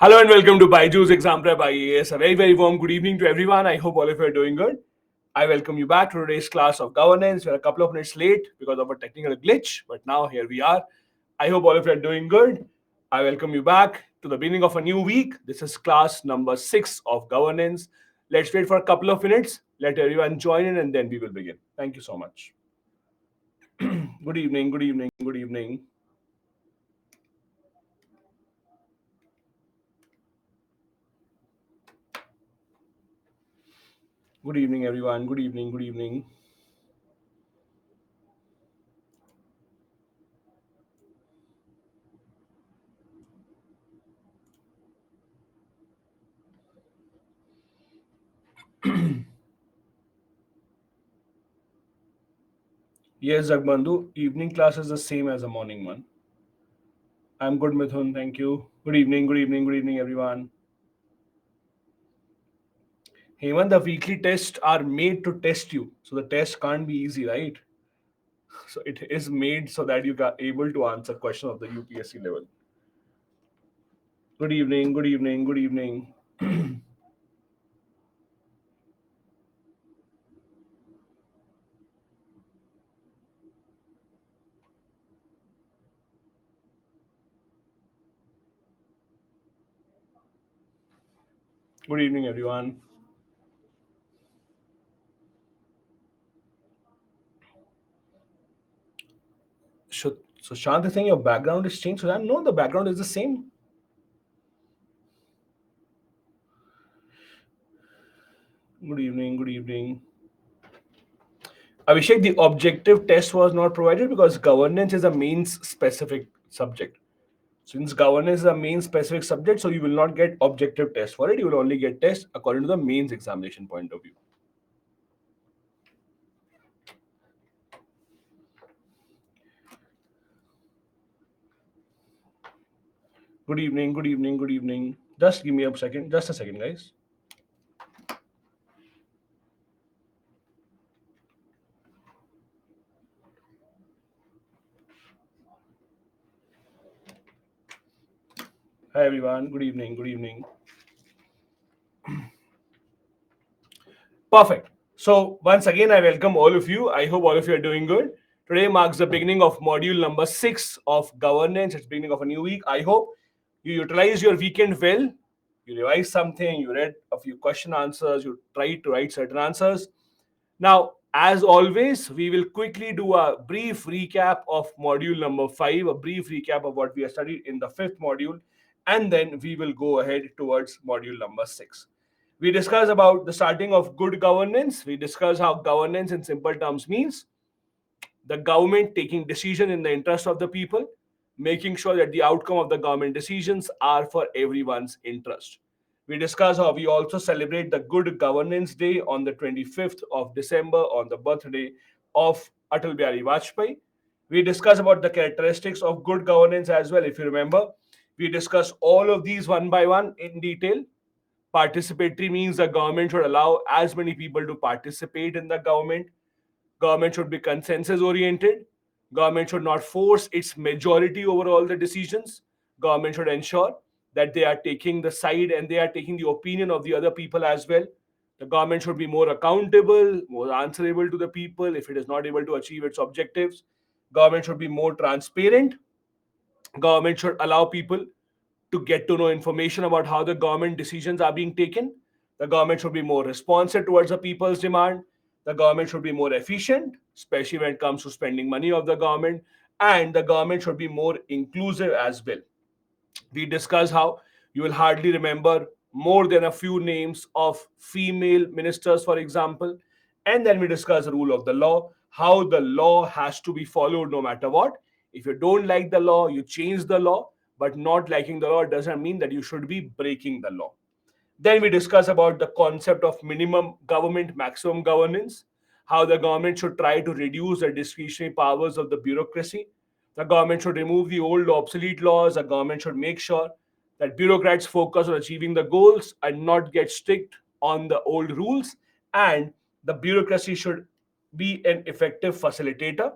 Hello and welcome to Byju's Exam Prep IAS. A very, very warm good evening to everyone. I hope all of you are doing good. I welcome you back to today's class of governance. We're a couple of minutes late because of a technical glitch, but now here we are. I hope all of you are doing good. I welcome you back to the beginning of a new week. This is class number 6 of governance. Let's wait for a couple of minutes. Let everyone join in and then we will begin. Thank you so much. Good evening, good evening, good evening. Good evening, everyone. Good evening, good evening. Yes, Jagbandhu, evening class is the same as the morning one. I'm good, Mithun. Thank you. Good evening, good evening, good evening, everyone. Heyman, the weekly tests are made to test you. So the test can't be easy, right? So it is made so that you are able to answer questions of the UPSC level. Good evening, good evening, good evening. Good evening, everyone. So Shant is saying your background is changed. So no, the background is the same. Good evening, good evening. Abhishek, the objective test was not provided because governance is a means specific subject. Since governance is a main specific subject, so you will not get objective test for it. You will only get test according to the mains examination point of view. Good evening, good evening, good evening. Just give me a second. Just a second, guys. Hi everyone. Good evening, good evening. Perfect. So once again, I welcome all of you. I hope all of you are doing good. Today marks the beginning of module number 6 of governance. It's beginning of a new week. I hope you utilize your weekend well. You revise something, you read a few question answers, you try to write certain answers. Now, as always, we will quickly do a brief recap of module number 5, a brief recap of what we have studied in the fifth module, and then we will go ahead towards module number 6. We discuss about the starting of good governance. We discuss how governance in simple terms means the government taking decision in the interest of the people, making sure that the outcome of the government decisions are for everyone's interest. We discuss how we also celebrate the Good Governance Day on the 25th of December on the birthday of Atal Bihari Vajpayee. We discuss about the characteristics of good governance as well. If you remember, we discuss all of these one by one in detail. Participatory means the government should allow as many people to participate in the government. Government should be consensus oriented. Government should not force its majority over all the decisions. Government should ensure that they are taking the side and they are taking the opinion of the other people as well. The government should be more accountable, more answerable to the people if it is not able to achieve its objectives. Government should be more transparent. Government should allow people to get to know information about how the government decisions are being taken. The government should be more responsive towards the people's demand. The government should be more efficient, especially when it comes to spending money of the government. And the government should be more inclusive as well. We discuss how you will hardly remember more than a few names of female ministers, for example. And then we discuss the rule of the law, how the law has to be followed no matter what. If you don't like the law, you change the law, but not liking the law doesn't mean that you should be breaking the law. Then we discuss about the concept of minimum government, maximum governance, how the government should try to reduce the discretionary powers of the bureaucracy. The government should remove the old obsolete laws. The government should make sure that bureaucrats focus on achieving the goals and not get strict on the old rules. And the bureaucracy should be an effective facilitator.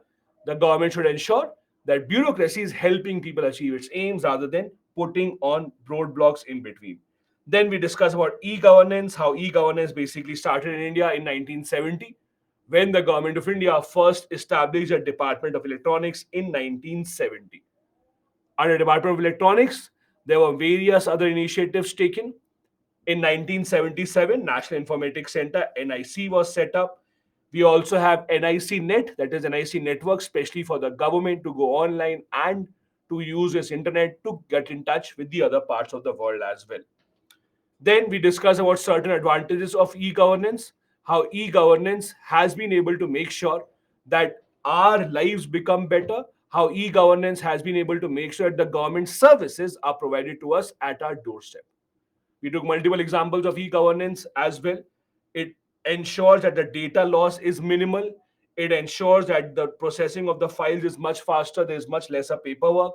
The government should ensure that bureaucracy is helping people achieve its aims rather than putting on roadblocks in between. Then we discuss about e-governance, how e-governance basically started in India in 1970, when the government of India first established a Department of Electronics in 1970. Under Department of Electronics, there were various other initiatives taken. In 1977, National Informatics Center (NIC) was set up. We also have NIC Net, that is NIC Network, especially for the government to go online and to use this internet to get in touch with the other parts of the world as well. Then we discuss about certain advantages of e-governance, how e-governance has been able to make sure that our lives become better, how e-governance has been able to make sure that the government services are provided to us at our doorstep. We took multiple examples of e-governance as well. It ensures that the data loss is minimal. It ensures that the processing of the files is much faster. There is much lesser paperwork.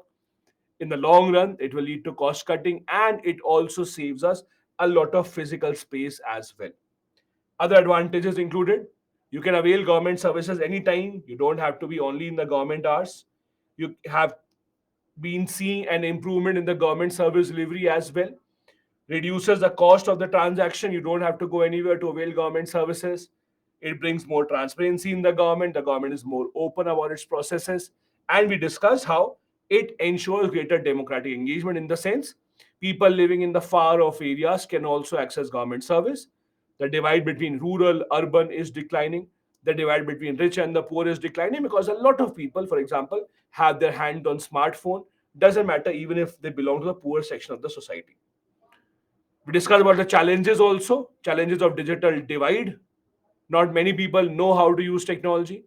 In the long run, it will lead to cost cutting, and it also saves us a lot of physical space as well. Other advantages included: you can avail government services anytime. You don't have to be only in the government hours. You have been seeing an improvement in the government service delivery as well. Reduces the cost of the transaction. You don't have to go anywhere to avail government services. It brings more transparency in the government. The government is more open about its processes. And we discuss how it ensures greater democratic engagement, in the sense people living in the far off areas can also access government service. The divide between rural urban is declining. The divide between rich and the poor is declining, because a lot of people, for example, have their hand on smartphone. Doesn't matter even if they belong to the poor section of the society. We discuss about the challenges also, challenges of digital divide. Not many people know how to use technology.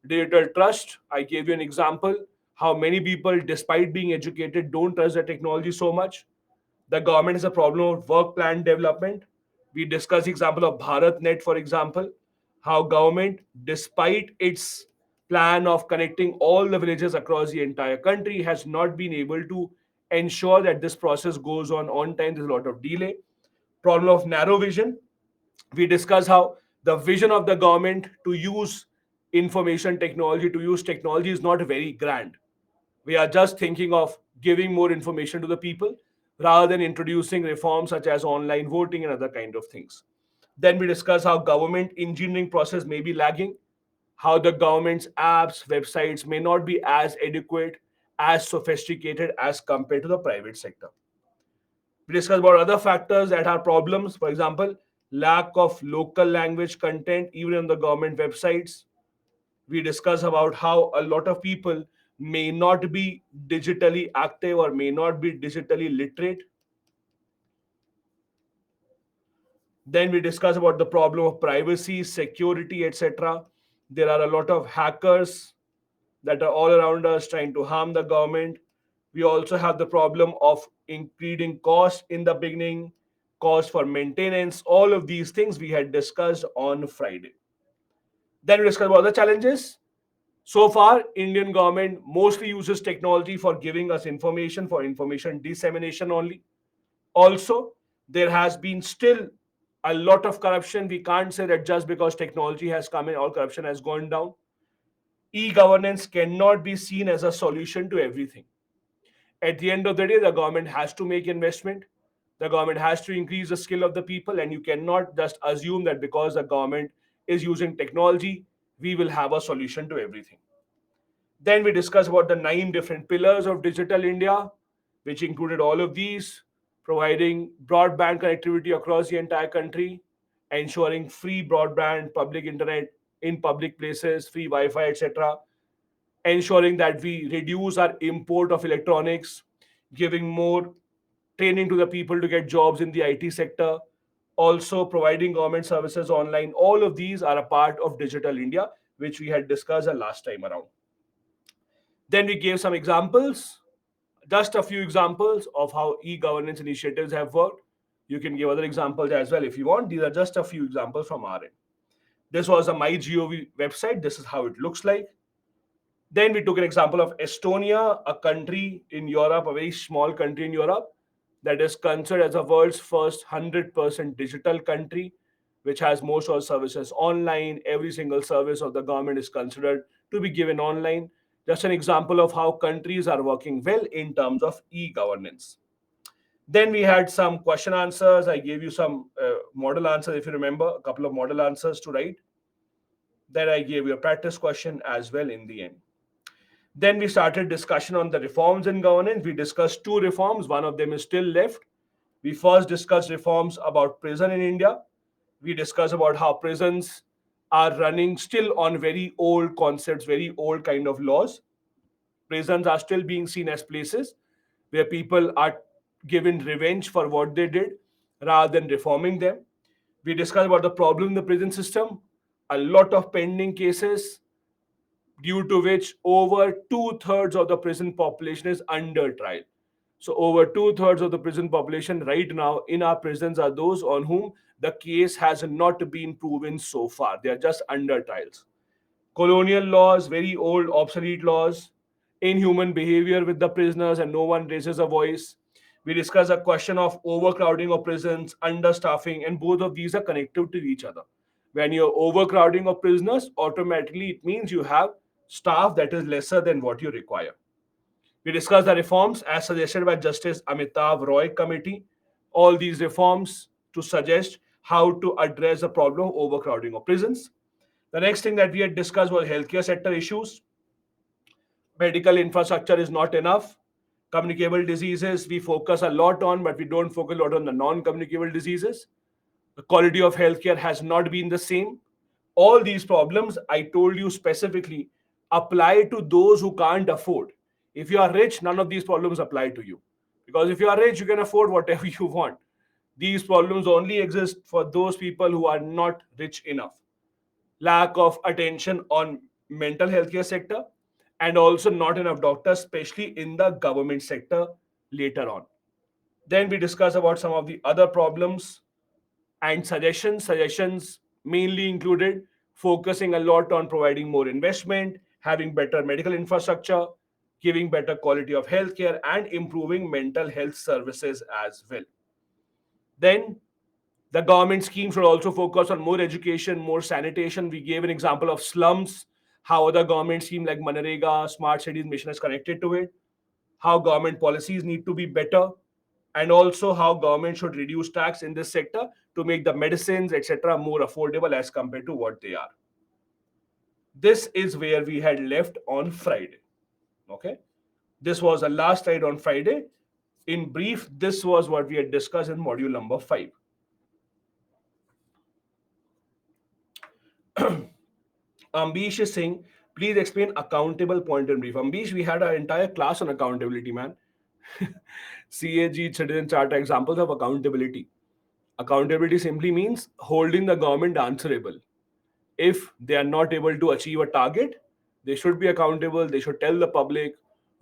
Digital trust, I gave you an example, how many people, despite being educated, don't trust the technology so much. The government has a problem of work plan development. We discussed the example of BharatNet, for example, how government, despite its plan of connecting all the villages across the entire country, has not been able to ensure that this process goes on time. There's a lot of delay. Problem of narrow vision. We discuss how the vision of the government to use information technology, to use technology, is not very grand. We are just thinking of giving more information to the people rather than introducing reforms such as online voting and other kind of things. Then we discuss how government engineering process may be lagging, how the government's apps, websites may not be as adequate, as sophisticated as compared to the private sector. We discuss about other factors that are problems. For example, lack of local language content even on the government websites. We discuss about how a lot of people may not be digitally active or may not be digitally literate. Then we discuss about the problem of privacy, security, etc. There are a lot of hackers that are all around us trying to harm the government. We also have the problem of increasing cost in the beginning, cost for maintenance. All of these things we had discussed on Friday. Then we discuss about the challenges. So far, Indian government mostly uses technology for giving us information, for information dissemination only. Also, there has been still a lot of corruption. We can't say that just because technology has come in, all corruption has gone down. E-governance cannot be seen as a solution to everything. At the end of the day, the government has to make investment. The government has to increase the skill of the people, and you cannot just assume that because the government is using technology, we will have a solution to everything. Then we discussed about the 9 different pillars of Digital India, which included all of these: providing broadband connectivity across the entire country, ensuring free broadband, public internet in public places, free Wi Fi, etc., ensuring that we reduce our import of electronics, giving more training to the people to get jobs in the IT sector, also providing government services online. All of these are a part of Digital India, which we had discussed the last time around. Then we gave some examples, just a few examples of how e-governance initiatives have worked. You can give other examples as well if you want. These are just a few examples from our end. This was a MyGov website. This is how it looks like. Then we took an example of Estonia, a country in Europe, a very small country in Europe that is considered as the world's first 100% digital country, which has most of the services online. Every single service of the government is considered to be given online. Just an example of how countries are working well in terms of e governance. Then we had some question answers. I gave you some model answers, if you remember, a couple of model answers to write. Then I gave you a practice question as well in the end. Then we started discussion on the reforms in governance. We discussed two reforms. One of them is still left. We first discussed reforms about prison in India. We discussed about how prisons are running still on very old concepts, very old kind of laws. Prisons are still being seen as places where people are given revenge for what they did rather than reforming them. We discussed about the problem in the prison system, a lot of pending cases, due to which over two-thirds of the prison population is under trial. So, over two-thirds of the prison population right now in our prisons are those on whom the case has not been proven so far. They are just under trials. Colonial laws, very old, obsolete laws, inhuman behavior with the prisoners, and no one raises a voice. We discuss a question of overcrowding of prisons, understaffing, and both of these are connected to each other. When you're overcrowding of prisoners, automatically it means you have staff that is lesser than what you require. We discussed the reforms as suggested by Justice Amitav Roy Committee. All these reforms to suggest how to address the problem of overcrowding of prisons. The next thing that we had discussed was healthcare sector issues. Medical infrastructure is not enough. Communicable diseases we focus a lot on, but we don't focus a lot on the non-communicable diseases. The quality of healthcare has not been the same. All these problems I told you specifically apply to those who can't afford. If you are rich, none of these problems apply to you. Because if you are rich, you can afford whatever you want. These problems only exist for those people who are not rich enough. Lack of attention on mental health care sector, and also not enough doctors, especially in the government sector later on. Then we discuss about some of the other problems and suggestions. Suggestions mainly included focusing a lot on providing more investment, having better medical infrastructure, giving better quality of healthcare, and improving mental health services as well. Then the government scheme should also focus on more education, more sanitation. We gave an example of slums, how other government scheme like Manrega, Smart Cities Mission is connected to it, how government policies need to be better, and also how government should reduce tax in this sector to make the medicines, etc., more affordable as compared to what they are. This is where we had left on Friday. Okay. This was the last slide on Friday. In brief, this was what we had discussed in module number 5. Ambish is saying, please explain accountable point in brief. Ambish, we had an entire class on accountability, man. CAG, Citizen Charter, examples of accountability. Accountability simply means holding the government answerable. If they are not able to achieve a target, they should be accountable. They should tell the public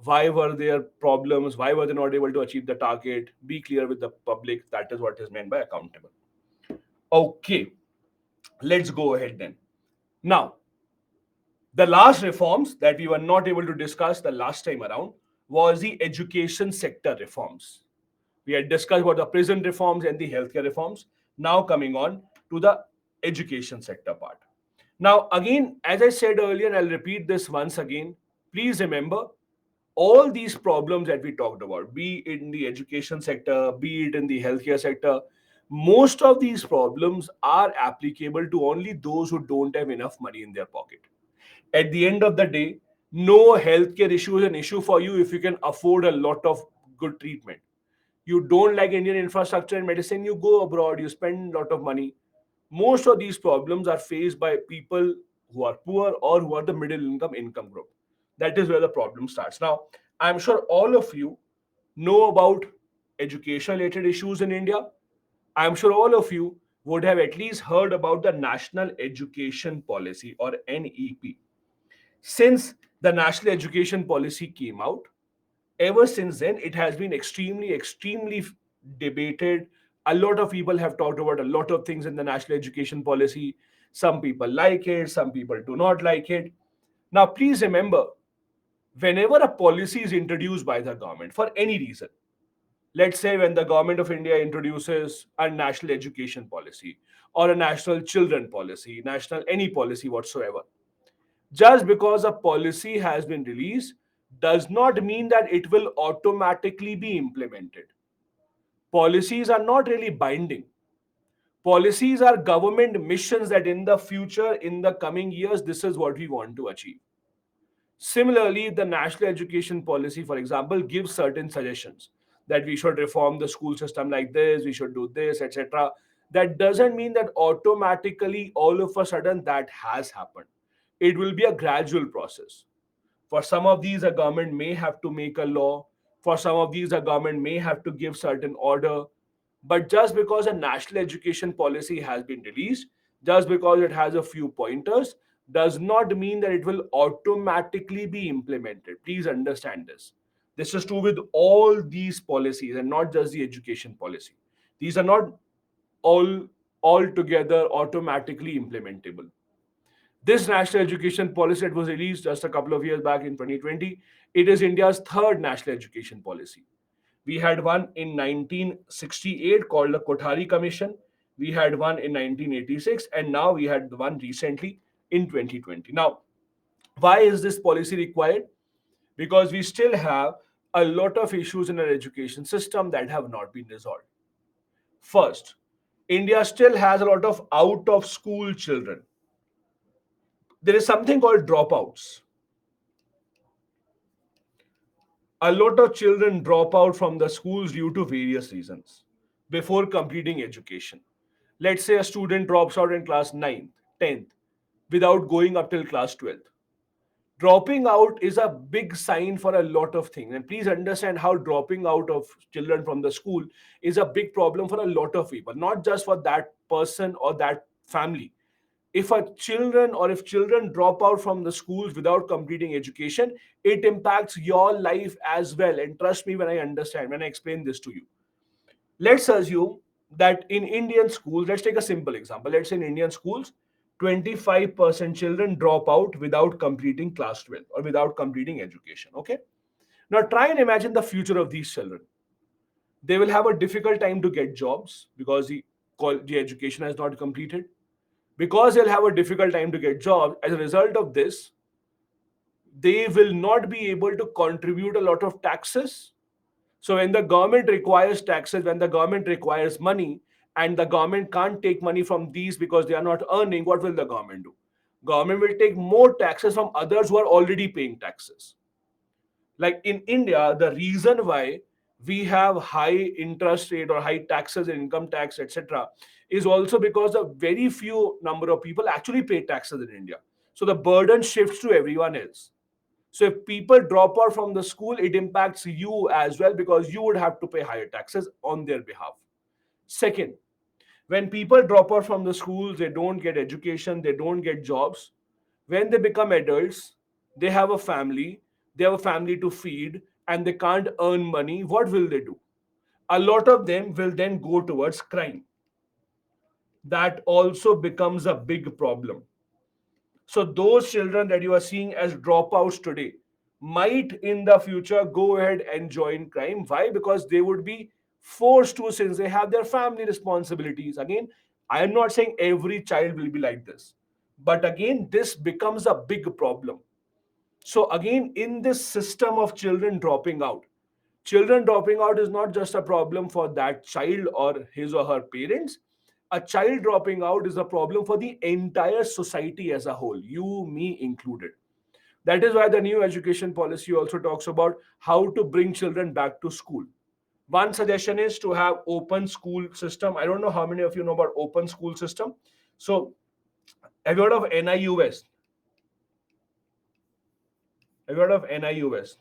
why were their problems, why were they not able to achieve the target. Be clear with the public. That is what is meant by accountable. Okay, let's go ahead then. Now, the last reforms that we were not able to discuss the last time around was the education sector reforms. We had discussed about the prison reforms and the healthcare reforms. Now coming on to the education sector part. Now, again, as I said earlier, I'll repeat this once again. Please remember all these problems that we talked about, be it in the education sector, be it in the healthcare sector, most of these problems are applicable to only those who don't have enough money in their pocket. At the end of the day, no healthcare issue is an issue for you if you can afford a lot of good treatment. You don't like Indian infrastructure and medicine, you go abroad, you spend a lot of money. Most of these problems are faced by people who are poor or who are the middle income group. That is where the problem starts. Now, I'm sure all of you know about education related issues in India. I'm sure all of you would have at least heard about the National Education Policy, or NEP. Since the National Education Policy came out, ever since then, it has been extremely debated. A lot of people have talked about a lot of things in the National Education Policy. Some people like it, some people do not like it. Now, please remember, whenever a policy is introduced by the government for any reason, let's say when the government of India introduces a national education policy or a national children policy, national any policy whatsoever, just because a policy has been released does not mean that it will automatically be implemented. Policies are not really binding. Policies are government missions that in the future, in the coming years, this is what we want to achieve. Similarly, the national education policy, for example, gives certain suggestions that we should reform the school system like this, we should do this, etc. That doesn't mean that automatically, all of a sudden, that has happened. It will be a gradual process. For some of these, a government may have to make a law. For some of these, a government may have to give certain order. But just because a national education policy has been released, just because it has a few pointers, does not mean that it will automatically be implemented. Please understand this. This is true with all these policies and not just the education policy. These are not all altogether automatically implementable. This national education policy that was released just a couple of years back in 2020, it is India's third national education policy. We had one in 1968 called the Kothari Commission. We had one in 1986, and now we had the one recently in 2020. Now, why is this policy required? Because we still have a lot of issues in our education system that have not been resolved. First, India still has a lot of out of school children. There is something called dropouts. A lot of children drop out from the schools due to various reasons before completing education. Let's say a student drops out in class 9th, 10th without going up till class 12th. Dropping out is a big sign for a lot of things. And please understand how dropping out of children from the school is a big problem for a lot of people, not just for that person or that family. If a children or if children drop out from the schools without completing education, it impacts your life as well. And trust me when I understand, when I explain this to you. Let's assume that in Indian schools, let's take a simple example. Let's say in Indian schools, 25% children drop out without completing class 12 or without completing education. Okay. Now try and imagine the future of these children. They will have a difficult time to get jobs because the education has not completed. Because they'll have a difficult time to get jobs, as a result of this, they will not be able to contribute a lot of taxes. So when the government requires taxes, when the government requires money, and the government can't take money from these because they are not earning, what will the government do? Government will take more taxes from others who are already paying taxes. Like in India, the reason why we have high interest rate or high taxes and income tax, etc., is also because a very few number of people actually pay taxes in India. So the burden shifts to everyone else. So if people drop out from the school, it impacts you as well because you would have to pay higher taxes on their behalf. Second, when people drop out from the schools, they don't get education, they don't get jobs. When they become adults, they have a family, they have a family to feed, and they can't earn money. What will they do? A lot of them will then go towards crime. That also becomes a big problem. So those children that you are seeing as dropouts today might in the future go ahead and join crime. Why? Because they would be forced to since they have their family responsibilities. Again, I am not saying every child will be like this. But again, this becomes a big problem. So again, in this system of children dropping out is not just a problem for that child or his or her parents. A child dropping out is a problem for the entire society as a whole, you, me included. That is why the new education policy also talks about how to bring children back to school. One suggestion is to have open school system. I don't know how many of you know about open school system. So have you heard of NIUS? Have you heard of NIUS?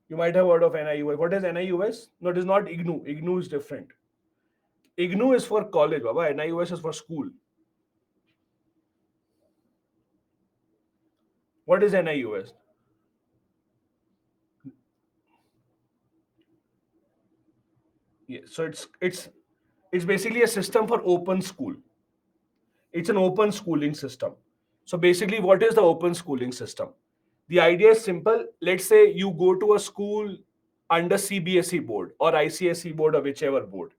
You might have heard of NIUS. What is NIUS? No, it is not IGNU. IGNU is different. IGNU is for college, Baba. NIUS is for school. What is NIUS? Yeah, so it's basically a system for open school. It's an open schooling system. So basically, what is the open schooling system? The idea is simple. Let's say you go to a school under CBSE board or ICSE board or whichever board.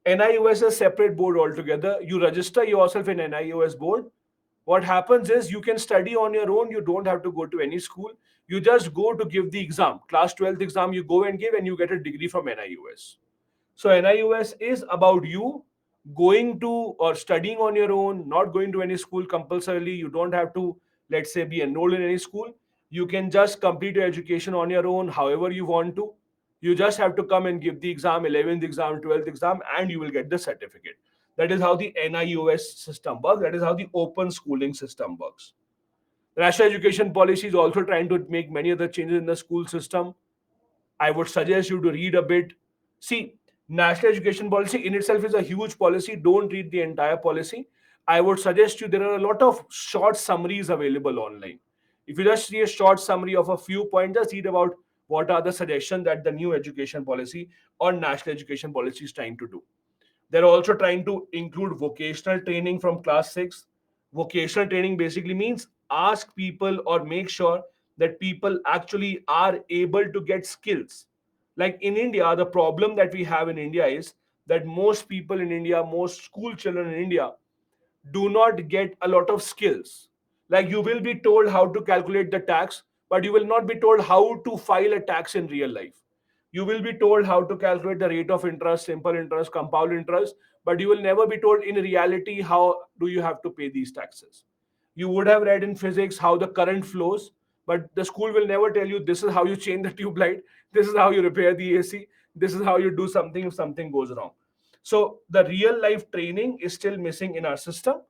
NIUS is a separate board altogether. You register yourself in NIUS board. What happens is you can study on your own. You don't have to go to any school. You just go to give the exam, class 12th exam, you go and give, and you get a degree from NIUS. So NIUS is about you going to or studying on your own, not going to any school compulsorily. You don't have to, let's say, be enrolled in any school. You can just complete your education on your own, however you want to. You just have to come and give the exam, 11th exam, 12th exam, and you will get the certificate. That is how the NIUS system works. That is how the open schooling system works. The National Education Policy is also trying to make many other changes in the school system. I would suggest you to read a bit. See, national education policy in itself is a huge policy. Don't read the entire policy. I would suggest you there are a lot of short summaries available online. If you just see a short summary of a few points, just read about what are the suggestions that the new education policy or national education policy is trying to do. They're also trying to include vocational training from class 6. Vocational training basically means ask people or make sure that people actually are able to get skills. Like in India, the problem that we have in India is that most people in India, most school children in India, do not get a lot of skills. Like you will be told how to calculate the tax, but you will not be told how to file a tax in real life. You will be told how to calculate the rate of interest, simple interest, compound interest, but you will never be told in reality how do you have to pay these taxes. You would have read in physics how the current flows, but the school will never tell you this is how you change the tube light, this is how you repair the AC, this is how you do something if something goes wrong. So the real life training is still missing in our system.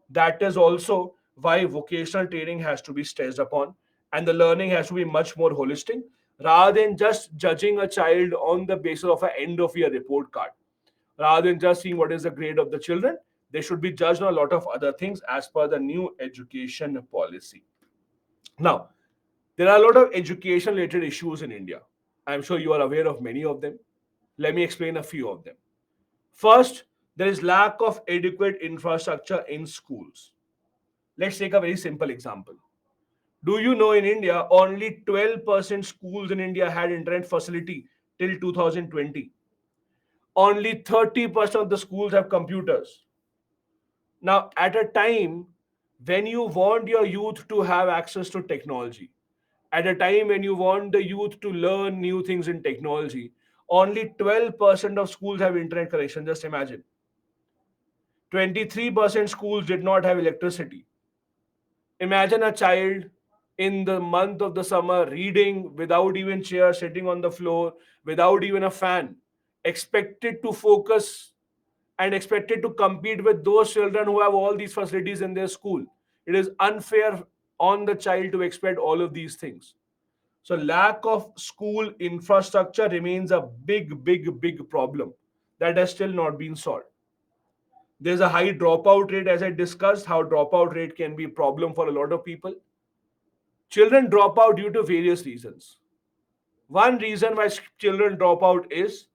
That is also why vocational training has to be stressed upon, and the learning has to be much more holistic rather than just judging a child on the basis of an end of year report card. Rather than just seeing what is the grade of the children, they should be judged on a lot of other things as per the new education policy. Now, there are a lot of education related issues in India. I'm sure you are aware of many of them. Let me explain a few of them. First, there is lack of adequate infrastructure in schools. Let's take a very simple example. Do you know in India, only 12% schools in India had internet facility till 2020. Only 30% of the schools have computers. Now, at a time when you want your youth to have access to technology, at a time when you want the youth to learn new things in technology, only 12% of schools have internet connection. Just imagine. 23% schools did not have electricity. Imagine a child in the month of the summer reading without even chair, sitting on the floor, without even a fan, expected to focus and expected to compete with those children who have all these facilities in their school. It is unfair on the child to expect all of these things. So, lack of school infrastructure remains a big problem that has still not been solved. There's a high dropout rate, as I discussed, how dropout rate can be a problem for a lot of people. Children drop out due to various reasons. One reason why children drop out is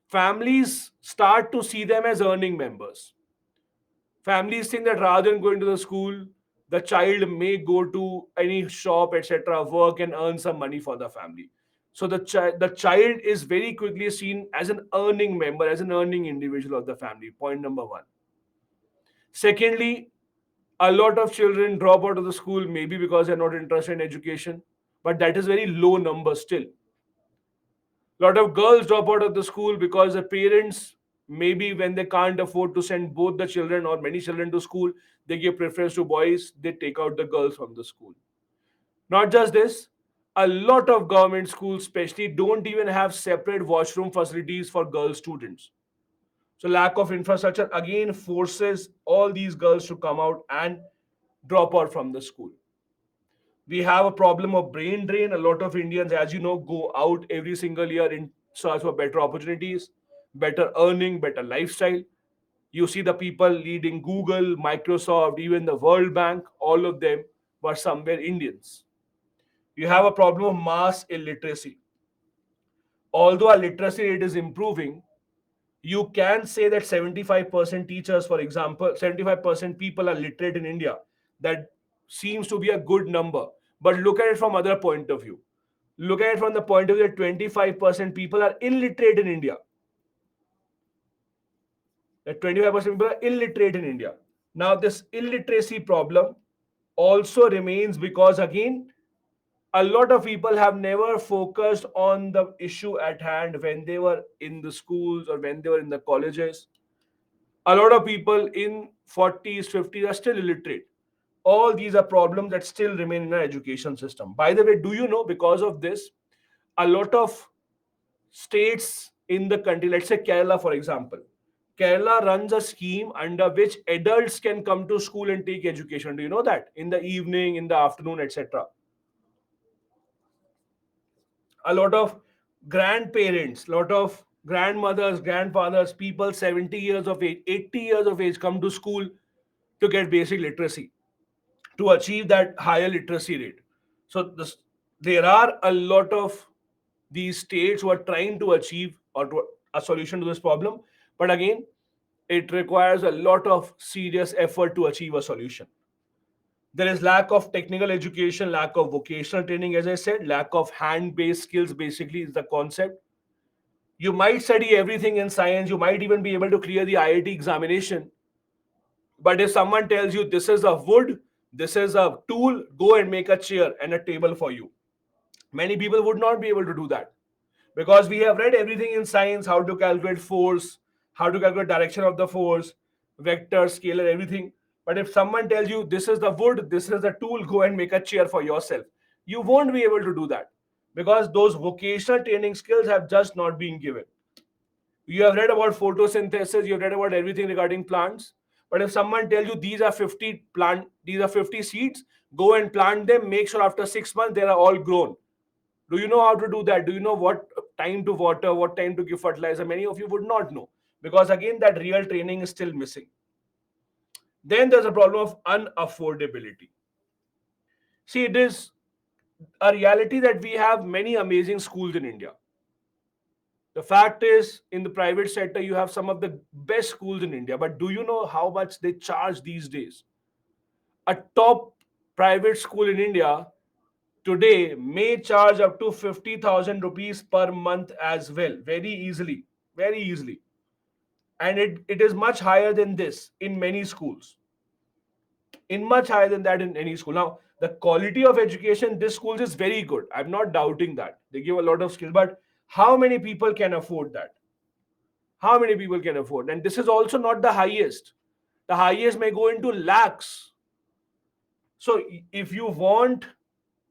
families start to see them as earning members. Families think that rather than going to the school, the child may go to any shop, etc., work and earn some money for the family. So the child is very quickly seen as an earning member, as an earning individual of the family. Point number one. Secondly, a lot of children drop out of the school maybe because they're not interested in education, but that is very low number still. A lot of girls drop out of the school because the parents, maybe when they can't afford to send both the children or many children to school, they give preference to boys, they take out the girls from the school. Not just this, a lot of government schools especially don't even have separate washroom facilities for girl students. So lack of infrastructure again forces all these girls to come out and drop out from the school. We have a problem of brain drain. A lot of Indians, as you know, go out every single year in search for better opportunities, better earning, better lifestyle. You see the people leading Google, Microsoft, even the World Bank, all of them were somewhere Indians. You have a problem of mass illiteracy. Although our literacy rate is improving, you can say that 75% teachers, for example, 75% people are literate in India. That seems to be a good number. But look at it from other point of view. Look at it from the point of view that 25% people are illiterate in India. That 25% people are illiterate in India. Now, this illiteracy problem also remains because, again, A lot of people have never focused on the issue at hand when they were in the schools or when they were in the colleges. A lot of people in 40s, 50s are still illiterate. All these are problems that still remain in our education system. By the way, do you know, because of this, a lot of states in the country, let's say Kerala, for example, Kerala runs a scheme under which adults can come to school and take education. Do you know that? In the evening, in the afternoon, etc. A lot of grandparents, lot of grandmothers, grandfathers, people 70 years of age, 80 years of age come to school to get basic literacy, to achieve that higher literacy rate. So there are a lot of these states who are trying to achieve a solution to this problem. But again, it requires a lot of serious effort to achieve a solution. There is lack of technical education, lack of vocational training, as I said, lack of hand-based skills basically is the concept. You might study everything in science, you might even be able to clear the IIT examination, but if someone tells you this is a wood, this is a tool, go and make a chair and a table for you, many people would not be able to do that, because we have read everything in science, how to calculate force, how to calculate direction of the force, vector, scalar, everything. But if someone tells you this is the wood, this is the tool, go and make a chair for yourself, you won't be able to do that, because those vocational training skills have just not been given. You have read about photosynthesis, you have read about everything regarding plants. But if someone tells you these are 50 seeds, go and plant them, make sure after 6 months they are all grown. Do you know how to do that? Do you know what time to water, what time to give fertilizer? Many of you would not know, because again, that real training is still missing. Then there's a problem of unaffordability. See, it is a reality that we have many amazing schools in India. The fact is, in the private sector, you have some of the best schools in India. But do you know how much they charge these days? A top private school in India today may charge up to 50,000 rupees per month as well, very easily, very easily. And it is much higher than this in many schools, in much higher than that in any school. Now, the quality of education this schools is very good. I'm not doubting that. They give a lot of skill, but how many people can afford that? How many people can afford? And this is also not the highest. The highest may go into lakhs. So if you want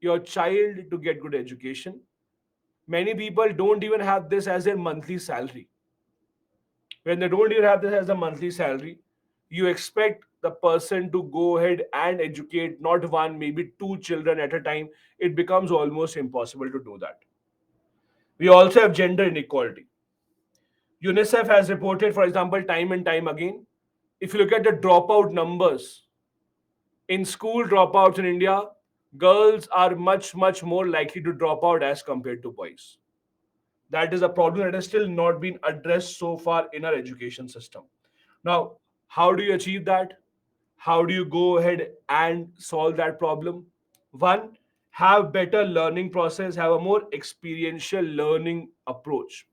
your child to get good education, many people don't even have this as their monthly salary. When they don't even have this as a monthly salary, you expect the person to go ahead and educate not one, maybe two children at a time. It becomes almost impossible to do that. We also have gender inequality. UNICEF has reported, for example, time and time again, if you look at the dropout numbers, in school dropouts in India, girls are much, much more likely to drop out as compared to boys. That is a problem that has still not been addressed so far in our education system. Now, how do you achieve that? How do you go ahead and solve that problem? One, have better learning process, have a more experiential learning approach.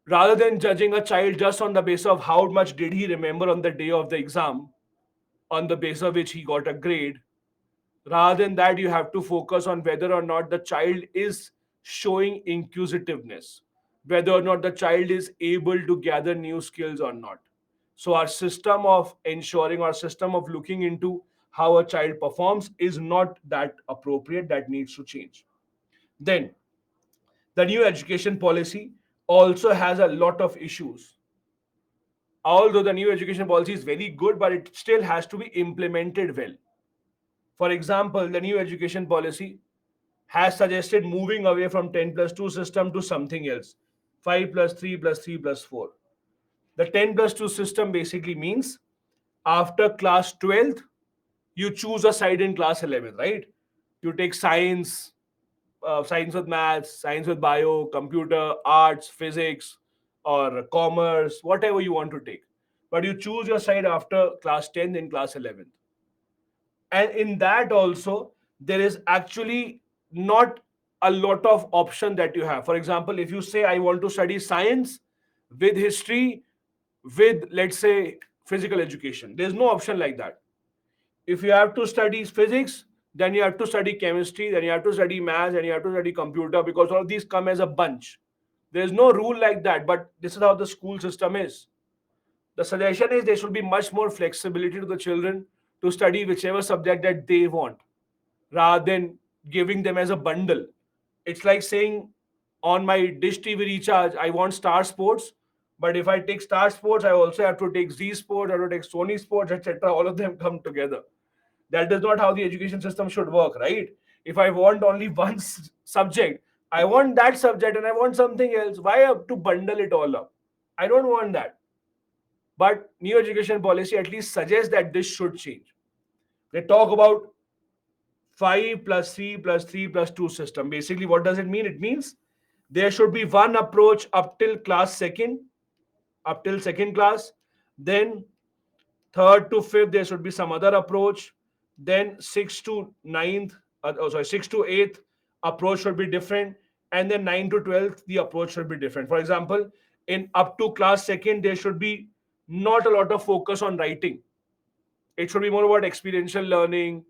Rather than judging a child just on the basis of how much did he remember on the day of the exam, on the basis of which he got a grade, rather than that, you have to focus on whether or not the child is showing inquisitiveness, whether or not the child is able to gather new skills or not. So our system of ensuring, our system of looking into how a child performs is not that appropriate. That needs to change. Then the new education policy also has a lot of issues. Although the new education policy is very good, but it still has to be implemented well. For example, the new education policy has suggested moving away from 10 plus 2 system to something else, 5 plus 3 plus 3 plus 4. The 10 plus 2 system basically means after class 12th, you choose a side in class 11th, right? You take science, science with maths, science with bio, computer, arts, physics, or commerce, whatever you want to take. But you choose your side after class 10th in class 11th. And in that also, there is actually not a lot of option that you have. For example, if you say I want to study science with history, with, let's say, physical education, there's no option like that. If you have to study physics, then you have to study chemistry, then you have to study maths, and you have to study computer, because all of these come as a bunch. There's no rule like that, but this is how the school system is. The suggestion is there should be much more flexibility to the children to study whichever subject that they want, rather than giving them as a bundle. It's like saying on my Dish TV recharge, I want Star Sports, but if I take Star Sports, I also have to take Z Sports, I have to take Sony Sports, etc. All of them come together. That is not how the education system should work, right? If I want only one subject, I want that subject and I want something else. Why have to bundle it all up? I don't want that. But new education policy at least suggests that this should change. They talk about 5 plus 3 plus 3 plus 2 system. Basically, what does it mean? It means there should be one approach up till second class. Then third to fifth, there should be some other approach. Then sixth to ninth, sixth to eighth approach should be different. And then 9 to 12th, the approach should be different. For example, in up to class second, there should be not a lot of focus on writing. It should be more about experiential learning.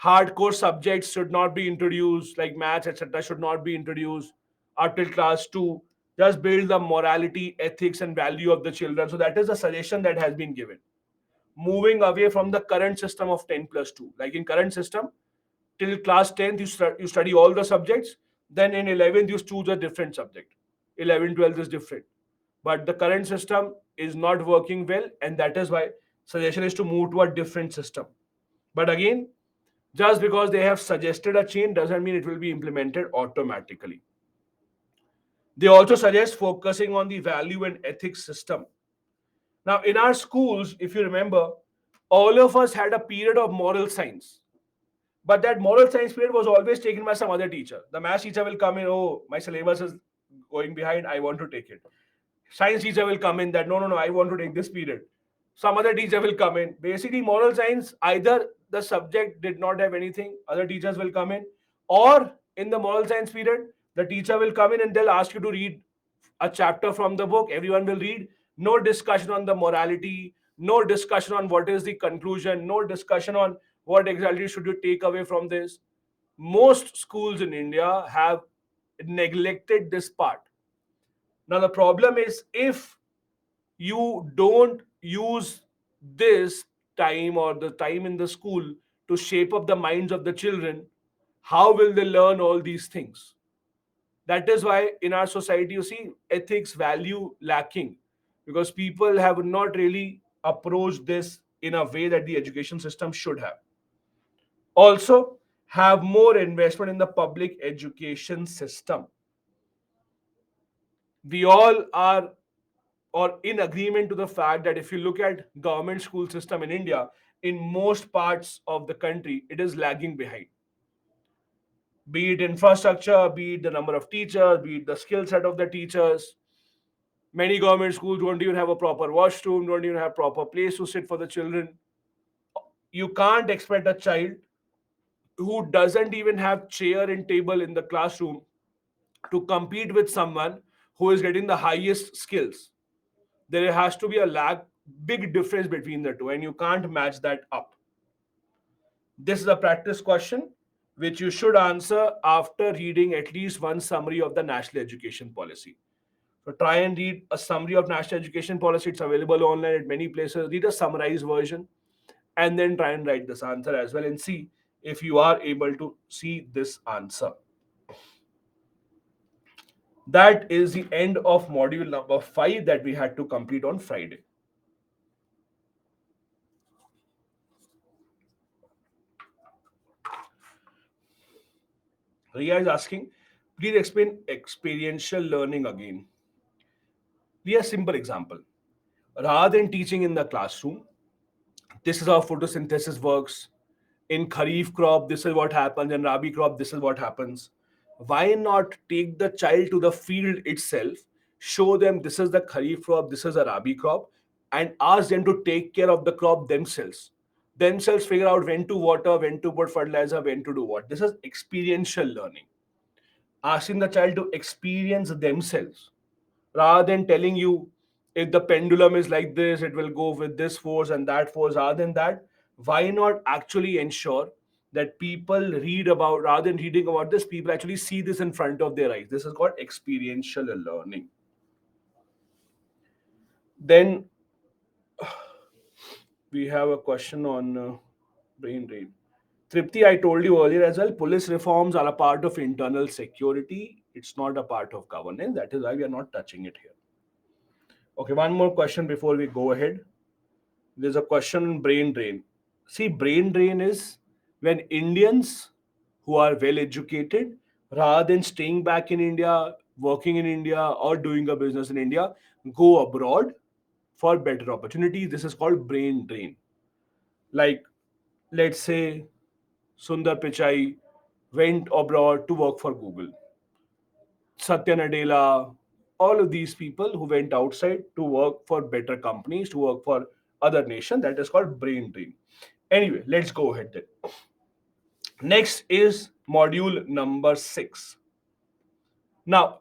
Hardcore subjects should not be introduced, like maths, etc., should not be introduced up till class two. Just build the morality, ethics, and value of the children. So that is the suggestion that has been given. Moving away from the current system of 10 plus 2. Like in current system, till class 10th, you study all the subjects. Then in 11th, you choose a different subject. 11, 12 is different. But the current system is not working well, and that is why suggestion is to move to a different system. But again, just because they have suggested a change doesn't mean it will be implemented automatically. They also suggest focusing on the value and ethics system. Now, in our schools, if you remember, all of us had a period of moral science. But that moral science period was always taken by some other teacher. The math teacher will come in, oh, my syllabus is going behind, I want to take it. Science teacher will come in that, no, no, no, I want to take this period. Some other teacher will come in. Basically, moral science, either the subject did not have anything, other teachers will come in, or in the moral science period, the teacher will come in and they'll ask you to read a chapter from the book. Everyone will read. No discussion on the morality, no discussion on what is the conclusion, no discussion on what exactly should you take away from this. Most schools in India have neglected this part. Now, the problem is if you don't use this time or the time in the school to shape up the minds of the children, how will they learn all these things? That is why in our society, you see ethics value lacking, because people have not really approached this in a way that the education system should have. Also, have more investment in the public education system. We all are or in agreement to the fact that if you look at government school system in India, in most parts of the country, it is lagging behind. Be it infrastructure, be it the number of teachers, be it the skill set of the teachers. Many government schools don't even have a proper washroom, don't even have proper place to sit for the children. You can't expect a child who doesn't even have chair and table in the classroom to compete with someone who is getting the highest skills. There has to be a big difference between the two, and you can't match that up. This is a practice question which you should answer after reading at least one summary of the national education policy. So try and read a summary of national education policy. It's available online at many places. Read a summarized version and then try and write this answer as well and see if you are able to see this answer. That is the end of module number 5 that we had to complete on Friday. Riya is asking, please explain experiential learning again. Riya, simple example. Rather than teaching in the classroom, this is how photosynthesis works. In Kharif crop, this is what happens. In Rabi crop, this is what happens. Why not take the child to the field itself, show them this is the Kharif crop, this is a Rabi crop, and ask them to take care of the crop themselves. Themselves figure out when to water, when to put fertilizer, when to do what. This is experiential learning. Asking the child to experience themselves rather than telling you if the pendulum is like this, it will go with this force and that force. Rather than that, why not actually ensure that people read about, rather than reading about this, people actually see this in front of their eyes. This is called experiential learning. Then we have a question on brain drain. Tripti, I told you earlier as well, police reforms are a part of internal security. It's not a part of governance. That is why we are not touching it here. Okay, one more question before we go ahead. There's a question on brain drain. See, brain drain is when Indians who are well educated, rather than staying back in India, working in India, or doing a business in India, go abroad for better opportunities. This is called brain drain. Like, let's say Sundar Pichai went abroad to work for Google. Satya Nadella, all of these people who went outside to work for better companies, to work for other nations, that is called brain drain. Anyway, let's go ahead then. Next is module number 6. Now,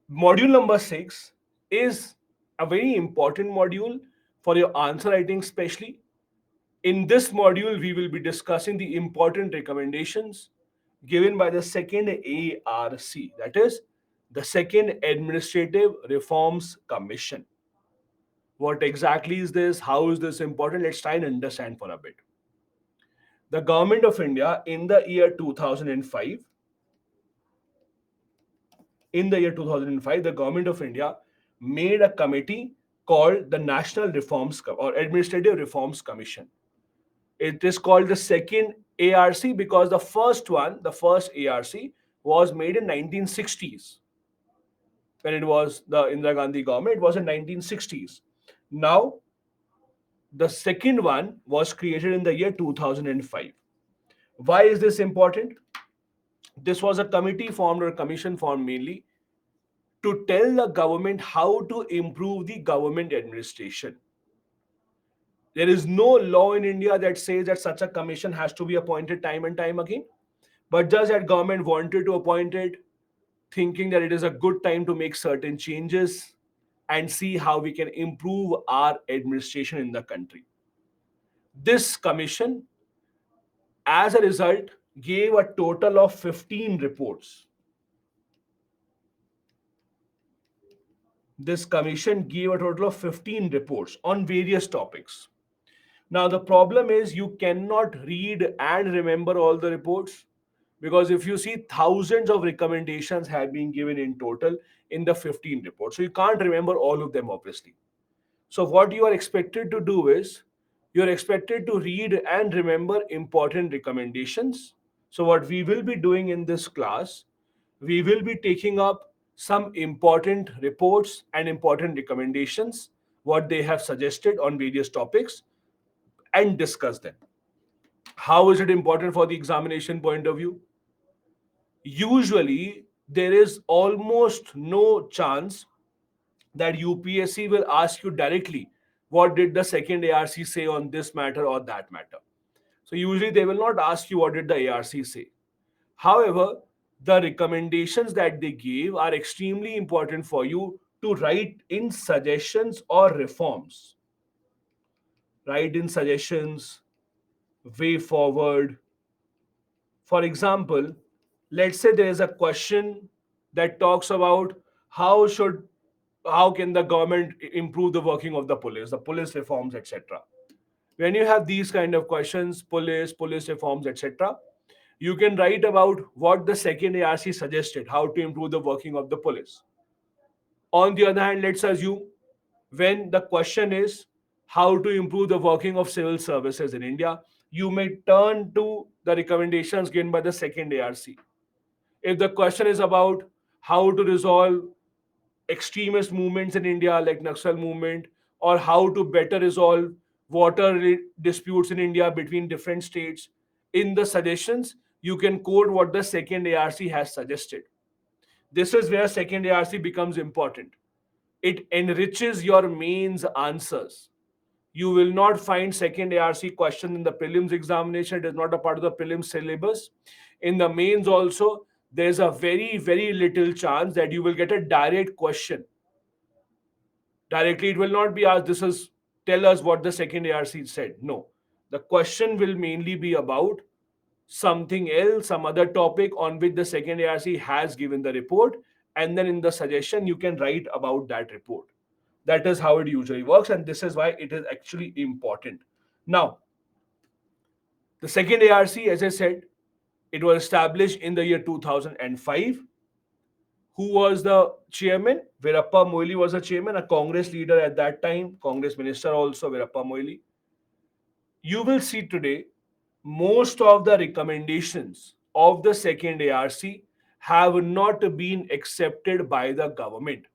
module number 6 is a very important module for your answer writing, especially. In this module, we will be discussing the important recommendations given by the second ARC, that is, the Second Administrative Reforms Commission. What exactly is this? How is this important? Let's try and understand for a bit. The government of India in the year 2005, the government of India made a committee called the National Reforms or Administrative Reforms Commission. It is called the second ARC because the first one, the first ARC, was made in 1960s. When it was the Indira Gandhi government, it was in 1960s. Now, the second one was created in the year 2005. Why is this important? This was a committee formed or a commission formed mainly to tell the government how to improve the government administration. There is no law in India that says that such a commission has to be appointed time and time again. But just that government wanted to appoint it, thinking that it is a good time to make certain changes and see how we can improve our administration in the country. This commission, as a result, gave a total of 15 reports. This commission gave a total of 15 reports on various topics. Now, the problem is you cannot read and remember all the reports because if you see, thousands of recommendations have been given in total in the 15 reports. So, you can't remember all of them, obviously. So, what you are expected to do is you're expected to read and remember important recommendations. So, what we will be doing in this class, we will be taking up some important reports and important recommendations, what they have suggested on various topics, and discuss them. How is it important for the examination point of view? Usually, there is almost no chance that UPSC will ask you directly what did the second ARC say on this matter or that matter. So, usually, they will not ask you what did the ARC say. However, the recommendations that they gave are extremely important for you to write in suggestions or reforms. Write in suggestions, way forward. For example, let's say there is a question that talks about how should how can the government improve the working of the police reforms, etc. When you have these kind of questions, police reforms, etc., you can write about what the second ARC suggested, how to improve the working of the police. On the other hand, let's assume when the question is how to improve the working of civil services in India, you may turn to the recommendations given by the second ARC. If the question is about how to resolve extremist movements in India like Naxal movement, or how to better resolve disputes in India between different states, in the suggestions, you can quote what the second ARC has suggested. This is where second ARC becomes important. It enriches your mains answers. You will not find second ARC question in the prelims examination. It is not a part of the prelims syllabus. In the mains also, there's a very, very little chance that you will get a direct question. Directly, it will not be asked, this is, tell us what the second ARC said. No. The question will mainly be about something else, some other topic on which the second ARC has given the report, and then in the suggestion you can write about that report. That is how it usually works, and this is why it is actually important. Now, the second ARC, as I said, it was established in the year 2005. Who was the chairman? Veerappa Moily was the chairman, a Congress leader at that time, Congress minister also, Veerappa Moily. You will see today most of the recommendations of the second ARC have not been accepted by the government.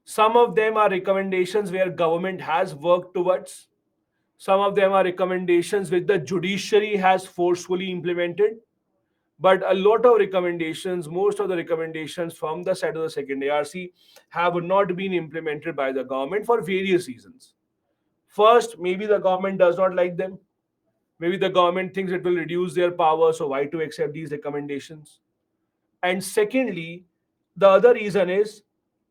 Some of them are recommendations where government has worked towards. Some of them are recommendations which the judiciary has forcefully implemented. But a lot of recommendations, most of the recommendations from the side of the second ARC have not been implemented by the government for various reasons. First, maybe the government does not like them. Maybe the government thinks it will reduce their power, so why to accept these recommendations? And secondly, the other reason is,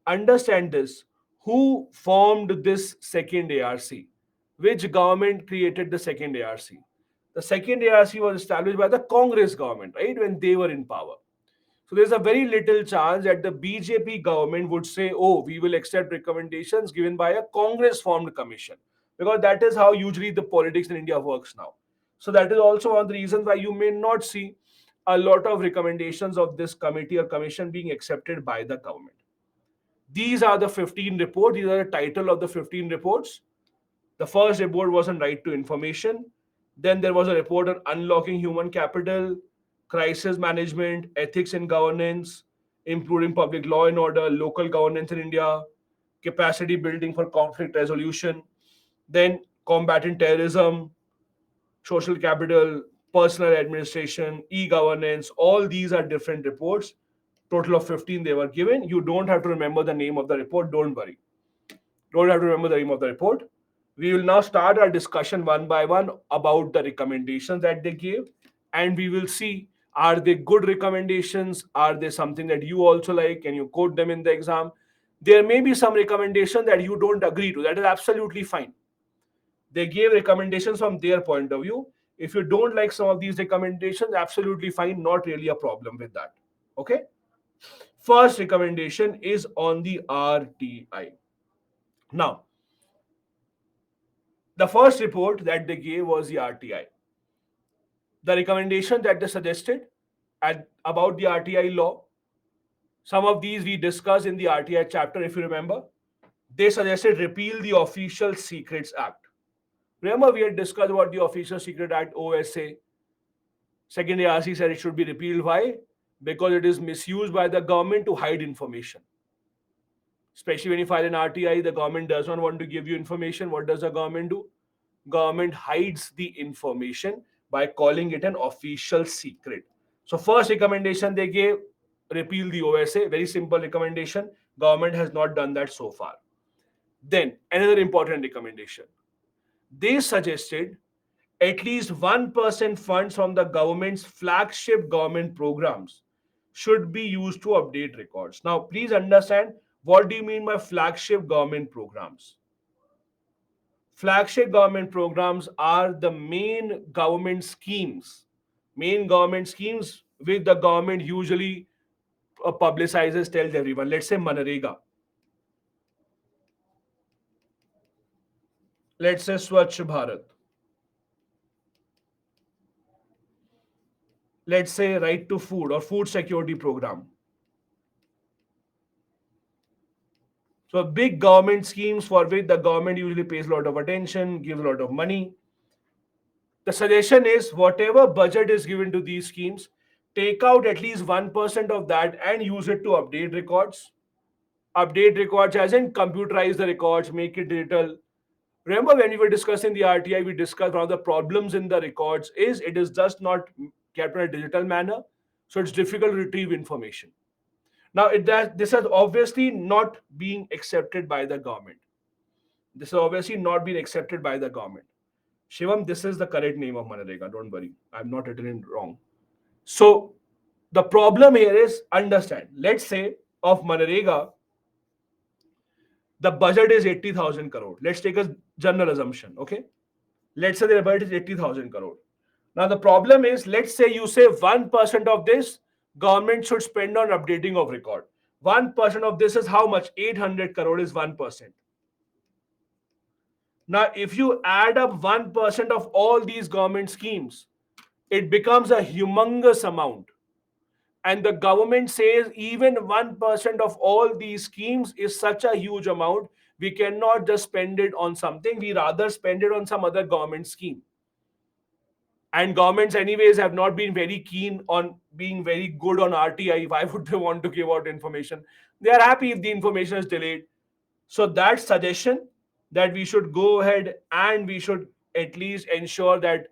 understand this, who formed this second ARC? Which government created the second ARC? The second ARC was established by the Congress government, right, when they were in power. So there's a very little chance that the BJP government would say, oh, we will accept recommendations given by a Congress formed commission, because that is how usually the politics in India works now. So that is also one of the reasons why you may not see a lot of recommendations of this committee or commission being accepted by the government. These are the 15 reports. These are the title of the 15 reports. The first report was on right to information. Then there was a report on unlocking human capital, crisis management, ethics and governance, improving public law and order, local governance in India, capacity building for conflict resolution, then combating terrorism, social capital, personal administration, e-governance. All these are different reports. Total of 15 they were given. You don't have to remember the name of the report. Don't worry. Don't have to remember the name of the report. We will now start our discussion one by one about the recommendations that they gave, and we will see, are they good recommendations? Are they something that you also like? Can you quote them in the exam? There may be some recommendation that you don't agree to. That is absolutely fine. They gave recommendations from their point of view. If you don't like some of these recommendations, absolutely fine. Not really a problem with that. Okay. First recommendation is on the RTI. Now, the first report that they gave was the RTI. The recommendation that they suggested about the RTI law, some of these we discussed in the RTI chapter, if you remember. They suggested repeal the Official Secrets Act. Remember, we had discussed about the Official Secret Act, OSA. Second ARC said it should be repealed. Why? Because it is misused by the government to hide information. Especially when you file an RTI, the government does not want to give you information. What does the government do? Government hides the information by calling it an official secret. So first recommendation they gave, repeal the OSA. Very simple recommendation. Government has not done that so far. Then another important recommendation. They suggested at least 1% funds from the government's flagship government programs should be used to update records. Now, please understand, what do you mean by flagship government programs? Flagship government programs are the main government schemes which the government usually publicizes, tells everyone. Let's say Manrega. Let's say Swachh Bharat. Let's say right to food or food security program. So big government schemes for which the government usually pays a lot of attention, gives a lot of money. The suggestion is whatever budget is given to these schemes, take out at least 1% of that and use it to update records. Update records as in computerize the records, make it digital. Remember when we were discussing the RTI, we discussed one of the problems in the records is it is just not kept in a digital manner. So it's difficult to retrieve information. Now, this has obviously not been accepted by the government. This has obviously not been accepted by the government. Shivam, this is the correct name of Manrega. Don't worry. I'm not written it wrong. So the problem here is, understand, let's say of Manrega, the budget is 80,000 crore. Let's take a general assumption, okay? Let's say their budget is 80,000 crore. Now the problem is, let's say you say 1% of this government should spend on updating of record. 1% of this is how much? 800 crore is 1%. Now, if you add up 1% of all these government schemes, it becomes a humongous amount. And the government says even 1% of all these schemes is such a huge amount, we cannot just spend it on something, we rather spend it on some other government scheme. And governments, anyways, have not been very keen on being very good on RTI. Why would they want to give out information? They are happy if the information is delayed. So that suggestion that we should go ahead and we should at least ensure that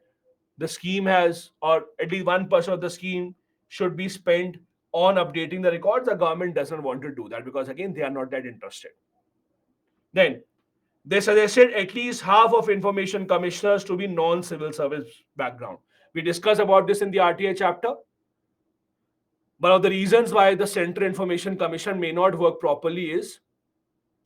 the scheme has, or at least 1% of the scheme should be spent on updating the records. The government doesn't want to do that because, again, they are not that interested. Then they suggested at least half of information commissioners to be non-civil service background. We discussed about this in the RTI chapter. One of the reasons why the Central Information Commission may not work properly is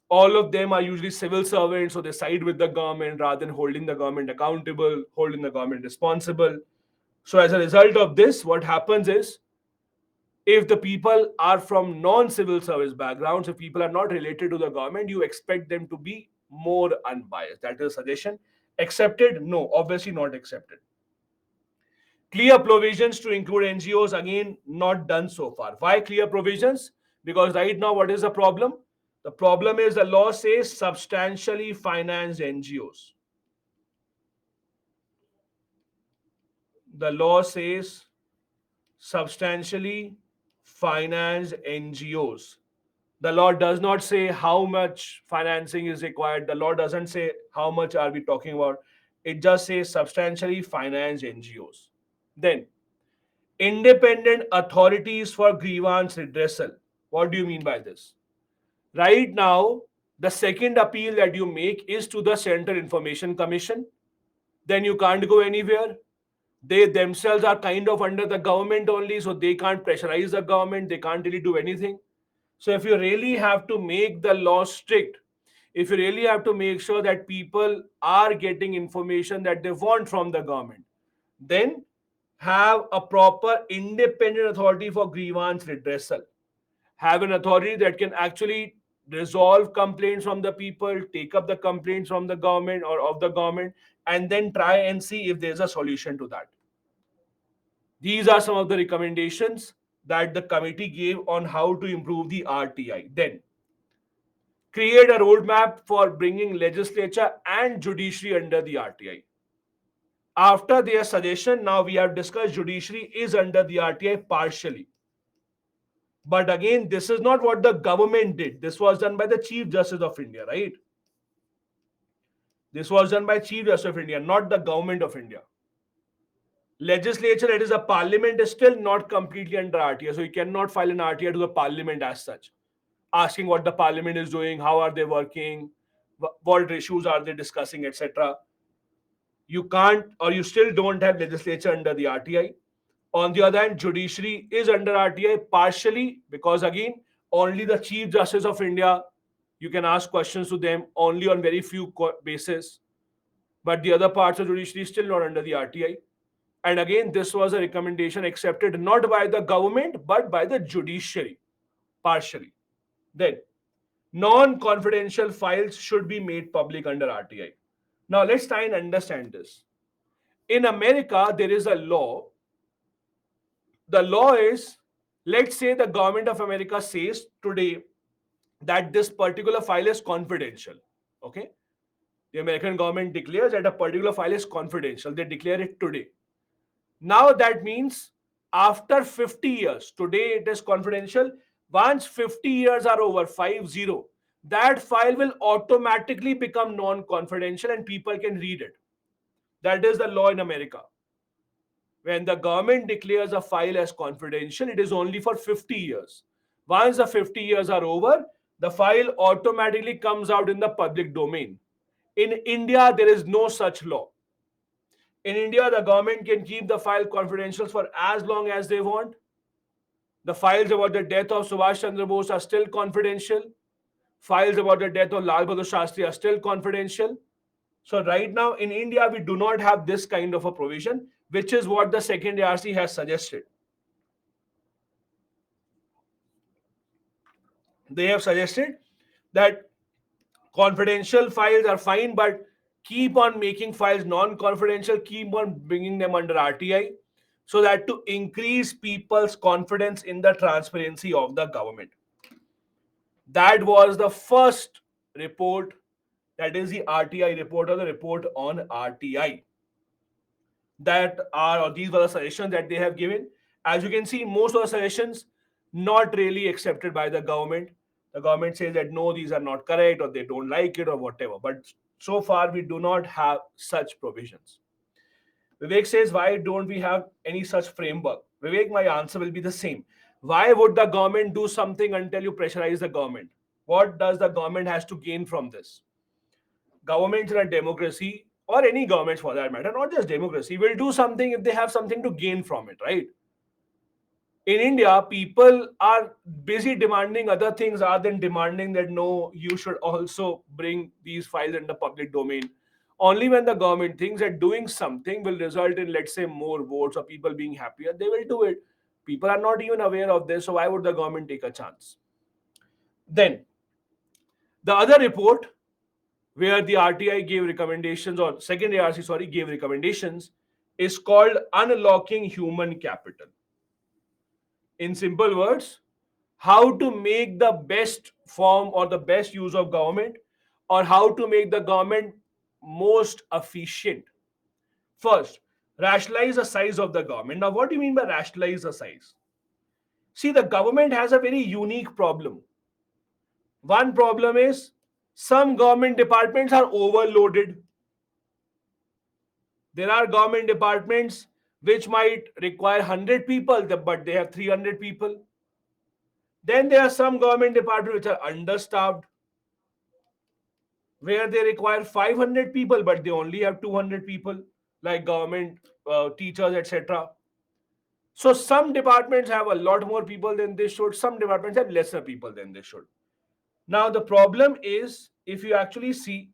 all of them are usually civil servants, so they side with the government rather than holding the government accountable, holding the government responsible. So as a result of this, what happens is, if the people are from non-civil service backgrounds, if people are not related to the government, you expect them to be more unbiased. That is a suggestion. Accepted? No, obviously not accepted. Clear provisions to include NGOs, again, not done so far. Why clear provisions? Because right now, what is the problem? The problem is the law says substantially financed NGOs. The law says substantially financed NGOs. The law does not say how much financing is required. The law doesn't say how much are we talking about. It just says substantially financed NGOs. Then, independent authorities for grievance redressal. What do you mean by this? Right now, the second appeal that you make is to the Central Information Commission. Then you can't go anywhere. They themselves are kind of under the government only, so they can't pressurize the government. They can't really do anything. So if you really have to make the law strict, if you really have to make sure that people are getting information that they want from the government, then have a proper independent authority for grievance redressal. Have an authority that can actually resolve complaints from the people, take up the complaints from the government or of the government, and then try and see if there's a solution to that. These are some of the recommendations that the committee gave on how to improve the RTI. Then, create a roadmap for bringing legislature and judiciary under the RTI. After their suggestion, now we have discussed judiciary is under the RTI partially. But again, this is not what the government did. This was done by the Chief Justice of India, right? This was done by Chief Justice of India, not the government of India. Legislature, that is a parliament, is still not completely under RTI. So you cannot file an RTI to the parliament as such, asking what the parliament is doing, how are they working, what issues are they discussing, etc. You can't, or you still don't have legislature under the RTI. On the other hand, judiciary is under RTI partially because, again, only the Chief Justice of India, you can ask questions to them only on very few basis. But the other parts of judiciary is still not under the RTI. And again, this was a recommendation accepted not by the government, but by the judiciary, partially. Then, non-confidential files should be made public under RTI. Now, let's try and understand this. In America, there is a law. The law is, let's say the government of America says today that this particular file is confidential. Okay? The American government declares that a particular file is confidential. They declare it today. Now that means after 50 years, today it is confidential. Once 50 years are over, 50, that file will automatically become non-confidential and people can read it. That is the law in America. When the government declares a file as confidential, it is only for 50 years. Once the 50 years are over, the file automatically comes out in the public domain. In India, there is no such law. In India, the government can keep the file confidential for as long as they want. The files about the death of Subhash Chandra Bose are still confidential. Files about the death of Lal Bahadur Shastri are still confidential. So right now in India, we do not have this kind of a provision. which is what the second ARC has suggested. They have suggested that confidential files are fine, but keep on making files non-confidential, keep on bringing them under RTI, so that to increase people's confidence in the transparency of the government. That was the first report, that is the RTI report, or the report on RTI. That are, or these were the suggestions that they have given. As you can see, most of the suggestions not really accepted by the government. The government says that no, these are not correct, or they don't like it, or whatever. But so far, we do not have such provisions. Vivek says, why don't we have any such framework? Vivek, my answer will be the same. Why would the government do something until you pressurize the government? What does the government has to gain from this? Governments in a democracy, or any governments for that matter, not just democracy, will do something if they have something to gain from it, right? In India, people are busy demanding other things rather than demanding that no, you should also bring these files in the public domain. Only when the government thinks that doing something will result in, let's say, more votes or people being happier, they will do it. People are not even aware of this, so why would the government take a chance? Then, the other report where the RTI gave recommendations, or second ARC, sorry, gave recommendations, is called Unlocking Human Capital. In simple words, how to make the best form or the best use of government, or how to make the government most efficient. First, rationalize the size of the government. Now, what do you mean by rationalize the size? See, the government has a very unique problem. One problem is some government departments are overloaded. There are government departments which might require 100 people, but they have 300 people. Then there are some government departments which are understaffed, where they require 500 people, but they only have 200 people, like government teachers, etc. So some departments have a lot more people than they should. Some departments have lesser people than they should. Now the problem is, if you actually see,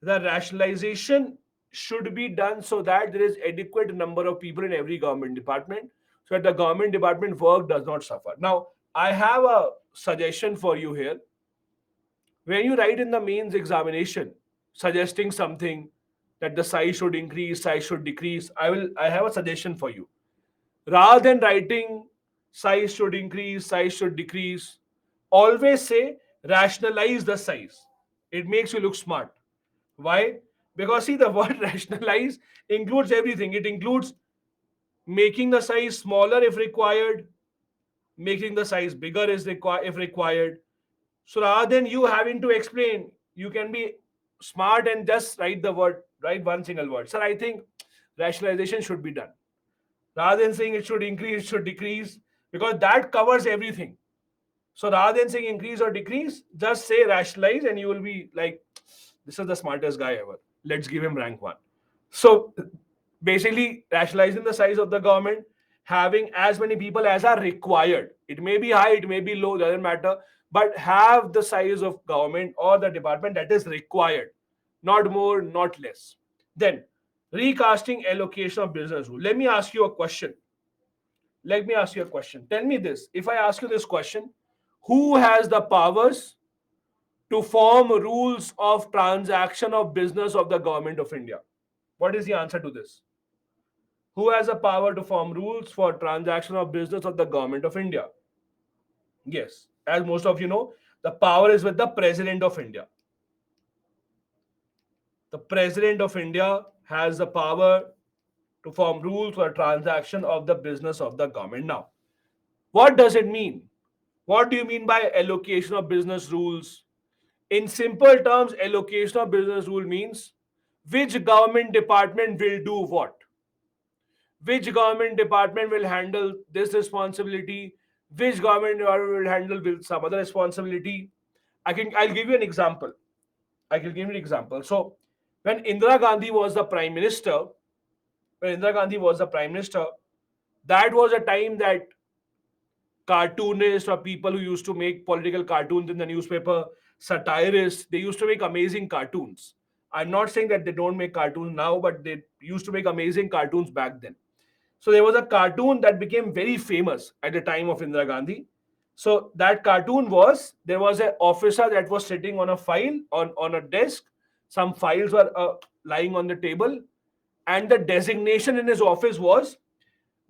the rationalization should be done so that there is adequate number of people in every government department, so that the government department work does not suffer. Now, I have a suggestion for you here. When you write in the mains examination suggesting something that the size should increase, size should decrease, I have a suggestion for you. Rather than writing size should increase, size should decrease, always say rationalize the size. It makes you look smart. Why? Because see, the word rationalize includes everything. It includes making the size smaller if required, making the size bigger if required. So rather than you having to explain, you can be smart and just write one single word. Sir, I think rationalization should be done. Rather than saying it should increase, it should decrease, because that covers everything. So rather than saying increase or decrease, just say rationalize, and you will be like, this is the smartest guy ever. Let's give him rank one. So basically, rationalizing the size of the government, having as many people as are required. It may be high, it may be low, doesn't matter. But have the size of government or the department that is required, not more, not less. Then, recasting allocation of business rule. Let me ask you a question. Let me ask you a question. Tell me this. If I ask you this question, who has the powers to form rules of transaction of business of the government of India? What is the answer to this? Who has the power to form rules for transaction of business of the government of India? Yes, as most of you know, the power is with the President of India. The President of India has the power to form rules for transaction of the business of the government. Now, what does it mean? What do you mean by allocation of business rules? In simple terms, allocation of business rule means which government department will do what. Which government department will handle this responsibility, which government department will handle with some other responsibility. I'll give you an example. I can give you an example. So when Indira Gandhi was the prime minister, that was a time that cartoonists or people who used to make political cartoons in the newspaper, satirists, they used to make amazing cartoons. I'm not saying that they don't make cartoons now, but they used to make amazing cartoons back then. So there was a cartoon that became very famous at the time of Indira Gandhi. So that cartoon was, there was an officer that was sitting on a file on a desk. Some files were lying on the table, and the designation in his office was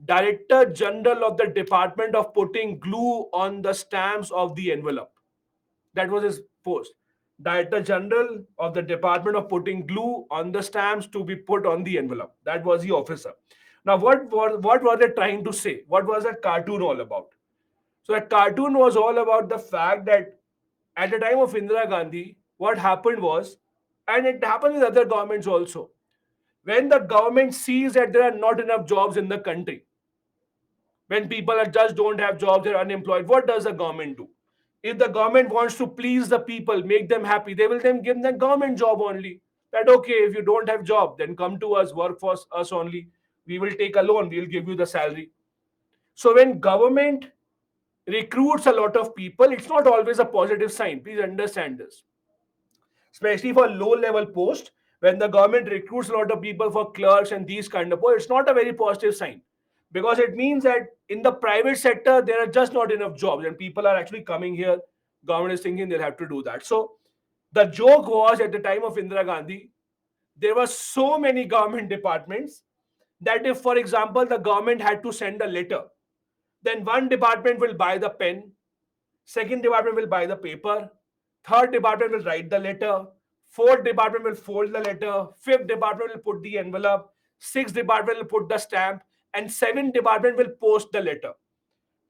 Director General of the Department of Putting Glue on the Stamps of the Envelope. That was his post. Director General of the Department of Putting Glue on the Stamps to be put on the envelope. That was the officer. Now, what were they trying to say? What was that cartoon all about? So, that cartoon was all about the fact that at the time of Indira Gandhi, what happened was, and it happened with other governments also, when the government sees that there are not enough jobs in the country, when people are just don't have jobs, they're unemployed, what does the government do? If the government wants to please the people, make them happy, they will then give them government job only. That okay, if you don't have job, then come to us, work for us only. We will take a loan, we'll give you the salary. So when government recruits a lot of people, it's not always a positive sign. Please understand this. Especially for low level posts, when the government recruits a lot of people for clerks and these kind of posts, it's not a very positive sign, because it means that in the private sector there are just not enough jobs and people are actually coming here. Government is thinking they'll have to do that. So the joke was, at the time of Indira Gandhi, there were so many government departments that if, for example, the government had to send a letter, then one department will buy the pen, second department will buy the paper, third department will write the letter, fourth department will fold the letter, fifth department will put the envelope, sixth department will put the stamp, and seventh department will post the letter.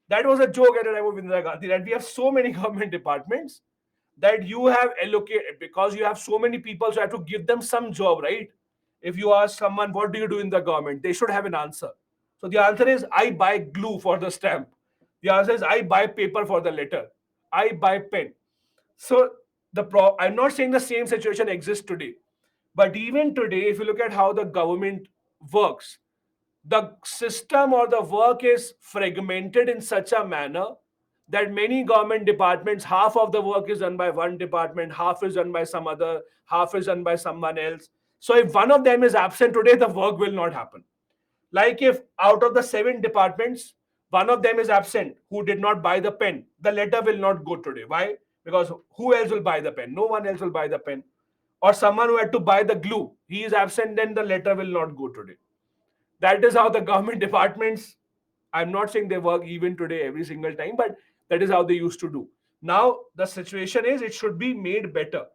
That was a joke at the time of Indira Gandhi, that we have so many government departments that you have allocated, because you have so many people, so you have to give them some job, right? If you ask someone, what do you do in the government? They should have an answer. So the answer is, I buy glue for the stamp. The answer is, I buy paper for the letter. I buy pen. So I'm not saying the same situation exists today, but even today, if you look at how the government works, the system or the work is fragmented in such a manner that many government departments, half of the work is done by one department, half is done by some other, half is done by someone else. So if one of them is absent today, the work will not happen. Like if out of the seven departments, one of them is absent who did not buy the pen, the letter will not go today. Why? Because who else will buy the pen? No one else will buy the pen. Or someone who had to buy the glue, he is absent, then the letter will not go today. That is how the government departments, I'm not saying they work even today every single time, but that is how they used to do. Now the situation is, it should be made better.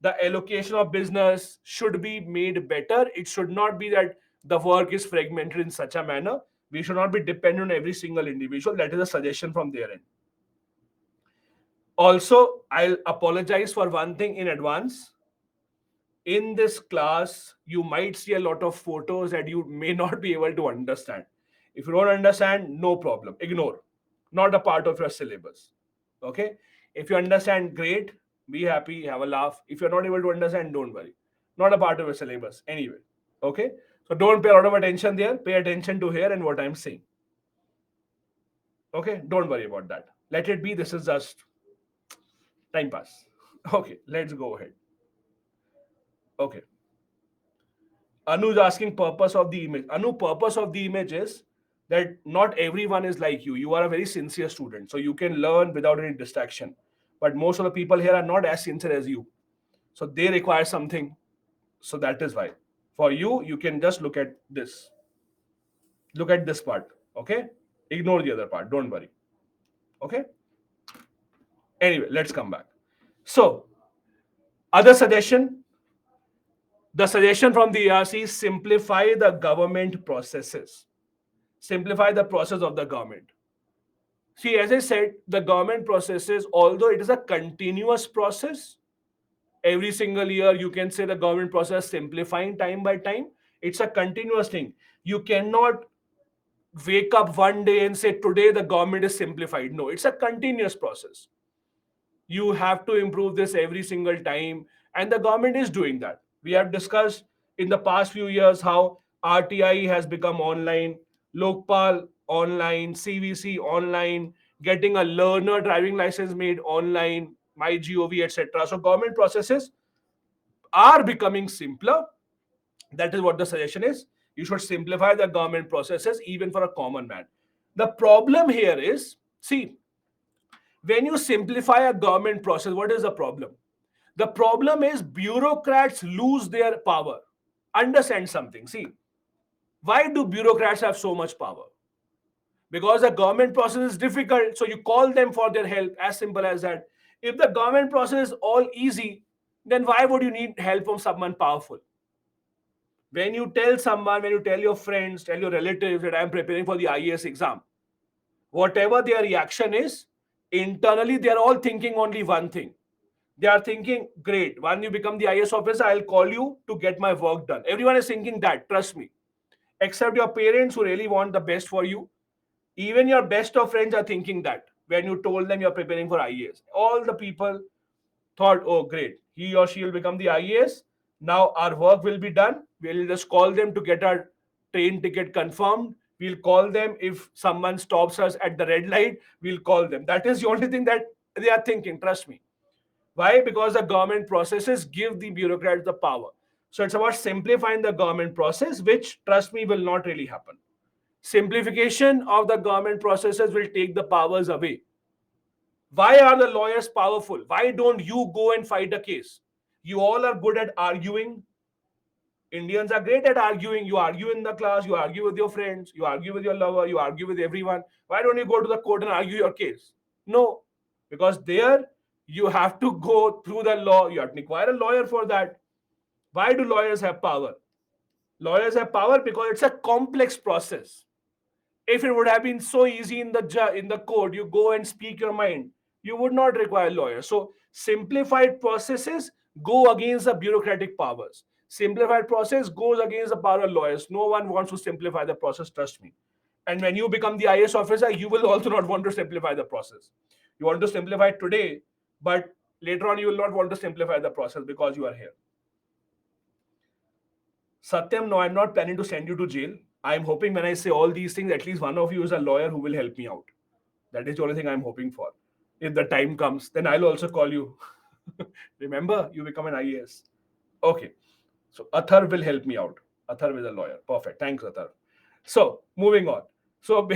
The allocation of business should be made better. It should not be that the work is fragmented in such a manner. We should not be dependent on every single individual. That is a suggestion from their end. Also, I'll apologize for one thing in advance. In this class, you might see a lot of photos that you may not be able to understand. If you don't understand, no problem. Ignore. Not a part of your syllabus. Okay? If you understand, great. Be happy, have a laugh. If you're not able to understand, don't worry. Not a part of your syllabus anyway. Okay? So don't pay a lot of attention there. Pay attention to here and what I'm saying. Okay? Don't worry about that. Let it be. This is just time pass. Okay, let's go ahead. Okay. Anu's asking purpose of the image. Anu, purpose of the image is that not everyone is like you. You are a very sincere student, so you can learn without any distraction. But most of the people here are not as sincere as you, so they require something. So that is why. For you, you can just look at this. Look at this part. Okay. Ignore the other part. Don't worry. Okay. Anyway, let's come back. So, other suggestion. The suggestion from the ERC is simplify the government processes. Simplify the process of the government. See, as I said, the government processes, although it is a continuous process, every single year you can say the government process simplifying time by time. It's a continuous thing. You cannot wake up one day and say, today the government is simplified. No, it's a continuous process. You have to improve this every single time, and the government is doing that. We have discussed in the past few years how RTI has become online, Lokpal online, CVC online, getting a learner driving license made online, MyGov, etc. So government processes are becoming simpler. That is what the suggestion is. You should simplify the government processes even for a common man. The problem here is, see, when you simplify a government process, what is the problem? The problem is bureaucrats lose their power. Understand something. See, why do bureaucrats have so much power? Because the government process is difficult, so you call them for their help. As simple as that. If the government process is all easy, then why would you need help from someone powerful? When you tell someone, when you tell your friends, tell your relatives that I'm preparing for the IAS exam, whatever their reaction is, internally they are all thinking only one thing. They are thinking, great, when you become the IAS officer, I'll call you to get my work done. Everyone is thinking that, trust me. Except your parents who really want the best for you. Even your best of friends are thinking that when you told them you're preparing for IAS. All the people thought, oh, great, he or she will become the IAS. Now our work will be done. We'll just call them to get our train ticket confirmed. We'll call them if someone stops us at the red light. We'll call them. That is the only thing that they are thinking. Trust me. Why? Because the government processes give the bureaucrats the power. So it's about simplifying the government process, which, trust me, will not really happen. Simplification of the government processes will take the powers away. Why are the lawyers powerful? Why don't you go and fight a case? You all are good at arguing. Indians are great at arguing. You argue in the class, you argue with your friends, you argue with your lover, you argue with everyone. Why don't you go to the court and argue your case? No, because there you have to go through the law. You have to require a lawyer for that. Why do lawyers have power? Lawyers have power because it's a complex process. If it would have been so easy in the court, you go and speak your mind, you would not require lawyers. So simplified processes go against the bureaucratic powers. Simplified process goes against the power of lawyers. No one wants to simplify the process, trust me. And when you become the IAS officer, you will also not want to simplify the process. You want to simplify it today, but later on you will not want to simplify the process because you are here. Satyam, no, I'm not planning to send you to jail. I'm hoping when I say all these things, at least one of you is a lawyer who will help me out. That is the only thing I'm hoping for. If the time comes, then I'll also call you. Remember, you become an IAS. Okay. So Athar will help me out. Athar is a lawyer. Perfect. Thanks, Athar. So moving on. So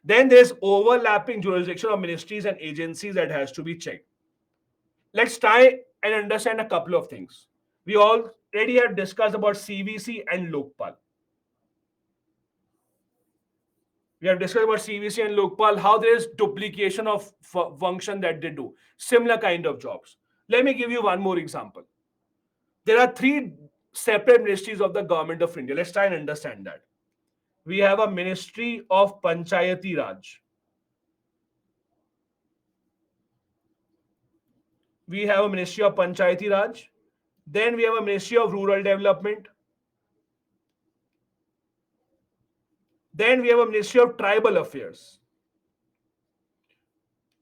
then there's overlapping jurisdiction of ministries and agencies that has to be checked. Let's try and understand a couple of things. We already have discussed about CVC and Lokpal. We have discussed about CVC and Lokpal, how there is duplication of function that they do. Similar kind of jobs. Let me give you one more example. There are three separate ministries of the government of India. Let's try and understand that. We have a Ministry of Panchayati Raj. We have a Ministry of Panchayati Raj. Then we have a Ministry of Rural Development. Then we have a Ministry of Tribal Affairs.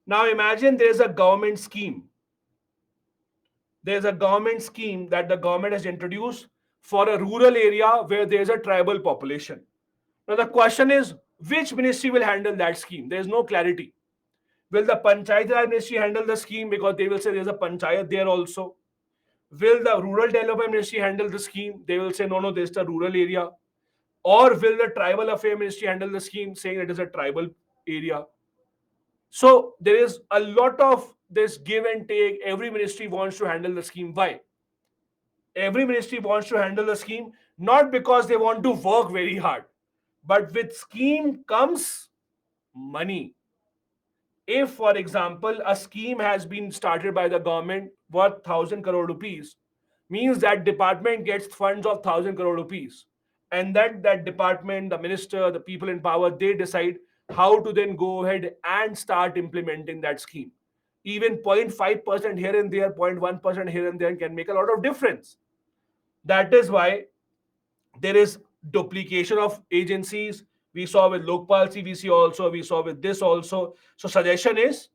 Now imagine there's a government scheme. There's a government scheme that the government has introduced for a rural area where there's a tribal population. Now the question is, which ministry will handle that scheme? There's no clarity. Will the Panchayat Raj Ministry handle the scheme because they will say there's a panchayat there also? Will the Rural Development Ministry handle the scheme? They will say, no, no, there's the rural area. Or will the Tribal Affairs Ministry handle the scheme saying it is a tribal area? So there is a lot of this give and take. Every ministry wants to handle the scheme. Why? Every ministry wants to handle the scheme not because they want to work very hard, but with scheme comes money. If, for example, a scheme has been started by the government worth 1,000 crore rupees, means that department gets funds of 1,000 crore rupees, and that department, the minister, the people in power, they decide how to then go ahead and start implementing that scheme. Even 0.5% here and there, 0.1% here and there can make a lot of difference. That is why there is duplication of agencies. We saw with Lokpal CVC also, we saw with this also. So suggestion is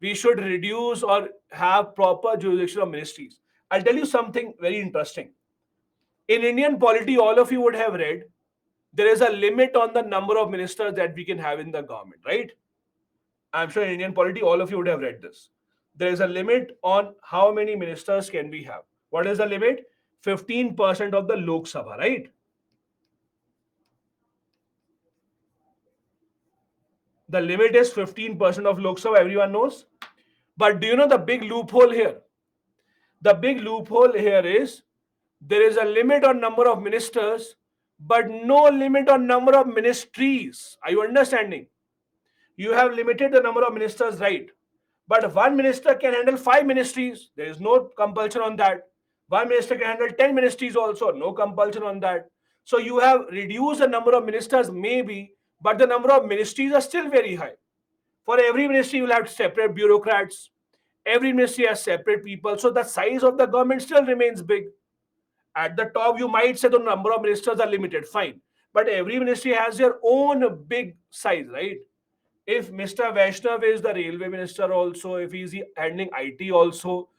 we should reduce or have proper jurisdiction of ministries. I'll tell you something very interesting. In Indian polity, all of you would have read, there is a limit on the number of ministers that we can have in the government, right? I'm sure in Indian polity, all of you would have read this. There is a limit on how many ministers can we have. What is the limit? 15% of the Lok Sabha, right? The limit is 15% of Lok Sabha, everyone knows. But do you know the big loophole here? The big loophole here is there is a limit on number of ministers, but no limit on number of ministries. Are you understanding? You have limited the number of ministers, right? But one minister can handle five ministries. There is no compulsion on that. One minister can handle 10 ministries also. No compulsion on that. So you have reduced the number of ministers, maybe, but the number of ministries are still very high. For every ministry, you will have separate bureaucrats. Every ministry has separate people. So the size of the government still remains big. At the top, you might say the number of ministers are limited. Fine. But every ministry has their own big size, right? If Mr. Vaishnav is the railway minister also, if he's handling IT also,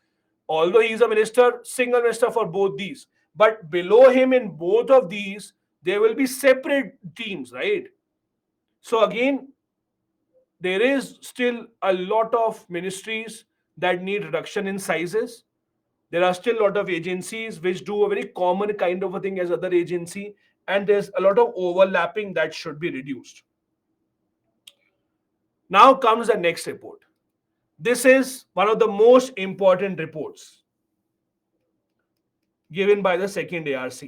although he's a minister, single minister for both these, but below him in both of these, there will be separate teams, right? So again, there is still a lot of ministries that need reduction in sizes. There are still a lot of agencies which do a very common kind of a thing as other agency, and there's a lot of overlapping that should be reduced. Now comes the next report. This is one of the most important reports given by the second ARC.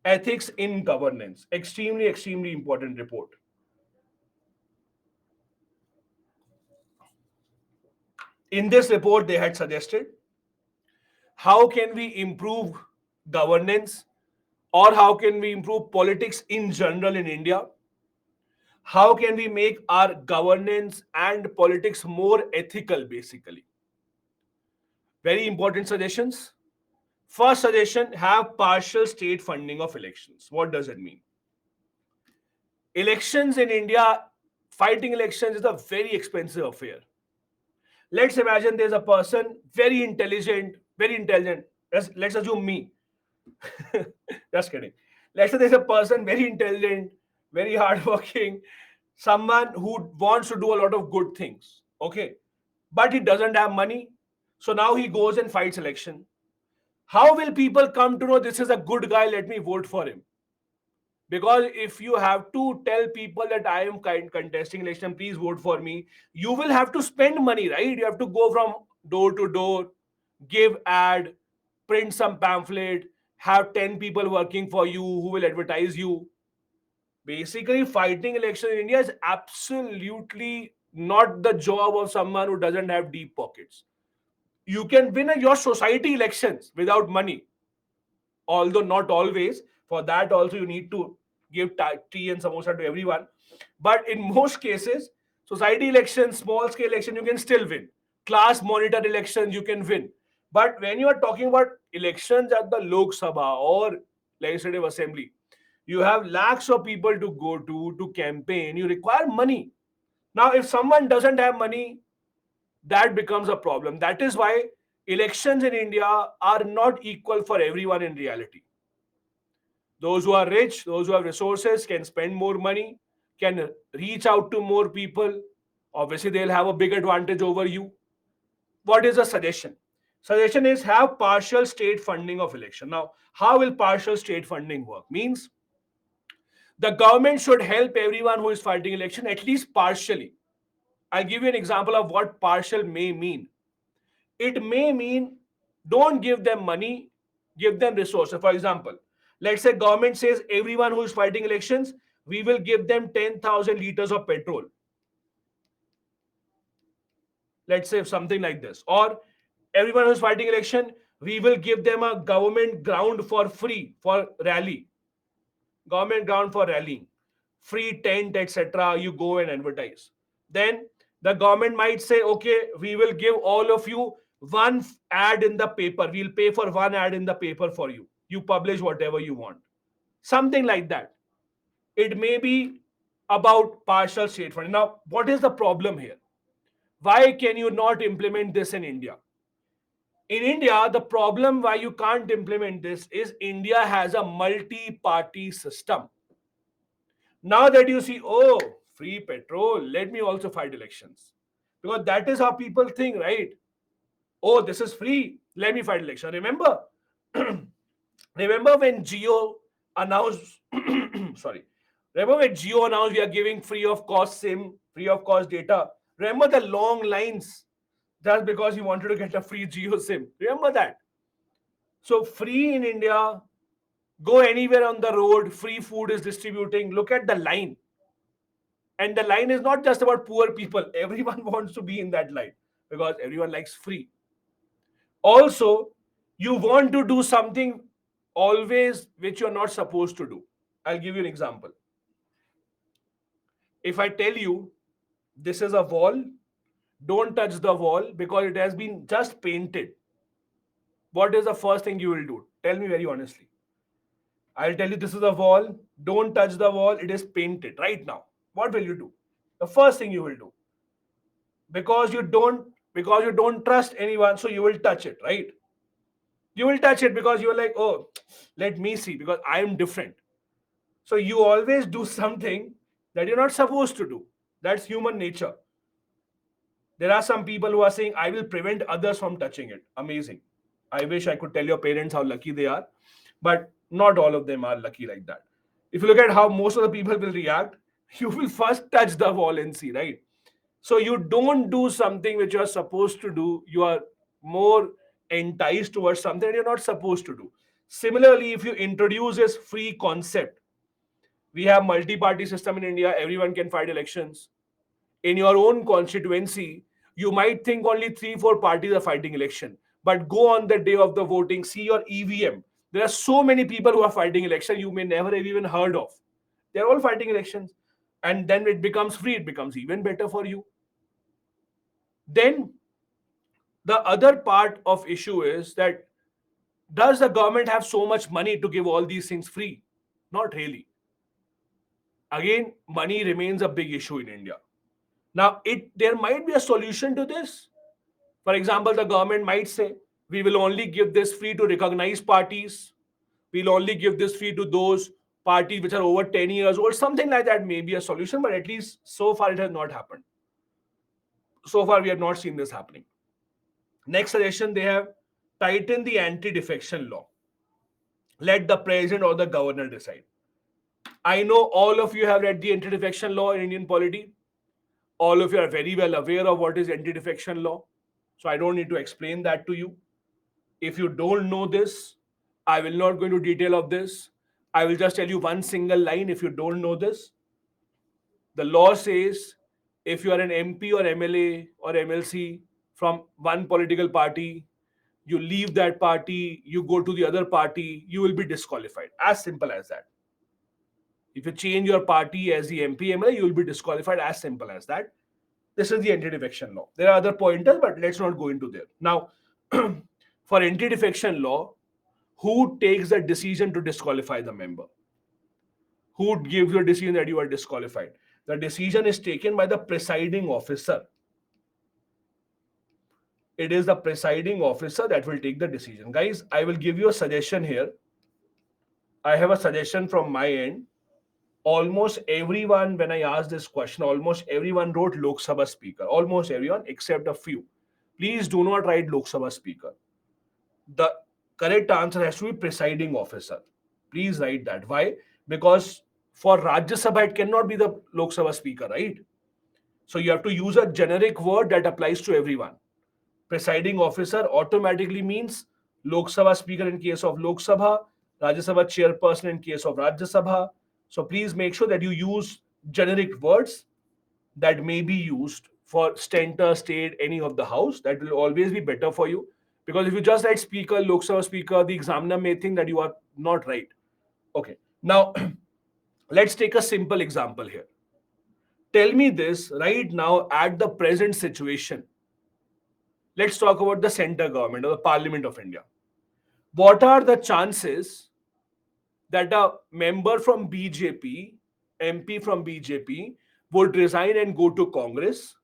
Ethics in Governance. Extremely, extremely important report. In this report, they had suggested how can we improve governance, or how can we improve politics in general in India? How can we make our governance and politics more ethical, basically? Very important suggestions. First suggestion, have partial state funding of elections. What does it mean? Elections in India, fighting elections is a very expensive affair. Let's imagine there's a person very intelligent, very intelligent. Let's assume me. Just kidding. Let's say there's a person very intelligent, very hardworking, someone who wants to do a lot of good things. Okay. But he doesn't have money. So now he goes and fights election. How will people come to know this is a good guy? Let me vote for him. Because if you have to tell people that I am contesting election, please vote for me, you will have to spend money, right? You have to go from door to door, give ad, print some pamphlet, have 10 people working for you who will advertise you. Basically, fighting election in India is absolutely not the job of someone who doesn't have deep pockets. You can win your society elections without money, although not always. For that also you need to give tea and samosa to everyone. But in most cases, society elections, small scale election, you can still win. Class monitor elections, you can win. But when you are talking about elections at the Lok Sabha or Legislative Assembly, you have lakhs of people to go to campaign. You require money. Now, if someone doesn't have money, that becomes a problem. That is why elections in India are not equal for everyone in reality. Those who are rich, those who have resources can spend more money, can reach out to more people. Obviously, they'll have a big advantage over you. What is the suggestion? Suggestion is have partial state funding of election. Now, how will partial state funding work? Means the government should help everyone who is fighting election at least partially. I'll give you an example of what partial may mean. It may mean don't give them money, give them resources. For example, let's say government says everyone who is fighting elections, we will give them 10,000 liters of petrol. Let's say something like this. Or everyone who is fighting election, we will give them a government ground for free for rally. Government ground for rallying. Free tent, etc. You go and advertise. Then the government might say, okay, we will give all of you one ad in the paper. We'll pay for one ad in the paper for you. You publish whatever you want. Something like that. It may be about partial state funding. Now, what is the problem here? Why can you not implement this in India? In India, the problem why you can't implement this is India has a multi-party system. Now that you see, oh, free petrol, let me also fight elections. Because that is how people think, right? Oh, this is free, let me fight election. Remember, Remember when Geo announced, sorry, remember when Geo announced we are giving free of cost SIM, free of cost data? Remember the long lines just because you wanted to get a free Geo SIM? Remember that? So, free in India, go anywhere on the road, free food is distributing. Look at the line. And the line is not just about poor people, everyone wants to be in that line because everyone likes free. Also, you want to do something always which you're not supposed to do. I'll give you an example. If I tell you this is a wall, don't touch the wall because it has been just painted. What is the first thing you will do? Tell me very honestly. I'll tell you this is a wall, don't touch the wall, it is painted right now. What will you do? The first thing you will do, because you don't trust anyone, so you will touch it, right? You will touch it because you're like, oh, let me see because I am different. So you always do something that you're not supposed to do. That's human nature. There are some people who are saying, I will prevent others from touching it. Amazing. I wish I could tell your parents how lucky they are, but not all of them are lucky like that. If you look at how most of the people will react, you will first touch the wall and see, right? So you don't do something which you are supposed to do. You are more enticed towards something you're not supposed to do. Similarly, if you introduce this free concept, we have multi-party system in India. Everyone can fight elections. In your own constituency, you might think only three, four parties are fighting election. But go on the day of the voting, see your EVM. There are so many people who are fighting election you may never have even heard of. They're all fighting elections. And then it becomes free, it becomes even better for you. Then the other part of issue is that does the government have so much money to give all these things free? Not really. Again, money remains a big issue in India. Now, there might be a solution to this. For example, the government might say, we will only give this free to recognized parties. We'll only give this free to those parties which are over 10 years old. Something like that may be a solution, but at least so far it has not happened. So far, we have not seen this happening. Next suggestion, they have tightened the anti-defection law. Let the president or the governor decide. I know all of you have read the anti-defection law in Indian polity. All of you are very well aware of what is anti-defection law. So I don't need to explain that to you. If you don't know this, I will not go into detail of this. I will just tell you one single line if you don't know this. The law says if you are an MP or MLA or MLC from one political party, you leave that party, you go to the other party, you will be disqualified. As simple as that. If you change your party as the MP, MLA, you will be disqualified. As simple as that. This is the anti-defection law. There are other pointers, but let's not go into there. Now, for anti-defection law, who takes the decision to disqualify the member? Who gives the decision that you are disqualified? The decision is taken by the presiding officer. It is the presiding officer that will take the decision. Guys, I will give you a suggestion here. I have a suggestion from my end. Almost everyone, when I asked this question, almost everyone wrote Lok Sabha Speaker. Almost everyone, except a few. Please do not write Lok Sabha Speaker. The correct answer has to be presiding officer. Please write that. Why? Because for Rajya Sabha, it cannot be the Lok Sabha Speaker, right? So you have to use a generic word that applies to everyone. Presiding officer automatically means Lok Sabha Speaker in case of Lok Sabha, Rajya Sabha Chairperson in case of Rajya Sabha. So please make sure that you use generic words that may be used for center, state, any of the house. That will always be better for you. Because if you just write speaker, Lok Sabha speaker, the examiner may think that you are not right. Okay. Now, let's take a simple example here. Tell me this right now at the present situation. Let's talk about the center government or the Parliament of India. What are the chances that a member from BJP, MP from BJP, would resign and go to Congress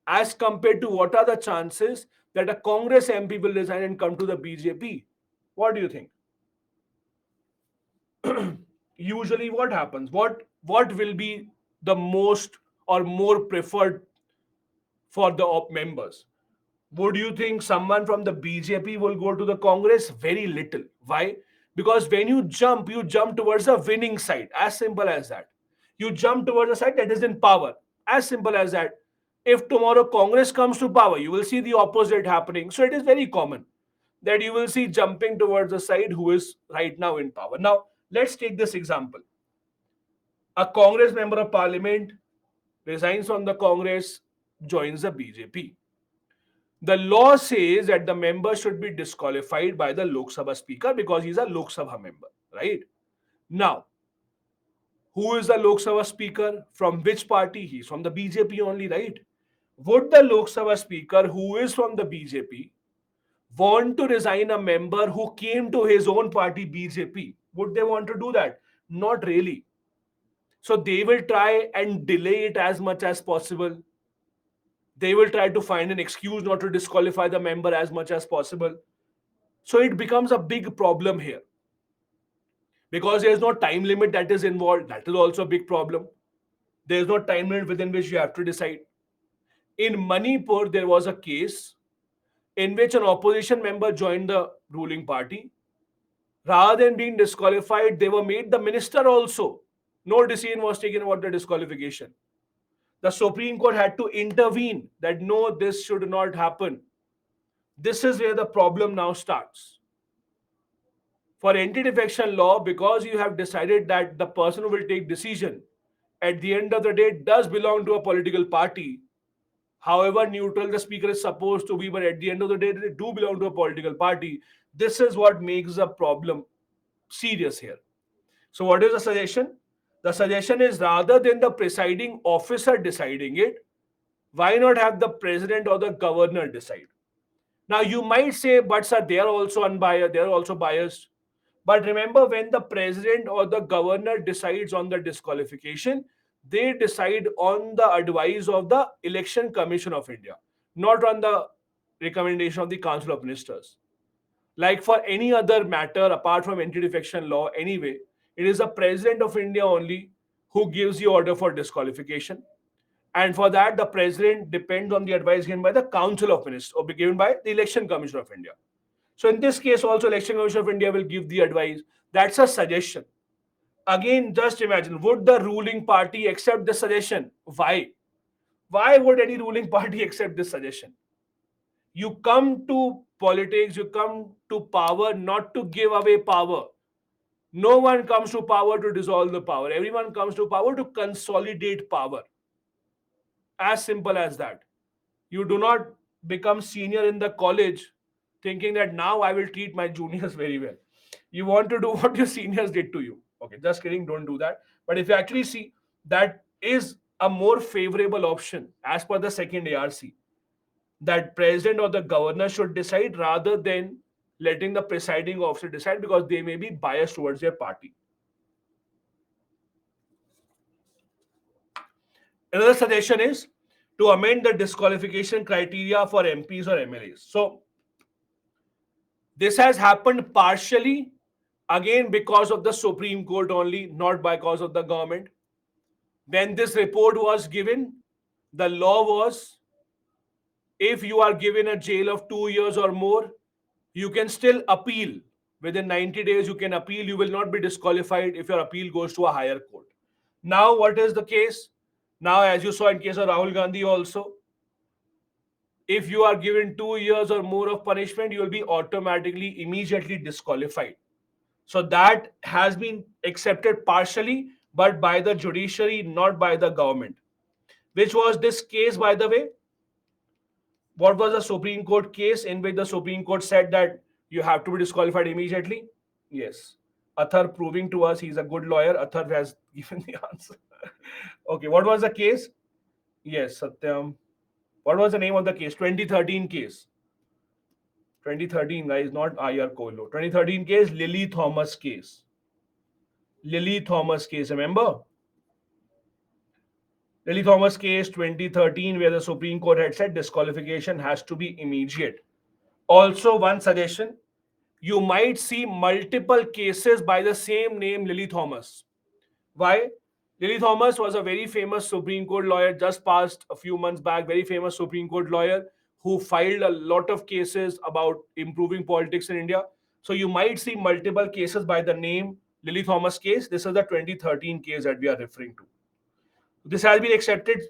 as compared to what are the chances that a Congress MP will resign and come to the BJP? What do you think? Usually what happens? What will be the most or more preferred for the members? Would you think someone from the BJP will go to the Congress? Very little. Why? Because when you jump towards the winning side. As simple as that. You jump towards the side that is in power. As simple as that. If tomorrow Congress comes to power, you will see the opposite happening. So it is very common that you will see jumping towards the side who is right now in power. Now, let's take this example. A Congress member of parliament resigns from the Congress, joins the BJP. The law says that the member should be disqualified by the Lok Sabha speaker because he's a Lok Sabha member, right? Now, who is the Lok Sabha speaker? From which party? He's from the BJP only, right? Would the Lok Sabha speaker, who is from the BJP, want to resign a member who came to his own party, BJP? Would they want to do that? Not really. So they will try and delay it as much as possible. They will try to find an excuse not to disqualify the member as much as possible. So it becomes a big problem here because there's no time limit that is involved. That is also a big problem. There's no time limit within which you have to decide. In Manipur, there was a case in which an opposition member joined the ruling party. Rather than being disqualified, they were made the minister also. No decision was taken about the disqualification. The Supreme Court had to intervene that no, this should not happen. This is where the problem now starts. For anti-defection law, because you have decided that the person who will take decision at the end of the day does belong to a political party, however neutral the speaker is supposed to be, but at the end of the day, they do belong to a political party. This is what makes the problem serious here. So, what is the suggestion? The suggestion is rather than the presiding officer deciding it, why not have the president or the governor decide? Now, you might say, but sir, they are also unbiased, they are also biased. But remember, when the president or the governor decides on the disqualification, they decide on the advice of the Election Commission of India, not on the recommendation of the Council of Ministers. Like for any other matter apart from anti-defection law, anyway, it is the president of India only who gives the order for disqualification. And for that, the president depends on the advice given by the Council of Ministers or be given by the Election Commission of India. So in this case, also Election Commission of India will give the advice. That's a suggestion. Again, just imagine, would the ruling party accept this suggestion? Why? Why would any ruling party accept this suggestion? You come to politics, you come to power not to give away power. No one comes to power to dissolve the power. Everyone comes to power to consolidate power. As simple as that. You do not become senior in the college thinking that now I will treat my juniors very well. You want to do what your seniors did to you. Okay, just kidding, don't do that. But if you actually see, that is a more favorable option as per the second ARC, that president or the governor should decide rather than letting the presiding officer decide because they may be biased towards their party. Another suggestion is to amend the disqualification criteria for MPs or MLAs. So, this has happened partially, again, because of the Supreme Court only, not because of the government. When this report was given, the law was if you are given a jail of 2 years or more, you can still appeal. Within 90 days, you can appeal. You will not be disqualified if your appeal goes to a higher court. Now, what is the case? Now, as you saw in case of Rahul Gandhi also, if you are given 2 years or more of punishment, you will be automatically, immediately disqualified. So that has been accepted partially, but by the judiciary, not by the government. Which was this case, by the way? What was the Supreme Court case in which the Supreme Court said that you have to be disqualified immediately? Yes. Athar proving to us he's a good lawyer. Athar has given the answer. Okay, what was the case? Yes, Satyam. What was the name of the case? 2013 case. 2013, guys, not IR Kolo. 2013 case, Lily Thomas case. Lily Thomas case, remember? Lily Thomas case 2013, where the Supreme Court had said disqualification has to be immediate. Also, one suggestion, you might see multiple cases by the same name, Lily Thomas. Why? Lily Thomas was a very famous Supreme Court lawyer, just passed a few months back, very famous Supreme Court lawyer who filed a lot of cases about improving politics in India. So you might see multiple cases by the name Lily Thomas case. This is the 2013 case that we are referring to. This has been accepted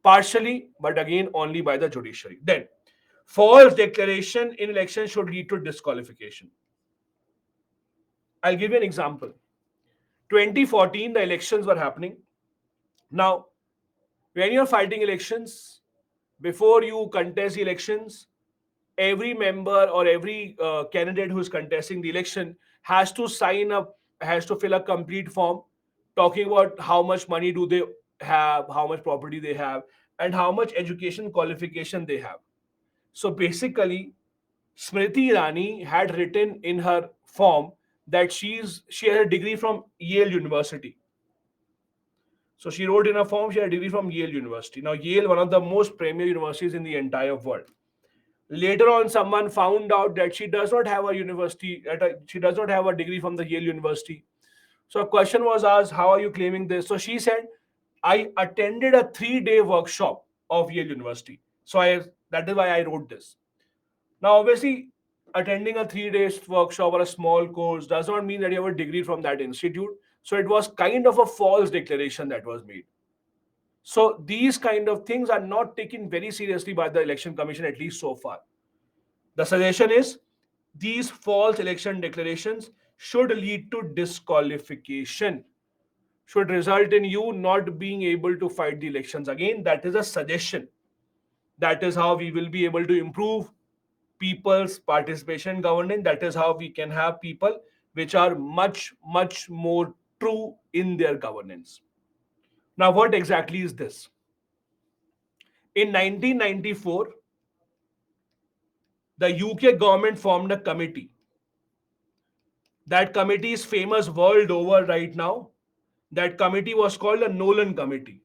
partially, but again only by the judiciary. Then, false declaration in election should lead to disqualification. I'll give you an example. 2014, the elections were happening. Now, when you're fighting elections, before you contest the elections, every member or every candidate who is contesting the election has to sign up, has to fill a complete form talking about how much money do they have, how much property they have, and how much education qualification they have. So basically, Smriti Irani had written in her form that she has a degree from Yale University. So she wrote in her form she had a degree from Yale University. Now Yale, one of the most premier universities in the entire world. Later on, someone found out that she does not have a university, she does not have a degree from the Yale University. So a question was asked, how are you claiming this? So she said, I attended a 3-day workshop of Yale University. So that is why I wrote this. Now, obviously, attending a 3 day workshop or a small course does not mean that you have a degree from that institute. So it was kind of a false declaration that was made. So these kind of things are not taken very seriously by the election commission, at least so far. The suggestion is these false election declarations should lead to disqualification, should result in you not being able to fight the elections again. That is a suggestion. That is how we will be able to improve people's participation in governance. That is how we can have people which are much, much more true in their governance. Now, what exactly is this? In 1994, the UK government formed a committee. That committee is famous world over right now. That committee was called the Nolan Committee.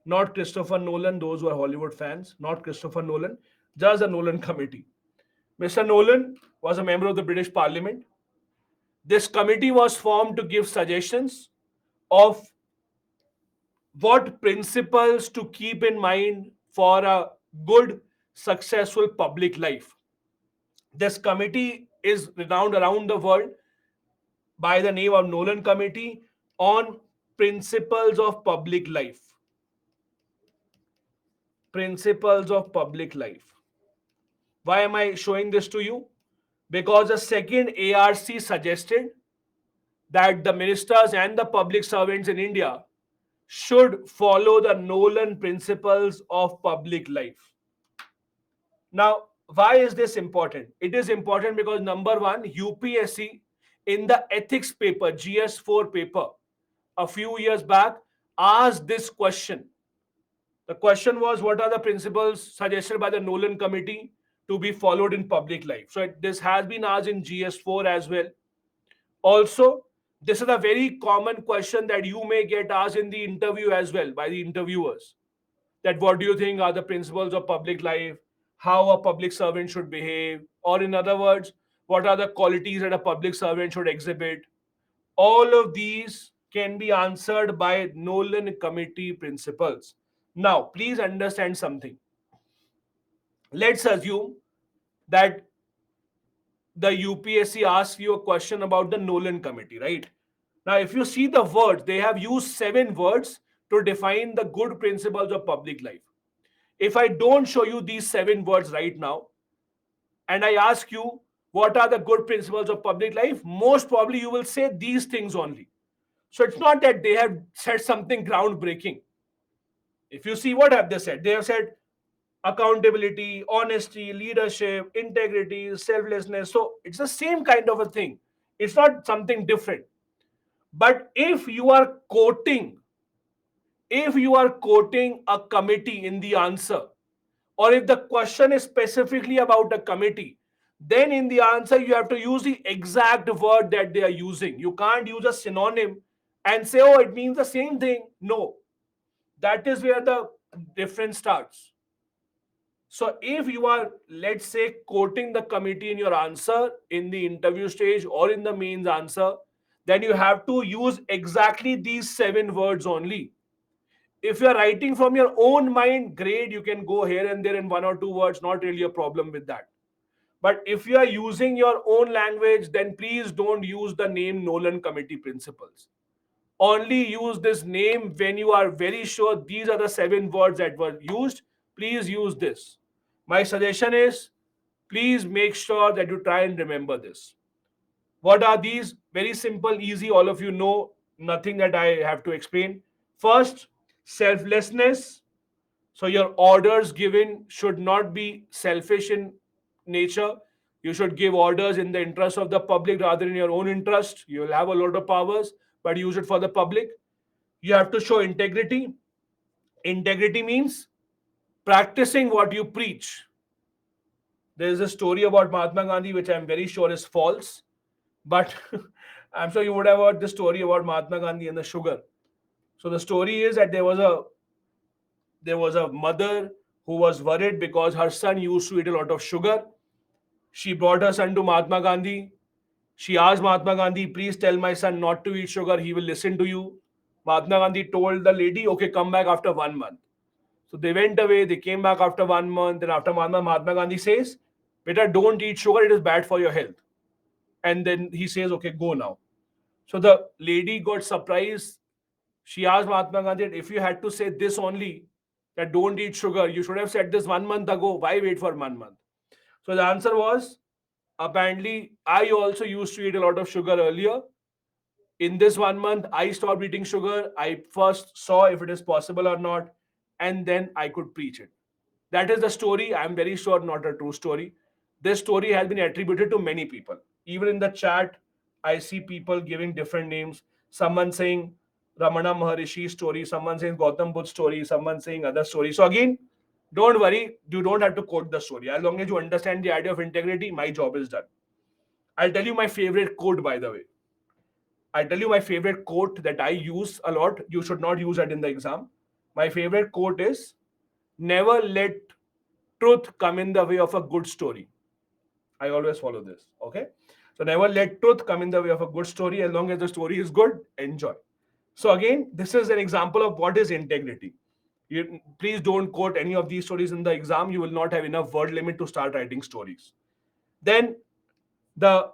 Not Christopher Nolan, those who are Hollywood fans, not Christopher Nolan, just the Nolan Committee. Mr. Nolan was a member of the British Parliament. This committee was formed to give suggestions of what principles to keep in mind for a good, successful public life. This committee is renowned around the world by the name of Nolan Committee on Principles of Public Life. Principles of Public Life. Why am I showing this to you? Because the second ARC suggested that the ministers and the public servants in India should follow the Nolan principles of public life. Now, why is this important? It is important because number one, UPSC in the ethics paper, GS4 paper, a few years back, asked this question. The question was, what are the principles suggested by the Nolan Committee to be followed in public life? So this has been asked in GS4 as well. Also, this is a very common question that you may get asked in the interview as well by the interviewers. That what do you think are the principles of public life? How a public servant should behave? Or in other words, what are the qualities that a public servant should exhibit? All of these can be answered by Nolan Committee principles. Now, please understand something. Let's assume that the UPSC asks you a question about the Nolan Committee, right? Now, if you see the words, they have used 7 words to define the good principles of public life. If I don't show you these 7 words right now, and I ask you, what are the good principles of public life? Most probably you will say these things only. So it's not that they have said something groundbreaking. If you see, what have they said? They have said accountability, honesty, leadership, integrity, selflessness. So it's the same kind of a thing. It's not something different. But if you are quoting a committee in the answer, or if the question is specifically about a committee, then in the answer you have to use the exact word that they are using. You can't use a synonym and say, oh, it means the same thing. No, that is where the difference starts. So if you are, let's say, quoting the committee in your answer in the interview stage or in the mains answer, then you have to use exactly these 7 words only. If you're writing from your own mind, great, you can go here and there in 1 or 2 words, not really a problem with that. But if you are using your own language, then please don't use the name Nolan Committee Principles. Only use this name when you are very sure these are the 7 words that were used. Please use this. My suggestion is please make sure that you try and remember this. What are these? Very simple, easy, all of you know, nothing that I have to explain. First, selflessness. So your orders given should not be selfish in nature. You should give orders in the interest of the public rather than your own interest. You will have a lot of powers, but use it for the public. You have to show integrity. Integrity means practicing what you preach. There is a story about Mahatma Gandhi which I'm very sure is false, but I'm sure you would have heard the story about Mahatma Gandhi and the sugar. So the story is that there was a mother who was worried because her son used to eat a lot of sugar. She brought her son to Mahatma Gandhi. She asked Mahatma Gandhi, please tell my son not to eat sugar. He will listen to you. Mahatma Gandhi told the lady, okay, come back after 1 month. So they went away. They came back after 1 month. And after 1 month, Mahatma Gandhi says, Beta, don't eat sugar. It is bad for your health. And then he says, okay, go now. So the lady got surprised. She asked Mahatma Gandhi, if you had to say this only, that don't eat sugar, you should have said this 1 month ago. Why wait for 1 month? So the answer was, apparently, I also used to eat a lot of sugar earlier. In this 1 month, I stopped eating sugar. I first saw if it is possible or not, and then I could preach it. That is the story. I'm very sure not a true story. This story has been attributed to many people. Even in the chat, I see people giving different names. Someone saying Ramana Maharishi story, someone saying Gautam Buddha story, someone saying other story. So again, don't worry, you don't have to quote the story. As long as you understand the idea of integrity, my job is done. I'll tell you my favorite quote, by the way. I'll tell you my favorite quote that I use a lot. You should not use that in the exam. My favorite quote is, never let truth come in the way of a good story. I always follow this. Okay. So never let truth come in the way of a good story. As long as the story is good, enjoy. So again, this is an example of what is integrity. Please don't quote any of these stories in the exam. You will not have enough word limit to start writing stories. Then the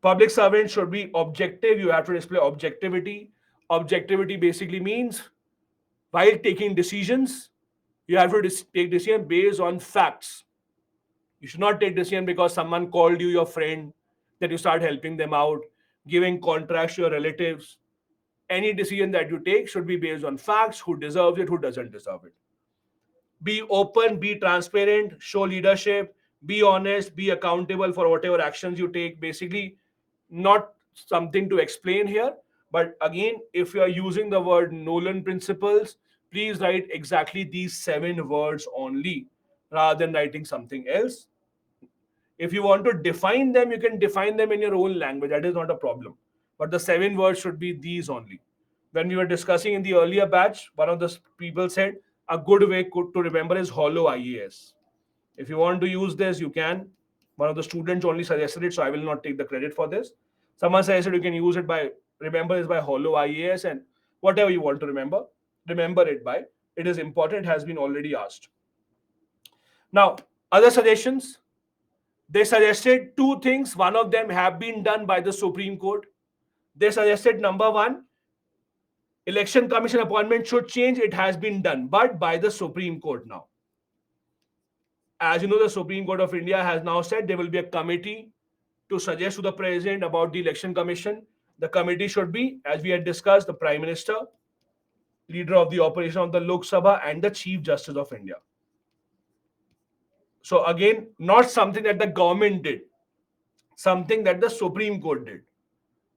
public servant should be objective. You have to display objectivity. Objectivity basically means while taking decisions, you have to take decision based on facts. You should not take decision because someone called you your friend, that you start helping them out, giving contracts to your relatives. Any decision that you take should be based on facts, who deserves it, who doesn't deserve it. Be open, be transparent, show leadership, be honest, be accountable for whatever actions you take. Basically, not something to explain here, but again, if you are using the word Nolan principles, please write exactly these 7 words only rather than writing something else. If you want to define them, you can define them in your own language. That is not a problem. But the 7 words should be these only. When we were discussing in the earlier batch, one of the people said a good way to remember is Hollow IAS. If you want to use this, you can. One of the students only suggested it, so I will not take the credit for this. Someone suggested you can use it by remember is by Hollow IAS, and whatever you want to remember it by. It is important, it has been already asked. Now, other suggestions. They suggested 2 things. One of them have been done by the Supreme Court. They suggested number one, election commission appointment should change. It has been done, but by the Supreme Court now. As you know, the Supreme Court of India has now said there will be a committee to suggest to the president about the election commission. The committee should be, as we had discussed, the Prime Minister, leader of the opposition of the Lok Sabha, and the Chief Justice of India. So again, not something that the government did, something that the Supreme Court did.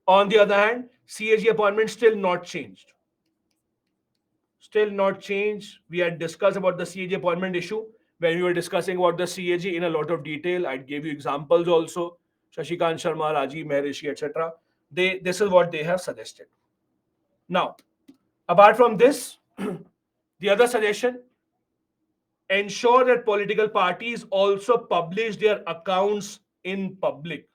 On the other hand, CAG appointment still not changed. Still not changed. We had discussed about the CAG appointment issue when we were discussing about the CAG in a lot of detail. I gave you examples also. Shashikant Sharma, Rajiv Maharishi, etc. This is what they have suggested. Now, apart from this, the other suggestion, ensure that political parties also publish their accounts in public.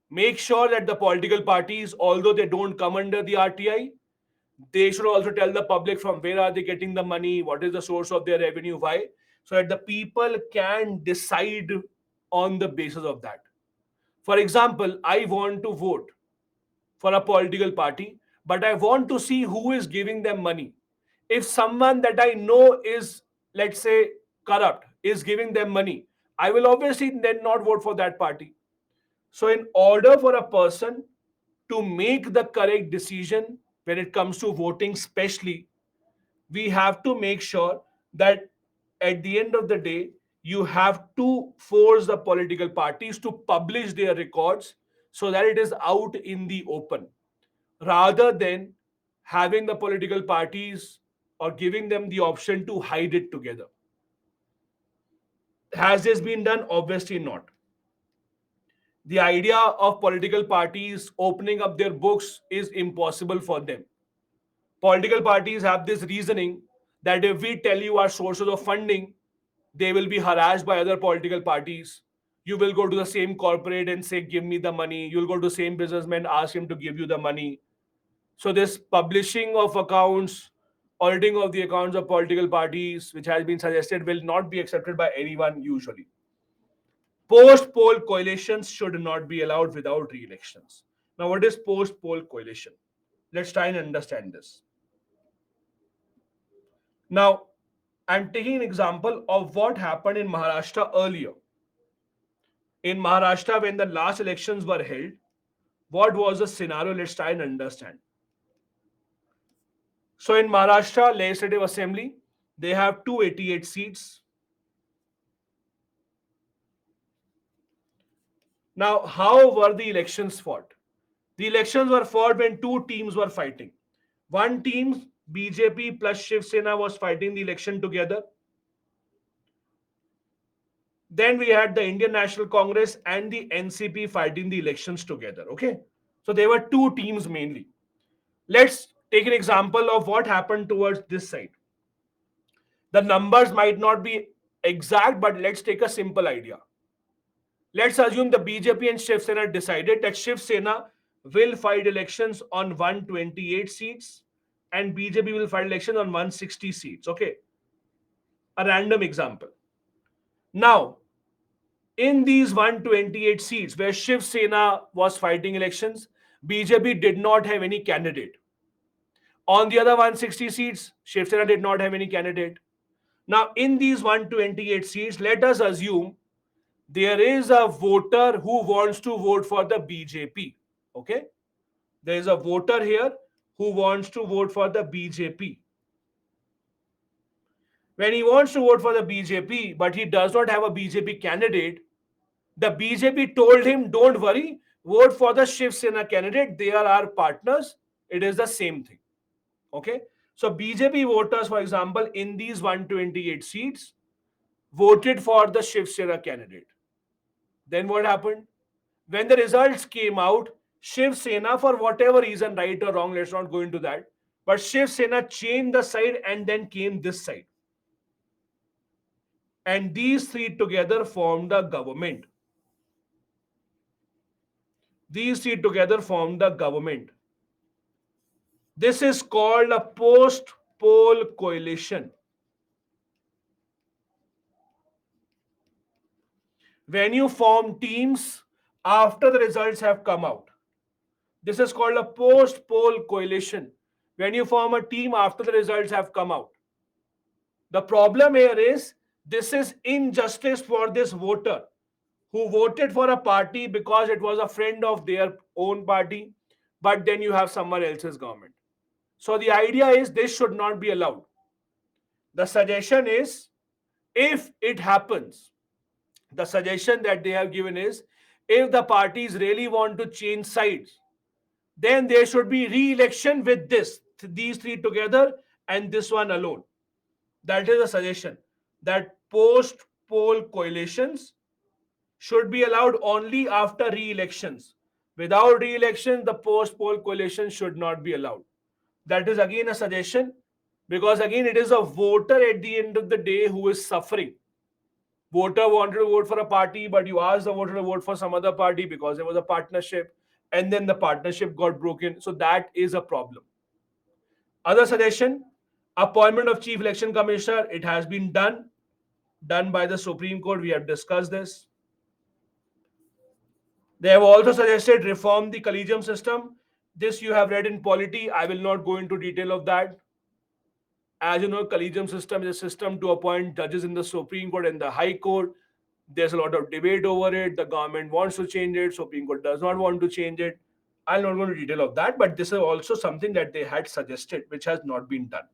Make sure that the political parties, although they don't come under the RTI, they should also tell the public from where are they getting the money, what is the source of their revenue, why. so that the people can decide on the basis of that. For example, I want to vote for a political party, but I want to see who is giving them money. If someone that I know is, let's say, corrupt, is giving them money, I will obviously then not vote for that party. So, in order for a person to make the correct decision when it comes to voting, especially, we have to make sure that at the end of the day, you have to force the political parties to publish their records so that it is out in the open, rather than having the political parties or giving them the option to hide it together. Has this been done? Obviously not. The idea of political parties opening up their books is impossible for them. Political parties have this reasoning that if we tell you our sources of funding, they will be harassed by other political parties. You will go to the same corporate and say, give me the money. You'll go to the same businessman, ask him to give you the money. So this publishing of accounts, auditing of the accounts of political parties, which has been suggested, will not be accepted by anyone usually. Post-poll coalitions should not be allowed without re-elections. Now, what is post-poll coalition? Let's try and understand this. Now, I'm taking an example of what happened in Maharashtra earlier. In Maharashtra, when the last elections were held, what was the scenario? Let's try and understand. So, in Maharashtra Legislative Assembly, they have 288 seats. Now, how were the elections fought? The elections were fought when two teams were fighting. One team, BJP plus Shiv Sena, was fighting the election together. Then we had the Indian National Congress and the NCP fighting the elections together. Okay. So there were two teams mainly. Let's take an example of what happened towards this side. The numbers might not be exact, but let's take a simple idea. Let's assume the BJP and Shiv Sena decided that Shiv Sena will fight elections on 128 seats and BJP will fight elections on 160 seats. Okay. A random example. Now, in these 128 seats where Shiv Sena was fighting elections, BJP did not have any candidate. On the other 160 seats, Shiv Sena did not have any candidate. Now, in these 128 seats, let us assume there is a voter who wants to vote for the BJP. Okay? There is a voter here who wants to vote for the BJP. When he wants to vote for the BJP, but he does not have a BJP candidate, the BJP told him, don't worry, vote for the Shiv Sena candidate. They are our partners. It is the same thing. Okay? So BJP voters, for example, in these 128 seats, voted for the Shiv Sena candidate. Then what happened? When the results came out, Shiv Sena, for whatever reason, right or wrong, let's not go into that, but Shiv Sena changed the side and then came this side. And these three together formed a government. These three together formed the government. This is called a post-poll coalition. When you form teams after the results have come out, this is called a post-poll coalition. When you form a team after the results have come out. The problem here is this is injustice for this voter who voted for a party because it was a friend of their own party, but then you have someone else's government. So the idea is this should not be allowed. The suggestion is, if it happens, the suggestion that they have given is, if the parties really want to change sides, then there should be re-election with these three together and this one alone. That is a suggestion, that post-poll coalitions should be allowed only after re-elections. Without re-election, the post-poll coalition should not be allowed. That is again a suggestion, because again it is a voter at the end of the day who is suffering. Voter wanted to vote for a party, but you asked the voter to vote for some other party because there was a partnership, and then the partnership got broken. So that is a problem. Other suggestion, appointment of chief election commissioner, it has been done. done by the Supreme Court. We have discussed this. They have also suggested reform the collegium system. This you have read in polity. I will not go into detail of that. As you know, collegium system is a system to appoint judges in the Supreme Court and the High Court. There's a lot of debate over it. The government wants to change it. Supreme Court does not want to change it. I'll not go into detail of that, but this is also something that they had suggested, which has not been done.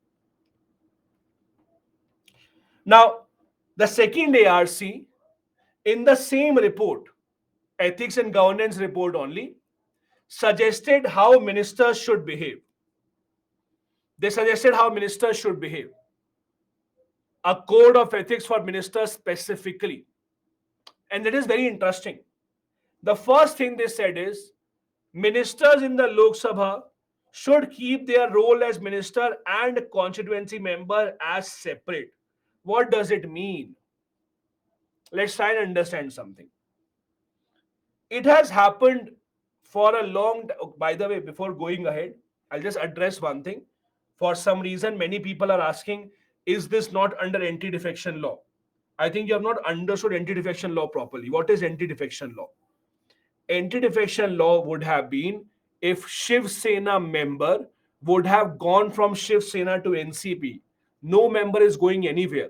Now, the second ARC, in the same report, ethics and governance report only, suggested how ministers should behave. They suggested how ministers should behave. A code of ethics for ministers specifically. And it is very interesting. The first thing they said is ministers in the Lok Sabha should keep their role as minister and constituency member as separate. What does it mean? Let's try and understand something. It has happened for a long time. By the way, before going ahead, I'll just address one thing. For some reason, many people are asking, is this not under anti-defection law? I think you have not understood anti-defection law properly. What is anti-defection law? Anti-defection law would have been if Shiv Sena member would have gone from Shiv Sena to NCP. No member is going anywhere.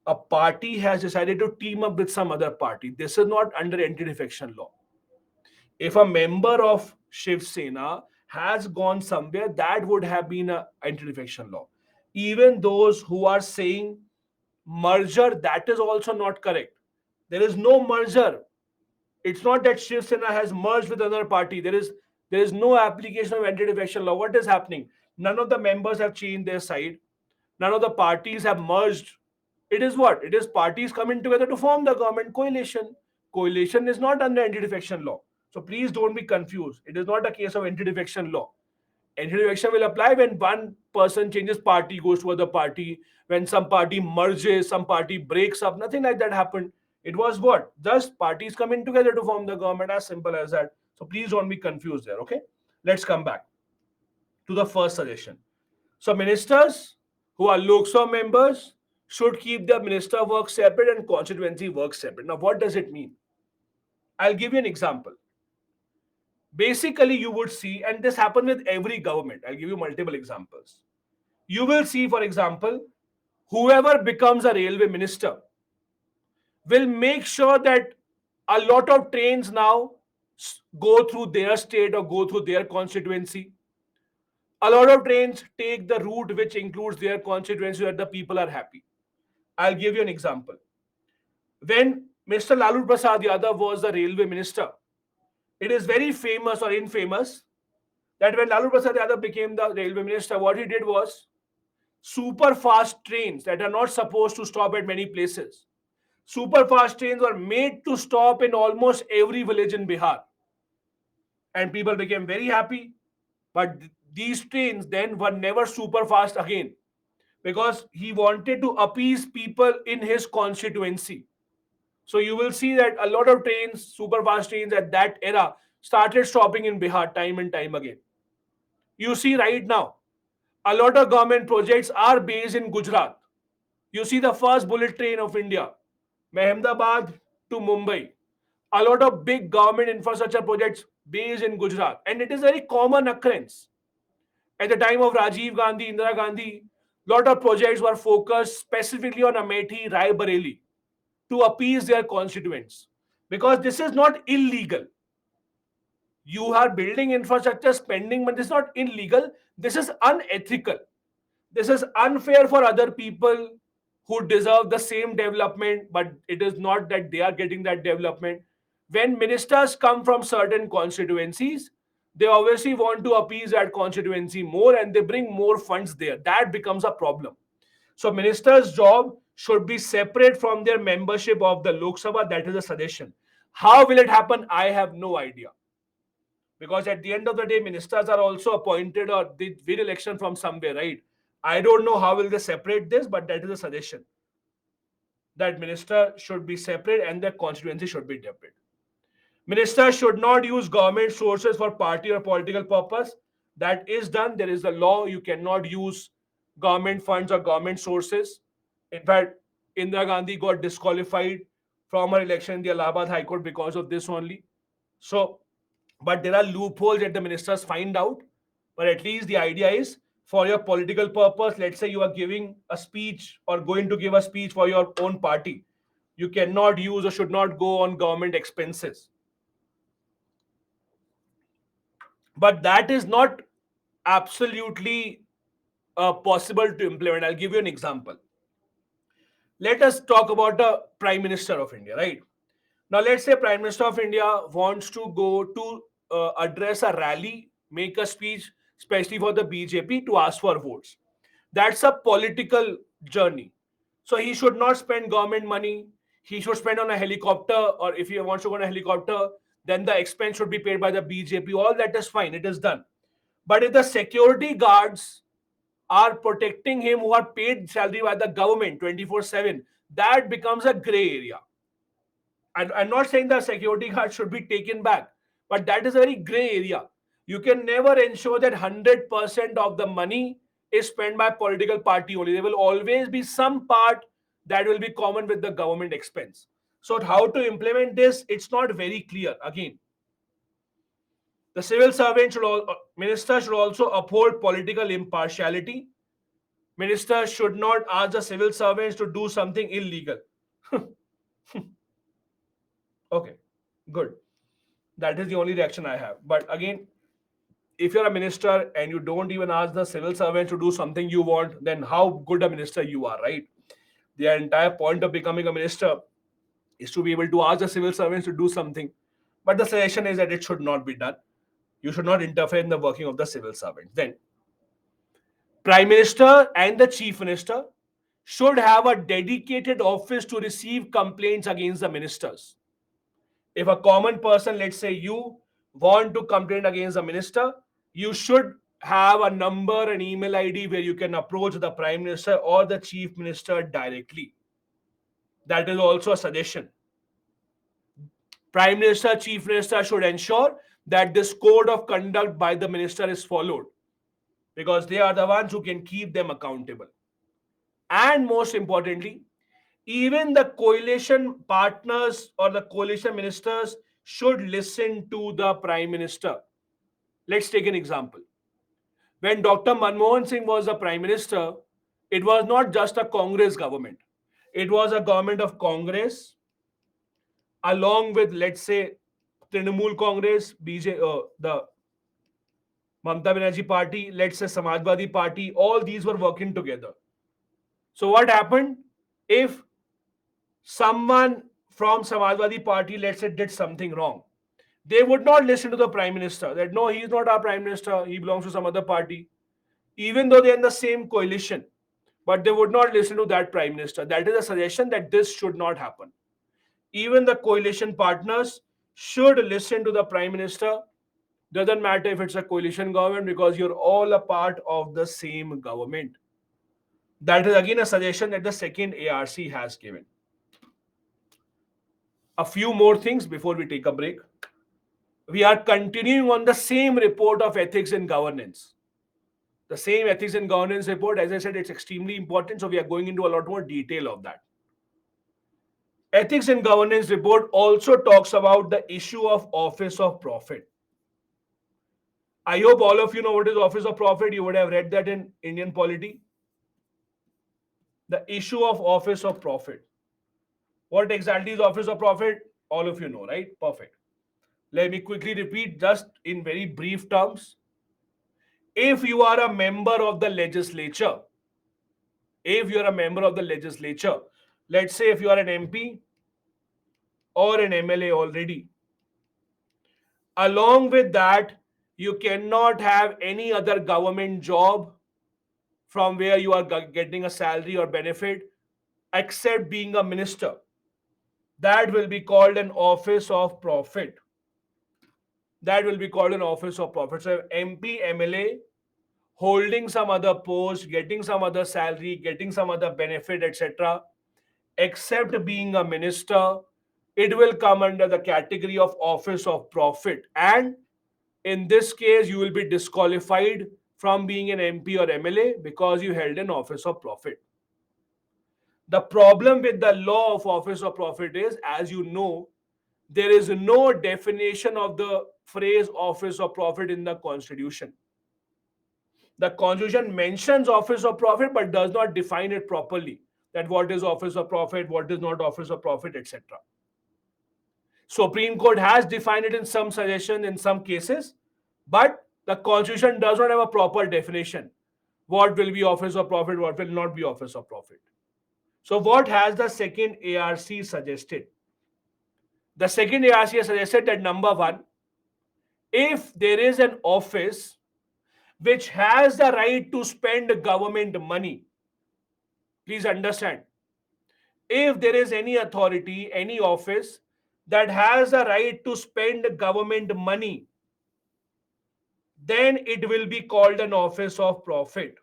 A party has decided to team up with some other party. This is not under anti-defection law. If a member of Shiv Sena has gone somewhere, that would have been an anti-defection law. Even those who are saying merger, that is also not correct. There is no merger. It's not that Shiv Sena has merged with another party. There is no application of anti-defection law. What is happening? None of the members have changed their side. None of the parties have merged. It is what? It is parties coming together to form the government coalition. Coalition is not under anti-defection law. So please don't be confused. It is not a case of anti-defection law. Anti-defection will apply when one person changes party, goes to other party, when some party merges, some party breaks up. Nothing like that happened. It was what? Just parties coming together to form the government, as simple as that. So please don't be confused there, okay? Let's come back to the first suggestion. So ministers who are Lok Sabha members should keep their minister work separate and constituency work separate. Now, what does it mean? I'll give you an example. Basically, you would see, and this happens with every government. I'll give you multiple examples. You will see, for example, whoever becomes a railway minister will make sure that a lot of trains now go through their state or go through their constituency. A lot of trains take the route which includes their constituency where the people are happy. I'll give you an example. When Mr. Lalu Prasad Yadav was the railway minister, it is very famous or infamous that when Lalu Prasad Yadav became the railway minister, what he did was super fast trains that are not supposed to stop at many places. Super fast trains were made to stop in almost every village in Bihar. And people became very happy. But these trains then were never super fast again because he wanted to appease people in his constituency. So you will see that a lot of trains, super fast trains at that era, started stopping in Bihar time and time again. You see right now, a lot of government projects are based in Gujarat. You see the first bullet train of India, Ahmedabad to Mumbai. A lot of big government infrastructure projects based in Gujarat. And it is a very common occurrence. At the time of Rajiv Gandhi, Indira Gandhi, lot of projects were focused specifically on Amethi, Rai Bareli to appease their constituents. Because this is not illegal. You are building infrastructure, spending money. This is not illegal. This is unethical. This is unfair for other people who deserve the same development, but it is not that they are getting that development. When ministers come from certain constituencies, they obviously want to appease that constituency more and they bring more funds there. That becomes a problem. So ministers' job should be separate from their membership of the Lok Sabha. That is a suggestion. How will it happen? I have no idea. Because at the end of the day, ministers are also appointed or they win election from somewhere, right? I don't know how will they separate this, but that is a suggestion. That minister should be separate and their constituency should be separate. Ministers should not use government sources for party or political purpose. That is done. There is a law. You cannot use government funds or government sources. In fact, Indira Gandhi got disqualified from her election in the Allahabad High Court because of this only. So, but there are loopholes that the ministers find out. But at least the idea is for your political purpose. Let's say you are giving a speech or going to give a speech for your own party. You cannot use or should not go on government expenses. But that is not absolutely possible to implement. I'll give you an example. Let us talk about the Prime Minister of India, right? Now, let's say Prime Minister of India wants to go to address a rally, make a speech, especially for the BJP to ask for votes. That's a political journey. So he should not spend government money. He should spend on a helicopter, or if he wants to go on a helicopter, then the expense should be paid by the BJP. All that is fine. It is done. But if the security guards are protecting him who are paid salary by the government 24/7, that becomes a gray area. And I'm not saying the security guard should be taken back, but that is a very gray area. You can never ensure that 100% of the money is spent by political party only. There will always be some part that will be common with the government expense. So how to implement this, it's not very clear. Again, the civil servant minister should also uphold political impartiality. Ministers should not ask the civil servants to do something illegal. Okay, good. That is the only reaction I have. But again, if you're a minister and you don't even ask the civil servants to do something you want, then how good a minister you are, right? The entire point of becoming a minister is to be able to ask the civil servants to do something. But the suggestion is that it should not be done. You should not interfere in the working of the civil servants. Then, Prime Minister and the Chief Minister should have a dedicated office to receive complaints against the ministers. If a common person, let's say you, want to complain against the minister, you should have a number, an email ID where you can approach the Prime Minister or the Chief Minister directly. That is also a suggestion. Prime Minister, Chief Minister should ensure that this code of conduct by the minister is followed, because they are the ones who can keep them accountable. And most importantly, even the coalition partners or the coalition ministers should listen to the Prime Minister. Let's take an example. When Dr. Manmohan Singh was the Prime Minister, it was not just a Congress government. It was a government of Congress along with, let's say, Trinamool Congress, the Mamata Banerjee party, let's say Samajwadi party, all these were working together. So what happened? If someone from Samajwadi party, let's say, did something wrong, they would not listen to the Prime Minister. That no, he is not our Prime Minister, he belongs to some other party. Even though they're in the same coalition, but they would not listen to that Prime Minister. That is a suggestion that this should not happen. Even the coalition partners should listen to the Prime Minister. Doesn't matter if it's a coalition government, because you're all a part of the same government. That is again a suggestion that the second ARC has given. A few more things before we take a break. We are continuing on the same report of ethics and governance. The same ethics and governance report, as I said, it's extremely important. So we are going into a lot more detail of that. Ethics and governance report also talks about the issue of office of profit. I hope all of you know what is office of profit. You would have read that in Indian polity. The issue of office of profit. What exactly is office of profit? All of you know, right? Perfect. Let me quickly repeat just in very brief terms. If you are a member of the legislature, let's say if you are an MP or an MLA already, along with that, you cannot have any other government job from where you are getting a salary or benefit except being a minister. That will be called an office of profit. So MP, MLA, holding some other post, getting some other salary, getting some other benefit, etc., except being a minister, it will come under the category of office of profit. And in this case, you will be disqualified from being an MP or MLA because you held an office of profit. The problem with the law of office of profit is, as you know, there is no definition of the phrase office of profit in the constitution. The constitution mentions office of profit but does not define it properly, that what is office of profit, what is not office of profit, etc. Supreme Court has defined it in some suggestion in some cases, but the constitution does not have a proper definition. What will be office of profit, what will not be office of profit. So what has the second ARC suggested? The second ARC has suggested that number one, if there is an office which has the right to spend government money, please understand, if there is any authority, any office that has the right to spend government money, then it will be called an office of profit.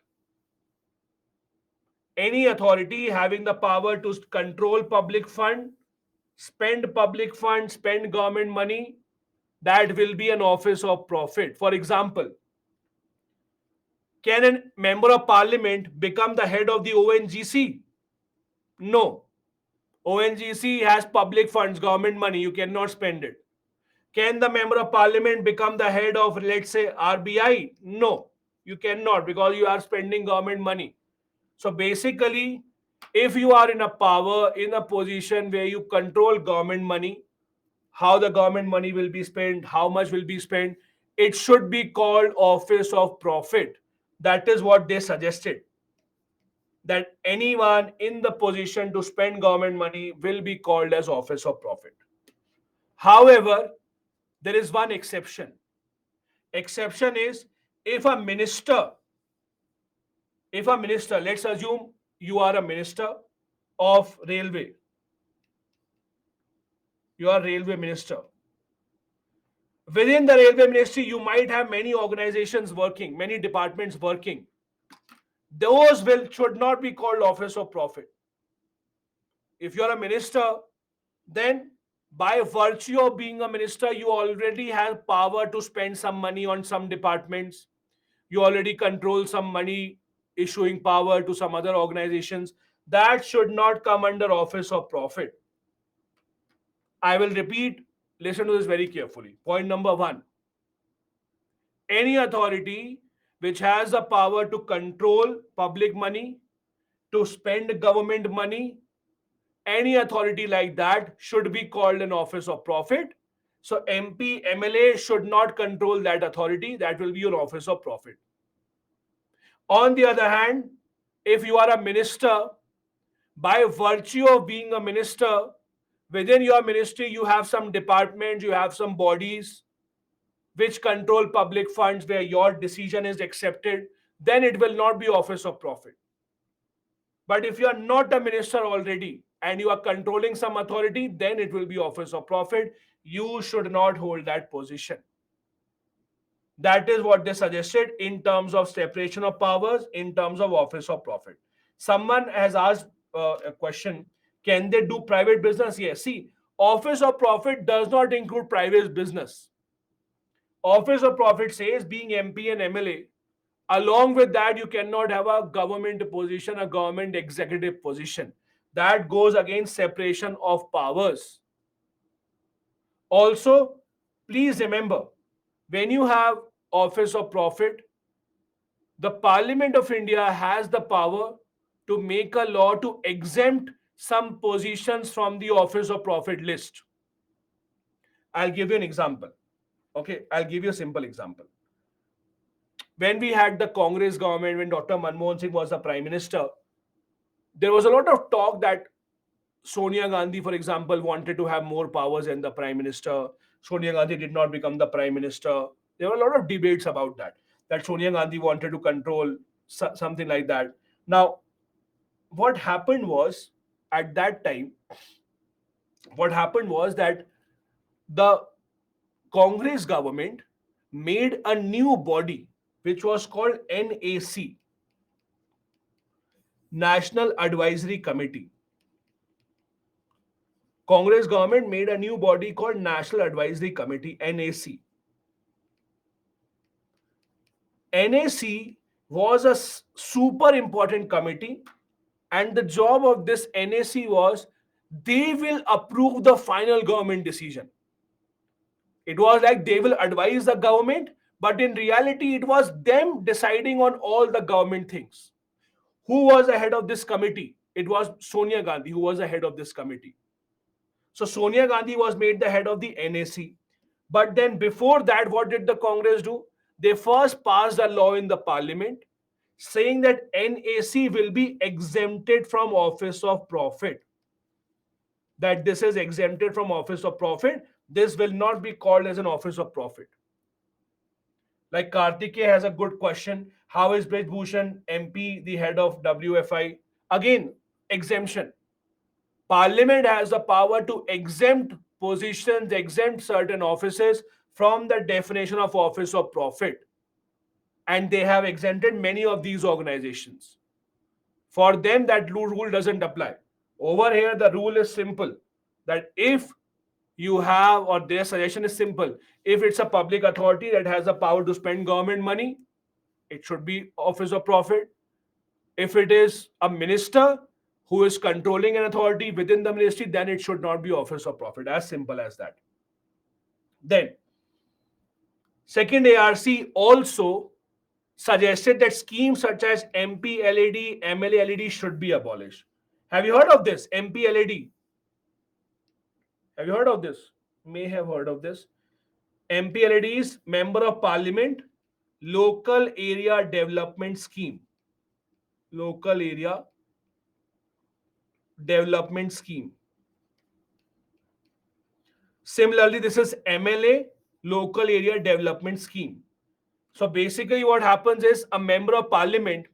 Any authority having the power to control public fund, spend government money, that will be an office of profit. For example, can a member of parliament become the head of the ONGC? No. ONGC has public funds, government money, you cannot spend it. Can the member of parliament become the head of, let's say, RBI? No, you cannot, because you are spending government money. So basically, if you are in a power, in a position where you control government money, how the government money will be spent, how much will be spent, it should be called office of profit. That is what they suggested, that anyone in the position to spend government money will be called as office of profit. However, there is one exception. Exception is if a minister, let's assume you are a minister of railway, you are railway minister. Within the railway ministry, you might have many organizations working, many departments working. Those should not be called office of profit. If you are a minister, then by virtue of being a minister, you already have power to spend some money on some departments. You already control some money issuing power to some other organizations. That should not come under office of profit. I will repeat, listen to this very carefully. Point number one, any authority which has the power to control public money, to spend government money, any authority like that should be called an office of profit. So MP, MLA should not control that authority. That will be your office of profit. On the other hand, if you are a minister, by virtue of being a minister, within your ministry, you have some departments, you have some bodies which control public funds where your decision is accepted, then it will not be office of profit. But if you are not a minister already and you are controlling some authority, then it will be office of profit. You should not hold that position. That is what they suggested in terms of separation of powers, in terms of office of profit. Someone has asked a question, can they do private business? Yes. See, office of profit does not include private business. Office of profit says being MP and MLA, along with that, you cannot have a government position, a government executive position. That goes against separation of powers. Also, please remember, when you have office of profit, the Parliament of India has the power to make a law to exempt some positions from the office of profit list. I'll give you an example. Okay, I'll give you a simple example. When we had the Congress government, when Dr. Manmohan Singh was the Prime Minister, there was a lot of talk that Sonia Gandhi, for example, wanted to have more powers than the Prime Minister. Sonia Gandhi did not become the Prime Minister. There were a lot of debates about that Sonia Gandhi wanted to control something like that. Now, what happened was, at that time, what happened was that the Congress government made a new body which was called NAC, National Advisory Committee. Congress government made a new body called National Advisory Committee, NAC. NAC was a super important committee, And the job of this NAC was they will approve the final government decision. It was like they will advise the government, but in reality, it was them deciding on all the government things. Who was the head of this committee? It was Sonia Gandhi who was the head of this committee. So Sonia Gandhi was made the head of the NAC. But then before that, what did the Congress do? They first passed a law in the parliament saying that NAC will be exempted from office of profit. That this is exempted from office of profit. This will not be called as an office of profit. Like Kartikeya has a good question. How is Brij Bhushan MP the head of WFI? Again, exemption. Parliament has the power to exempt positions, exempt certain offices from the definition of office of profit. And they have exempted many of these organizations. For them, that rule doesn't apply. Over here, the rule is simple that if you have, or their suggestion is simple, if it's a public authority that has the power to spend government money, it should be office of profit. If it is a minister who is controlling an authority within the ministry, then it should not be office of profit. As simple as that. Then, second ARC also suggested that schemes such as MP LAD, MLA LAD should be abolished. Have you heard of this? MP LAD. Have you heard of this? May have heard of this. MP LAD is Member of Parliament Local Area Development Scheme. Local Area Development Scheme. Similarly, this is MLA, Local Area Development Scheme. So basically what happens is a member of parliament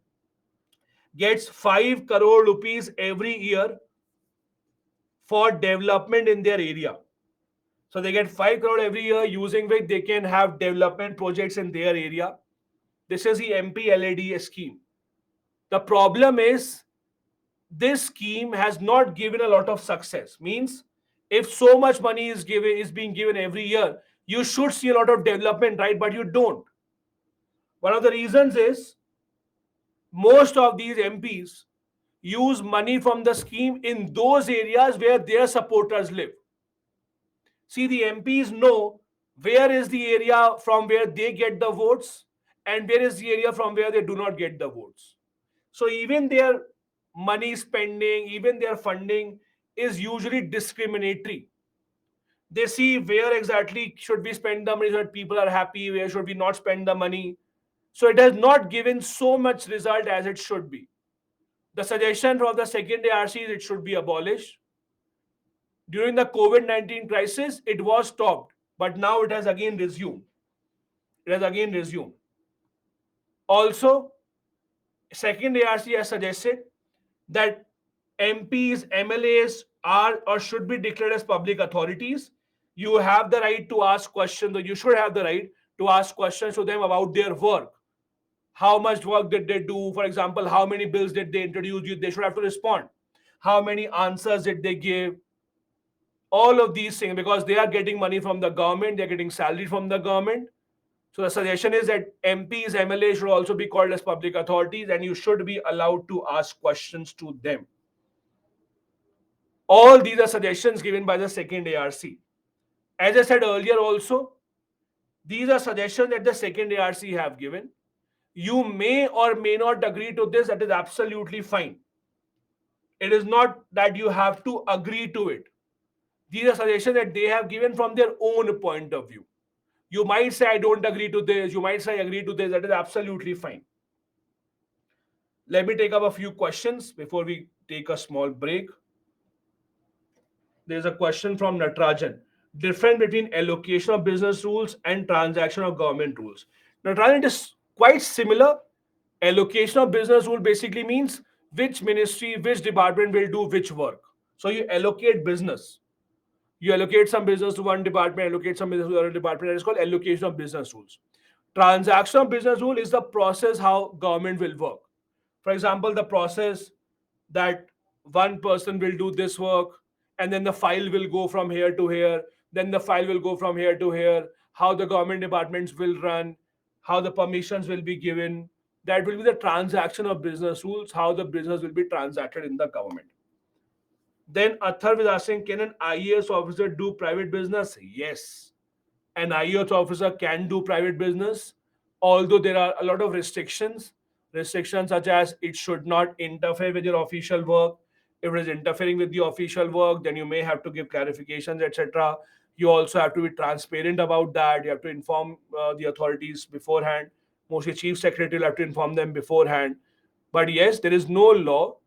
gets 5 crore rupees every year for development in their area. So they get 5 crore every year, using which they can have development projects in their area. This is the MP LAD scheme. The problem is this scheme has not given a lot of success. Means if so much money is being given every year, you should see a lot of development, right? But you don't. One of the reasons is most of these MPs use money from the scheme in those areas where their supporters live. See, the MPs know where is the area from where they get the votes and where is the area from where they do not get the votes. So even their money spending, even their funding is usually discriminatory. They see where exactly should we spend the money so that people are happy, where should we not spend the money. So it has not given so much result as it should be. The suggestion from the second ARC is it should be abolished. During the COVID-19 crisis, it was stopped, but now it has again resumed. It has again resumed. Also, second ARC has suggested that MPs, MLAs are or should be declared as public authorities. You have the right to ask questions, or you should have the right to ask questions to them about their work. How much work did they do? For example, how many bills did they introduce? They should have to respond. How many answers did they give? All of these things, because they are getting money from the government, they're getting salary from the government. So the suggestion is that MPs, MLAs should also be called as public authorities, and you should be allowed to ask questions to them. All these are suggestions given by the second ARC. As I said earlier also, these are suggestions that the second ARC have given. You may or may not agree to this. That is absolutely fine. It is not that you have to agree to it. These are suggestions that they have given from their own point of view. You might say, I don't agree to this. You might say, I agree to this. That is absolutely fine. Let me take up a few questions before we take a small break. There's a question from Natrajan. Difference between allocation of business rules and transaction of government rules. Natrajan, it is quite similar. Allocation of business rule basically means which ministry, which department will do which work. So you allocate business. You allocate some business to one department, allocate some business to the other department. That is called allocation of business rules. Transaction of business rule is the process how government will work. For example, the process that one person will do this work, and then the file will go from here to here, then the file will go from here to here, how the government departments will run, how the permissions will be given, That will be the transaction of business rules, how the business will be transacted in the government. Then Atharv is asking, can an IAS officer do private business? Yes, an IAS officer can do private business, although there are a lot of restrictions. Restrictions such as it should not interfere with your official work. If it is interfering with the official work, then you may have to give clarifications, etc. You also have to be transparent about that. You have to inform the authorities beforehand. Mostly, chief secretary will have to inform them beforehand. But yes, there is no law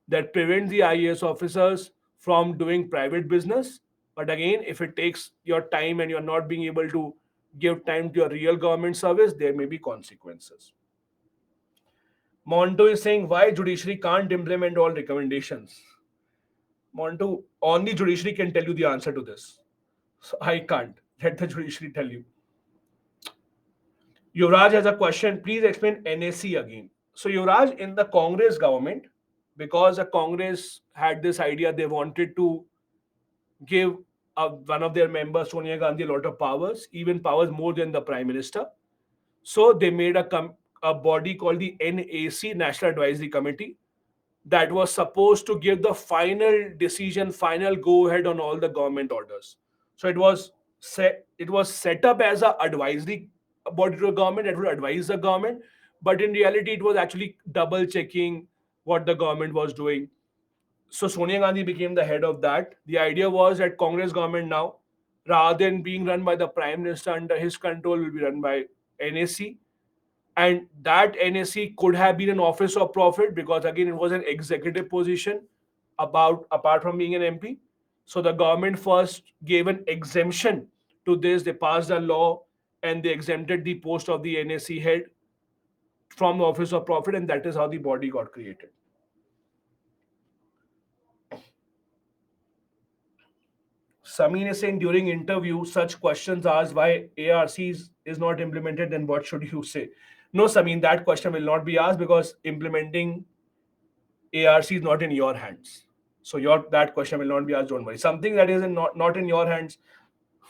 that prevents the IAS officers from doing private business. But again, if it takes your time and you're not being able to give time to your real government service, there may be consequences. Monto is saying why judiciary can't implement all recommendations. Monto, only judiciary can tell you the answer to this. So I can't. Let the judiciary tell you. Yuvraj has a question. Please explain NAC again. So Yuvraj, in the Congress government, because the Congress had this idea, they wanted to give one of their members, Sonia Gandhi, a lot of powers, even powers more than the prime minister. So they made a body called the NAC, National Advisory Committee, that was supposed to give the final decision, final go ahead on all the government orders. So it was set up as a advisory body to the government that would advise the government, but in reality, it was actually double checking what the government was doing. So Sonia Gandhi became the head of that. The idea was that Congress government now, rather than being run by the prime minister under his control, will be run by NAC. And that NAC could have been an office of profit because again it was an executive position about apart from being an MP. So the government first gave an exemption to this. They passed a law and they exempted the post of the NAC head from the office of profit, and that is how the body got created. Samin is saying during interview, such questions asked why ARCs is not implemented, then what should you say? No, Samin, that question will not be asked because implementing ARC is not in your hands. So your that question will not be asked. Don't worry. Something that is not in your hands.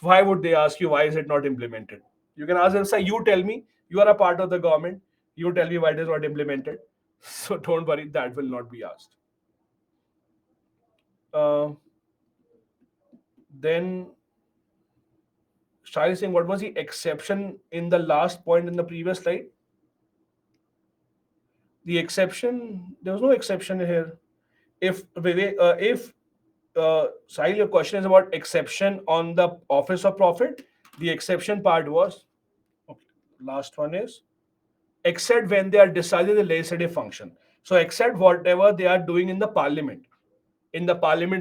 Why would they ask you? Why is it not implemented? You can ask them. Say, you tell me. You are a part of the government. You tell me why it is not implemented. So don't worry. That will not be asked. Uh, then Shai is saying, what was the exception in the last point in the previous slide? The exception. There was no exception here. If Sahil, your question is about exception on the office of profit. The exception part was okay. Last one is except when they are deciding the legislative function. So except whatever they are doing in the parliament,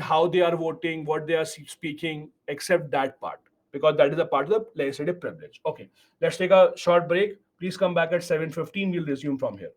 how they are voting, what they are speaking, except that part because that is a part of the legislative privilege. Okay, let's take a short break. Please come back at 7:15. We'll resume from here.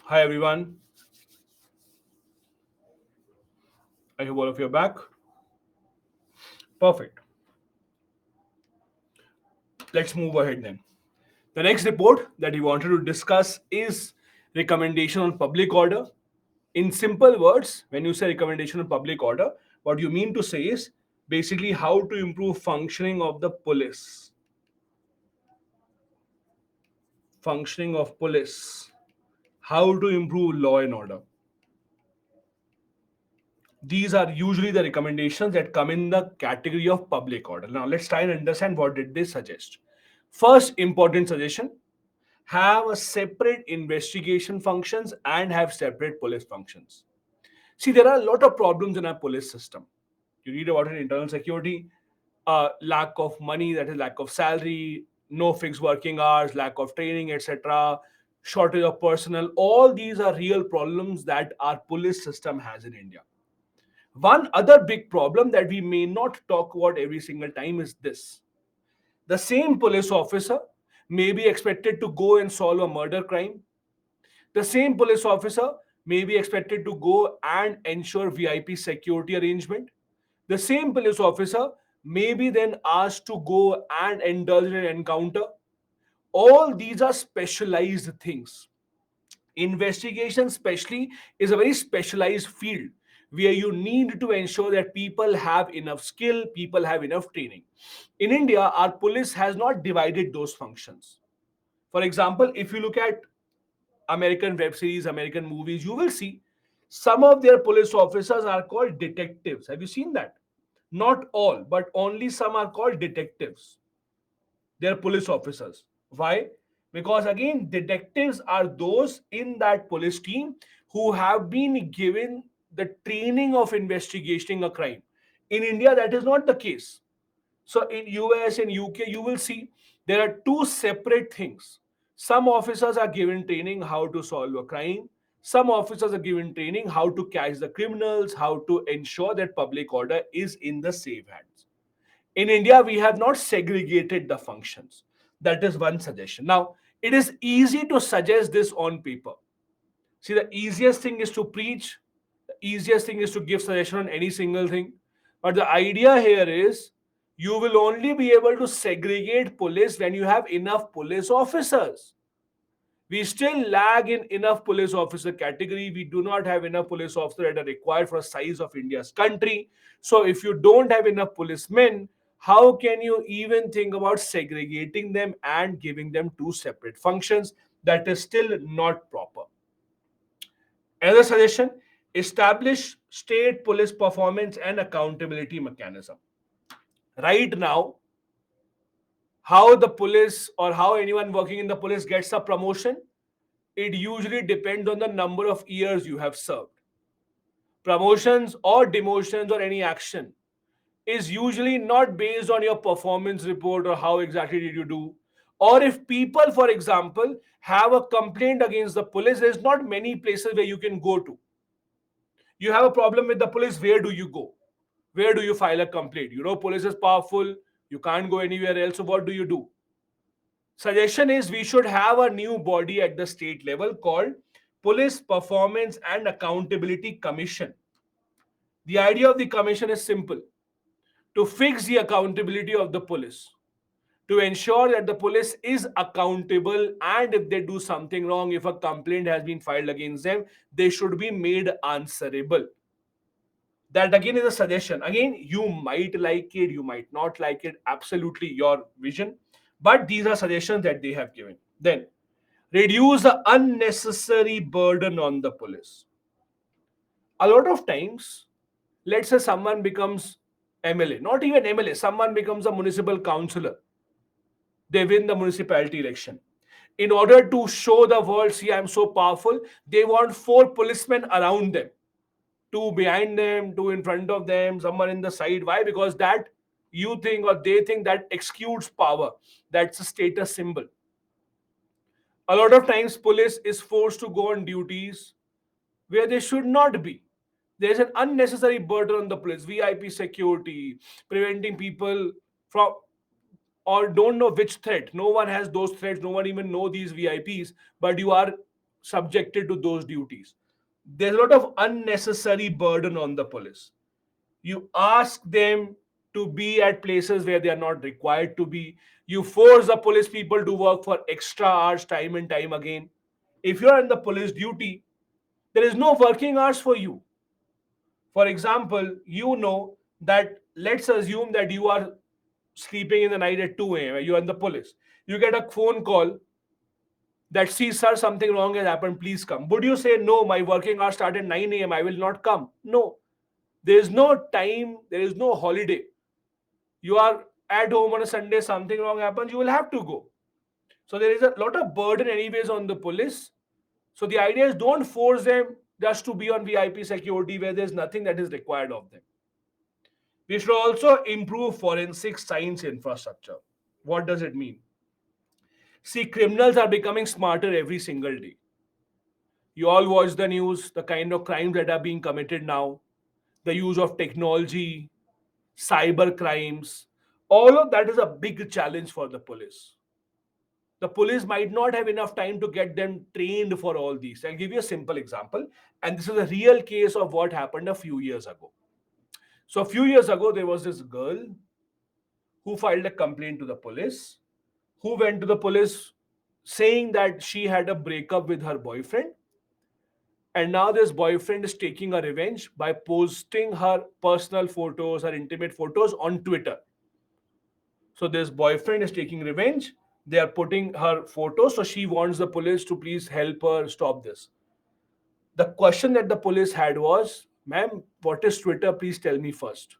Hi everyone. I hope all of you are back. Perfect. Let's move ahead then. The next report that we wanted to discuss is recommendation on public order. In simple words, when you say recommendation on public order, what you mean to say is basically how to improve functioning of the police. Functioning of police. How to improve law and order. These are usually the recommendations that come in the category of public order. Now let's try and understand what did they suggest. First important suggestion, have a separate investigation functions and have separate police functions. See, there are a lot of problems in our police system. You read about it, internal security, lack of money, that is lack of salary, no fixed working hours, lack of training, etc., shortage of personnel. All these are real problems that our police system has in India. One other big problem that we may not talk about every single time is this. The same police officer may be expected to go and solve a murder crime. The same police officer may be expected to go and ensure VIP security arrangement. The same police officer may be then asked to go and indulge in an encounter. All these are specialized things. Investigation, especially, is a very specialized field where you need to ensure that people have enough skill, people have enough training. In India, our police has not divided those functions. For example, if you look at American web series, American movies, you will see some of their police officers are called detectives. Have you seen that? Not all, but only some are called detectives. They are police officers. Why? Because again, detectives are those in that police team who have been given the training of investigating a crime. In India, that is not the case. So in US and UK, you will see there are two separate things. Some officers are given training how to solve a crime. Some officers are given training how to catch the criminals, how to ensure that public order is in the safe hands. In India, we have not segregated the functions. That is one suggestion. Now, it is easy to suggest this on paper. See, the easiest thing is to preach, the easiest thing is to give suggestion on any single thing. But the idea here is you will only be able to segregate police when you have enough police officers. We still lag in enough police officer category. We do not have enough police officers that are required for the size of India's country. So if you don't have enough policemen, how can you even think about segregating them and giving them two separate functions? That is still not proper. Another suggestion, establish state police performance and accountability mechanism. Right now, how the police or how anyone working in the police gets a promotion, it usually depends on the number of years you have served. Promotions or demotions or any action is usually not based on your performance report or how exactly did you do. Or if people, for example, have a complaint against the police, there's not many places where you can go to. You have a problem with the police, where do you go? Where do you file a complaint? You know, police is powerful, you can't go anywhere else. So, what do? Suggestion is we should have a new body at the state level called Police Performance and Accountability Commission. The idea of the commission is simple, to fix the accountability of the police, to ensure that the police is accountable, and if they do something wrong, if a complaint has been filed against them, they should be made answerable. That again is a suggestion. Again, you might like it, you might not like it, absolutely your vision, but these are suggestions that they have given. Then reduce the unnecessary burden on the police. A lot of times, let's say someone becomes MLA, not even MLA, someone becomes a municipal councillor, they win the municipality election. In order to show the world, see, I'm so powerful, they want four policemen around them, two behind them, two in front of them, someone in the side. Why? Because that you think or they think that exudes power. That's a status symbol. A lot of times, police is forced to go on duties where they should not be. There's an unnecessary burden on the police, VIP security, preventing people from or don't know which threat. No one has those threats. No one even know these VIPs, but you are subjected to those duties. There's a lot of unnecessary burden on the police. You ask them to be at places where they are not required to be. You force the police people to work for extra hours time and time again. If you're in the police duty, there is no working hours for you. For example, you know that, let's assume that you are sleeping in the night at 2 a.m. You're in the police. You get a phone call that, see, sir, something wrong has happened, please come. Would you say, no, my working hours start at 9 a.m., I will not come? No. There is no time, there is no holiday. You are at home on a Sunday, something wrong happens, you will have to go. So there is a lot of burden, anyways, on the police. So the idea is, don't force them just to be on VIP security where there's nothing that is required of them. We should also improve forensic science infrastructure. What does it mean? See, criminals are becoming smarter every single day. You all watch the news, the kind of crimes that are being committed now, the use of technology, cyber crimes. All of that is a big challenge for the police. The police might not have enough time to get them trained for all these. I'll give you a simple example, and this is a real case of what happened a few years ago. So, a few years ago, there was this girl who filed a complaint to the police, who went to the police saying that she had a breakup with her boyfriend, and now this boyfriend is taking a revenge by posting her personal photos, her intimate photos on Twitter. So this boyfriend is taking revenge. They are putting her photos, so she wants the police to please help her stop this. The question that the police had was, ma'am, what is Twitter? Please tell me first.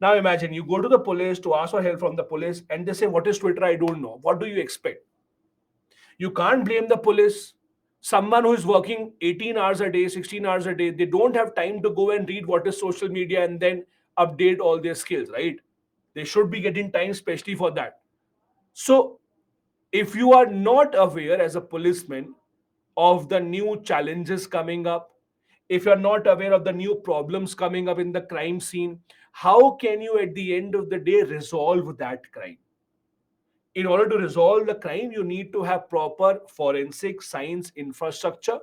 Now imagine you go to the police to ask for help from the police, and they say, what is Twitter? I don't know. What do you expect? You can't blame the police. Someone who is working 18 hours a day, 16 hours a day, they don't have time to go and read what is social media and then update all their skills, right? They should be getting time, especially for that. So, if you are not aware as a policeman of the new challenges coming up, if you're not aware of the new problems coming up in the crime scene, how can you at the end of the day resolve that crime? In order to resolve the crime, you need to have proper forensic science infrastructure,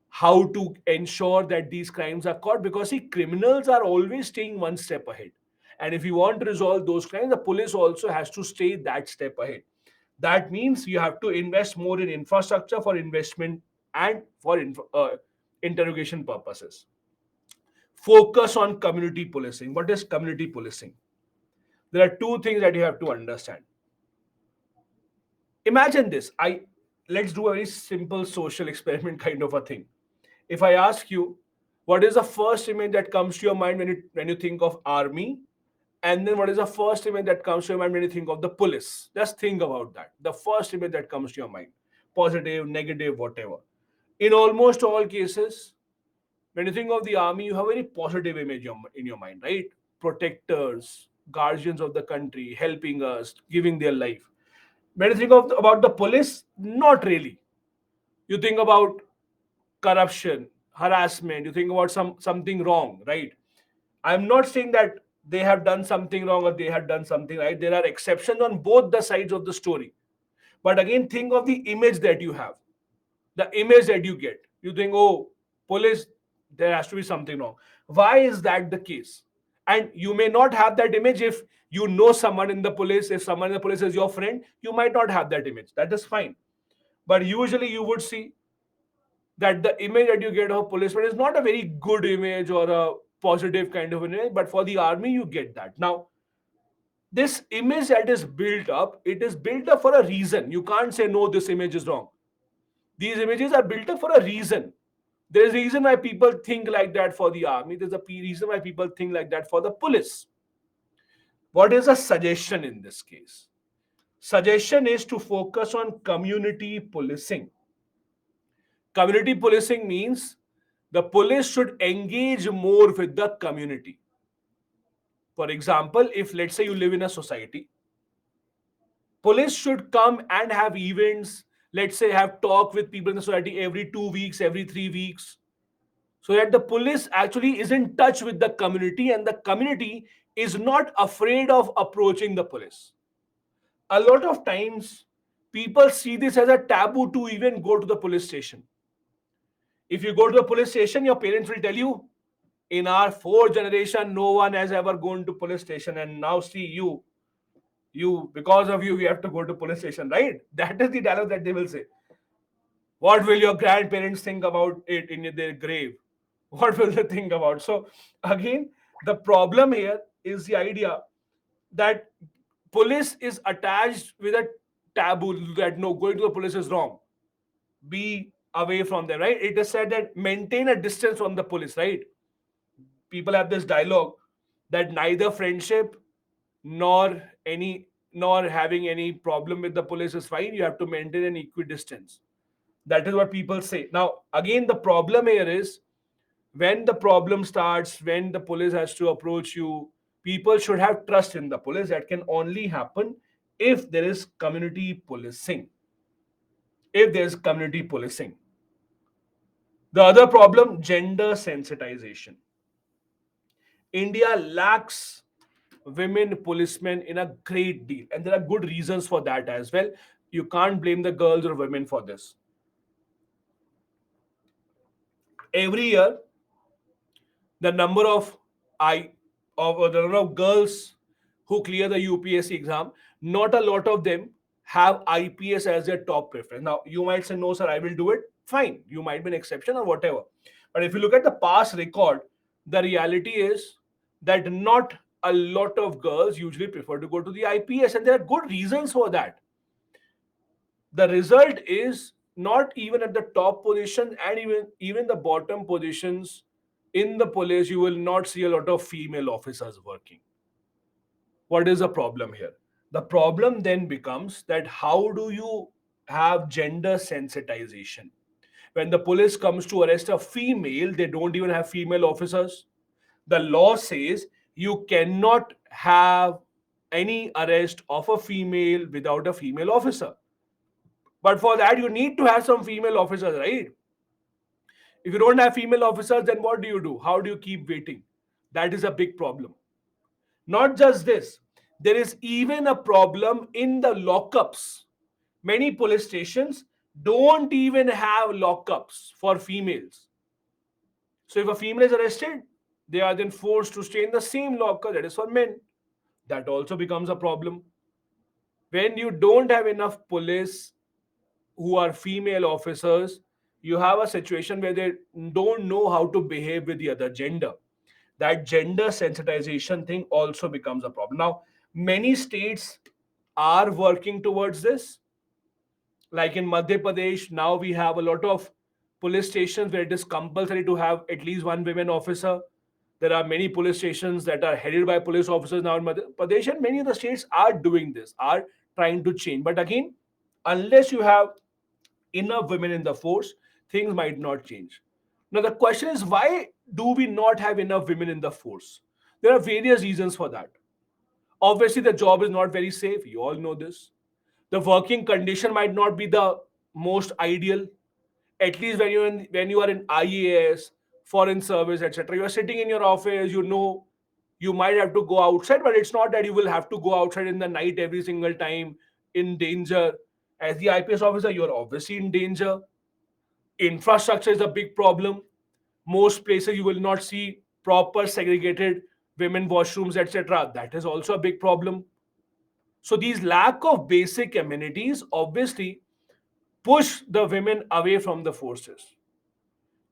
how to ensure that these crimes are caught, because see, criminals are always staying one step ahead, and if you want to resolve those crimes, the police also has to stay that step ahead. That means you have to invest more in infrastructure for investment and for interrogation purposes. Focus on community policing. What is community policing? There are two things that you have to understand. Imagine this. Let's do a very simple social experiment kind of a thing. If I ask you, what is the first image that comes to your mind when you think of army, and then what is the first image that comes to your mind when you think of the police? Just think about that. The first image that comes to your mind, positive, negative, whatever. In almost all cases, when you think of the army, you have a very positive image in your mind, right? Protectors, guardians of the country, helping us, giving their life. When you think about the police, not really. You think about corruption, harassment, you think about something wrong, right? I'm not saying that they have done something wrong or they have done something right. There are exceptions on both the sides of the story. But again, think of the image that you have, the image that you get. You think, oh, police, there has to be something wrong. Why is that the case? And you may not have that image if you know someone in the police. If someone in the police is your friend, you might not have that image. That is fine. But usually you would see that the image that you get of a policeman is not a very good image or a positive kind of an image, but for the army, you get that. Now, this image that is built up, it is built up for a reason. You can't say, no, this image is wrong. These images are built up for a reason. There's a reason why people think like that for the army. There's a reason why people think like that for the police. What is a suggestion in this case? Suggestion is to focus on community policing. Community policing means the police should engage more with the community. For example, if let's say you live in a society, police should come and have events, let's say have talk with people in the society every 2 weeks, every 3 weeks, so that the police actually is in touch with the community and the community is not afraid of approaching the police. A lot of times, People see this as a taboo to even go to the police station. If you go to the police station, your parents will tell you, in our fourth generation, no one has ever gone to police station, and now see you because of you, we have to go to police station, right? That is the dialogue that they will say. What will your grandparents think about it in their grave? What will they think about? So again, the problem here is the idea that police is attached with a taboo that no, going to the police is wrong. Be away from them, right? It is said that maintain a distance from the police, right? People have this dialogue that neither friendship nor any nor having any problem with the police is fine. You have to maintain an equidistance. That is what people say. Now, again, the problem here is when the problem starts, when the police has to approach you, people should have trust in the police. That can only happen if there is community policing. If there is community policing. The other problem, gender sensitization. India lacks women policemen in a great deal, and there are good reasons for that as well. You can't blame the girls or women for this. Every year, the number of I the number of girls who clear the UPSC exam, not a lot of them have IPS as their top preference. Now, you might say, no, sir, I will do it. Fine. You might be an exception or whatever. But if you look at the past record, the reality is that not a lot of girls usually prefer to go to the IPS, and there are good reasons for that. The result is not even at the top position, and even the bottom positions in the police, you will not see a lot of female officers working. What is the problem here? The problem then becomes that how do you have gender sensitization? When the police comes to arrest a female, they don't even have female officers. The law says you cannot have any arrest of a female without a female officer. But for that, you need to have some female officers, right? If you don't have female officers, then what do you do? How do you keep waiting? That is a big problem. Not just this, there is even a problem in the lockups. Many police stations don't even have lockups for females. So if a female is arrested, they are then forced to stay in the same locker that is for men. That also becomes a problem. When you don't have enough police who are female officers, you have a situation where they don't know how to behave with the other gender. That gender sensitization thing also becomes a problem. Now, many states are working towards this. Like in Madhya Pradesh, now we have a lot of police stations where it is compulsory to have at least one women officer. There are many police stations that are headed by police officers now in Madhya Pradesh, and many of the states are doing this, are trying to change. But again, unless you have enough women in the force, things might not change. Now, the question is, why do we not have enough women in the force? There are various reasons for that. Obviously, the job is not very safe. You all know this. The working condition might not be the most ideal. At least when you are in IAS, foreign service, etc. You are sitting in your office. You know you might have to go outside, but it's not that you will have to go outside in the night every single time in danger. As the IPS officer, you are obviously in danger. Infrastructure is a big problem. Most places you will not see proper segregated women washrooms, etc. That is also a big problem. So these lack of basic amenities obviously push the women away from the forces.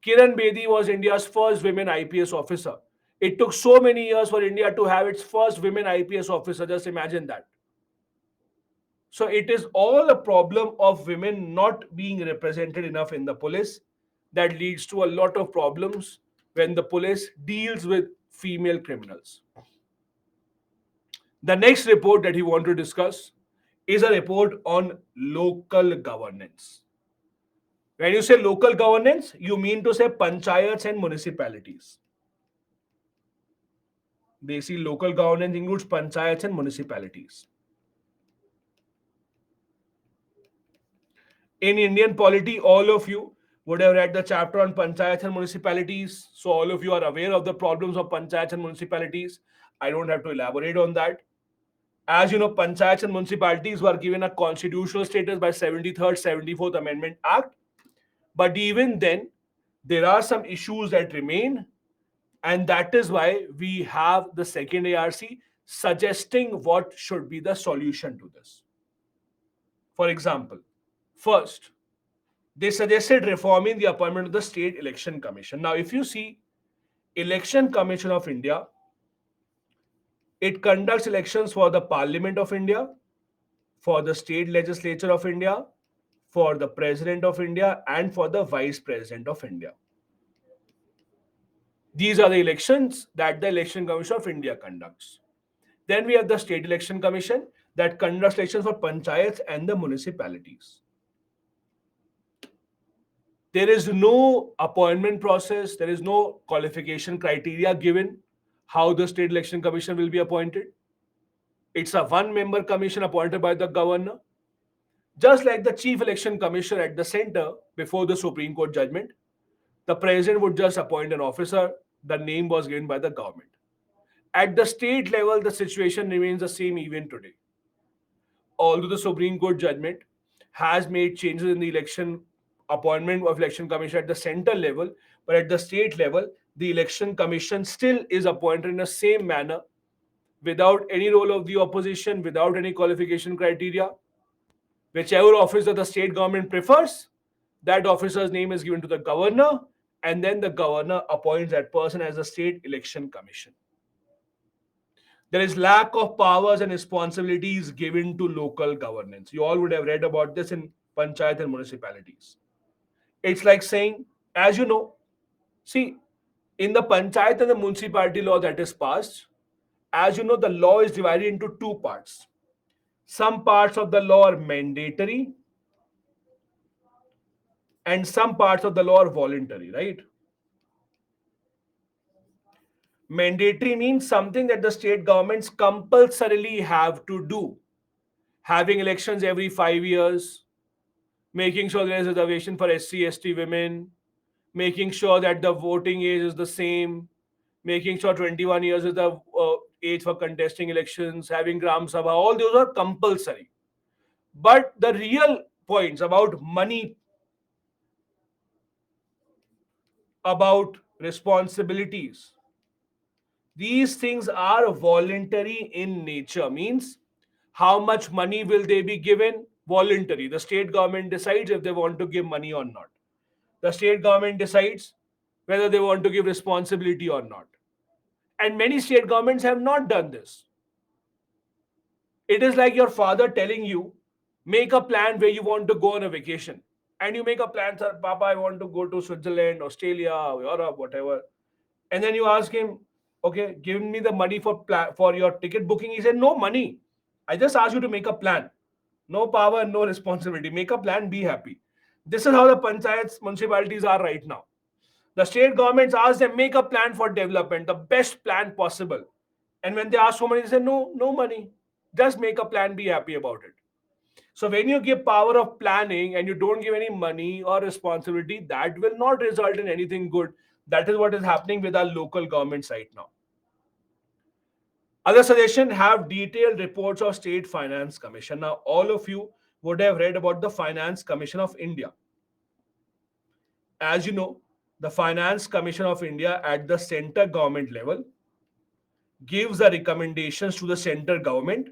Kiran Bedi was India's first women IPS officer. It took so many years for India to have its first women IPS officer. Just imagine that. So it is all a problem of women not being represented enough in the police that leads to a lot of problems when the police deals with female criminals. The next report that he want to discuss is a report on local governance. When you say local governance, you mean to say panchayats and municipalities. They see local governance includes panchayats and municipalities. In Indian polity, all of you would have read the chapter on panchayats and municipalities. So all of you are aware of the problems of panchayats and municipalities. I don't have to elaborate on that. As you know, panchayats and municipalities were given a constitutional status by 73rd, 74th Amendment Act. But even then, there are some issues that remain, and that is why we have the second ARC suggesting what should be the solution to this. For example, first, they suggested reforming the appointment of the State Election Commission. Now, if you see, Election Commission of India, it conducts elections for the Parliament of India, for the State Legislature of India, for the President of India, and for the Vice President of India. These are the elections that the Election Commission of India conducts. Then we have the State Election Commission that conducts elections for panchayats and the municipalities. There is no appointment process, there is no qualification criteria given how the State Election Commission will be appointed. It's a one-member commission appointed by the governor. Just like the Chief Election Commissioner at the center before the Supreme Court judgment, the president would just appoint an officer. The name was given by the government. At the state level, the situation remains the same even today. Although the Supreme Court judgment has made changes in the election appointment of election commission at the center level, but at the state level, the election commission still is appointed in the same manner, without any role of the opposition, without any qualification criteria. Whichever officer the state government prefers, that officer's name is given to the governor, and then the governor appoints that person as the state election commission. There is lack of powers and responsibilities given to local governance. You all would have read about this in panchayat and municipalities. It's like saying, as you know, see, in the panchayat and the municipality law that is passed, as you know, the law is divided into two parts. Some parts of the law are mandatory and some parts of the law are voluntary, right? Mandatory means something that the state governments compulsorily have to do. Having elections every 5 years, making sure there is reservation for SC, ST women, making sure that the voting age is the same, making sure 21 years is the age for contesting elections, having Gram Sabha, all those are compulsory. But the real points about money, about responsibilities, these things are voluntary in nature. Means how much money will they be given? Voluntary. The state government decides if they want to give money or not. The state government decides whether they want to give responsibility or not. And many state governments have not done this. It is like your father telling you, make a plan where you want to go on a vacation. And you make a plan, sir, Papa, I want to go to Switzerland, Australia, Europe, whatever. And then you ask him, okay, give me the money for your ticket booking. He said, no money. I just asked you to make a plan. No power, no responsibility. Make a plan, be happy. This is how the panchayats, municipalities are right now. The state governments ask them, make a plan for development, the best plan possible. And when they ask for money, they say, no, no money. Just make a plan, be happy about it. So when you give power of planning and you don't give any money or responsibility, that will not result in anything good. That is what is happening with our local governments right now. Other suggestion, have detailed reports of State Finance Commission. Now, all of you would have read about the Finance Commission of India. As you know, the Finance Commission of India at the center government level gives the recommendations to the center government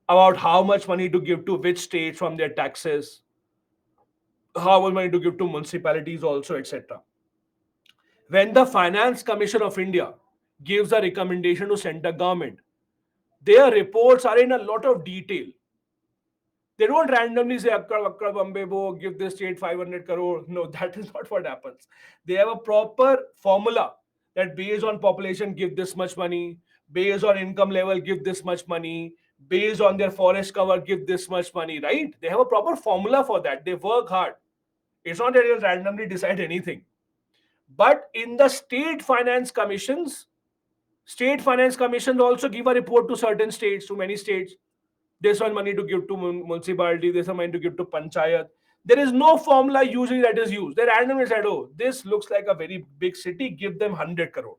about how much money to give to which states from their taxes, how much money to give to municipalities also, etc. When the Finance Commission of India gives a recommendation to center government, their reports are in a lot of detail. They don't randomly say, Akkad, Akkad, Bombay, Bo, give this state 500 crore. No, that is not what happens. They have a proper formula that based on population, give this much money, based on income level, give this much money, based on their forest cover, give this much money, right? They have a proper formula for that. They work hard. It's not that they'll randomly decide anything. But in the state finance commissions also give a report to certain states, to many states. This one money to give to municipality, this one money to give to panchayat. There is no formula usually that is used. They randomly said, oh, this looks like a very big city, give them 100 crore.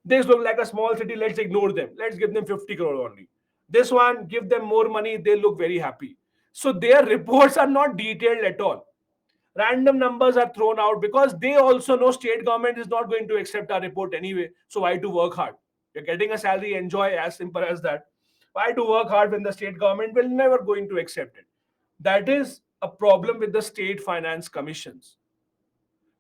This looks like a small city, let's ignore them. Let's give them 50 crore only. This one, give them more money, they look very happy. So their reports are not detailed at all. Random numbers are thrown out because they also know state government is not going to accept our report anyway. So why to work hard? You're getting a salary, enjoy, as simple as that. Why to work hard when the state government will never going to accept it? That is a problem with the state finance commissions.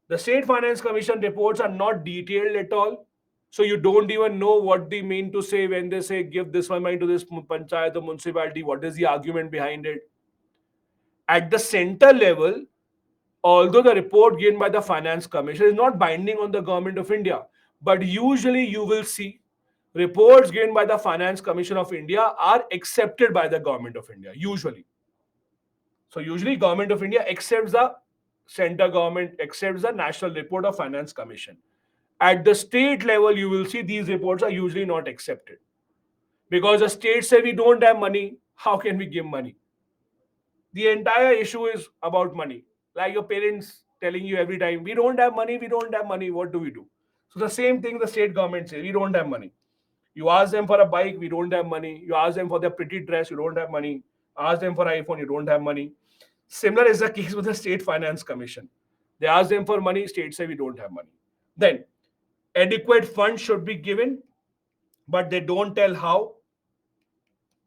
The state finance commission reports are not detailed at all. So you don't even know what they mean to say when they say give this one money to this panchayat or municipality. What is the argument behind it? At the center level, although the report given by the finance commission is not binding on the government of India, but usually you will see reports given by the finance commission of India are accepted by the government of India, usually. So usually government of India accepts the center government, accepts the national report of finance commission. At the state level, you will see these reports are usually not accepted because the state say we don't have money. How can we give money? The entire issue is about money. Like your parents telling you every time, we don't have money, we don't have money. What do we do? So the same thing the state government says, we don't have money. You ask them for a bike, we don't have money. You ask them for their pretty dress, you don't have money. Ask them for iPhone, you don't have money. Similar is the case with the State Finance Commission. They ask them for money, states say we don't have money. Then adequate funds should be given, but they don't tell how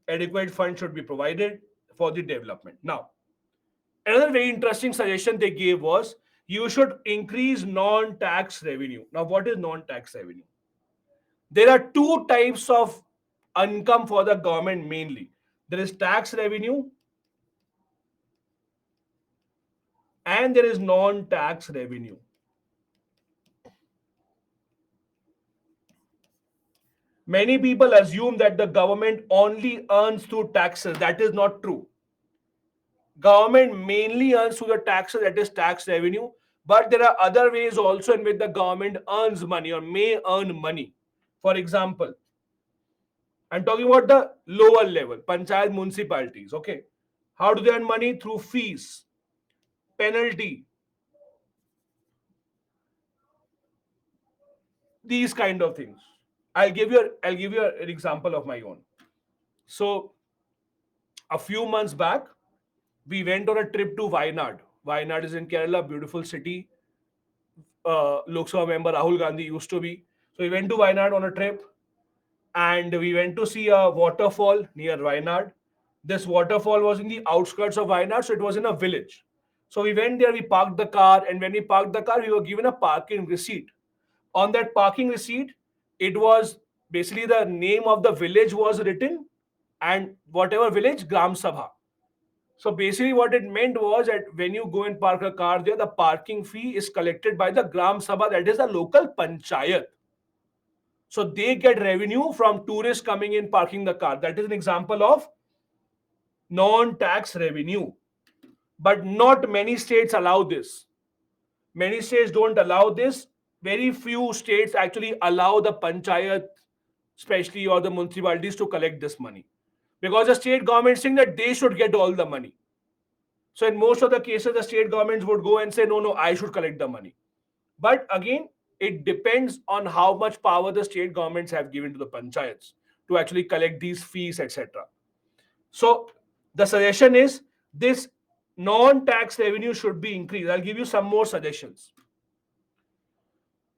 adequate funds should be provided for the development. Now, another very interesting suggestion they gave was you should increase non-tax revenue. Now, what is non-tax revenue? There are two types of income for the government mainly. There is tax revenue and there is non-tax revenue. Many people assume that the government only earns through taxes. That is not true. Government mainly earns through the taxes, that is tax revenue, but there are other ways also in which the government earns money or may earn money. For example, I'm talking about the lower level, panchayat municipalities. Okay. How do they earn money? Through fees, penalty, these kind of things. I'll give you an example of my own. So a few months back, we went on a trip to Wayanad. Wayanad is in Kerala, beautiful city. Lok Sabha member Rahul Gandhi used to be. So we went to Wayanad on a trip and we went to see a waterfall near Wayanad. This waterfall was in the outskirts of Wayanad, so it was in a village. So we went there, we parked the car, and when we parked the car, we were given a parking receipt. On that parking receipt, it was basically the name of the village was written and whatever village, Gram Sabha. So basically, what it meant was that when you go and park a car there, the parking fee is collected by the Gram Sabha, that is the local panchayat. So they get revenue from tourists coming in parking the car. That is an example of non-tax revenue. But not many states allow this. Many states don't allow this. Very few states actually allow the panchayat, especially or the municipalities, to collect this money. Because the state government is saying that they should get all the money. So in most of the cases, the state governments would go and say, no, no, I should collect the money. But again, it depends on how much power the state governments have given to the panchayats to actually collect these fees, etc. So the suggestion is this non-tax revenue should be increased. I'll give you some more suggestions.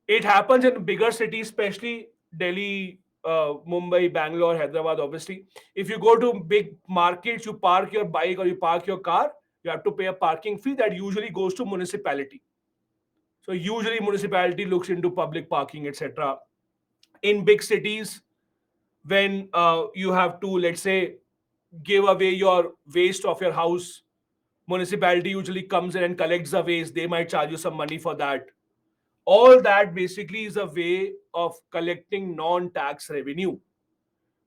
It happens in bigger cities, especially Delhi, Mumbai, Bangalore, Hyderabad, obviously. If you go to big markets, you park your bike or you park your car, you have to pay a parking fee that usually goes to municipality. So usually municipality looks into public parking, etc. In big cities, when you have to, let's say, give away your waste of your house, municipality usually comes in and collects the waste. They might charge you some money for that. All that basically is a way of collecting non-tax revenue.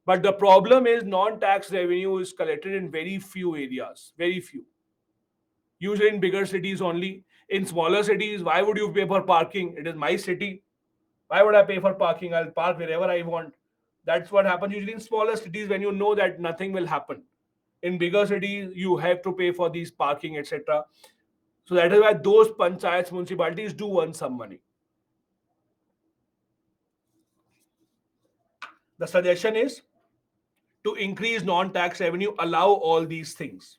But the problem is non-tax revenue is collected in very few areas, very few. Usually in bigger cities only. In smaller cities, why would you pay for parking? It is my city. Why would I pay for parking? I'll park wherever I want. That's what happens usually in smaller cities when you know that nothing will happen. In bigger cities, you have to pay for these parking, etc. So that is why those panchayats, municipalities do earn some money. The suggestion is to increase non-tax revenue, allow all these things.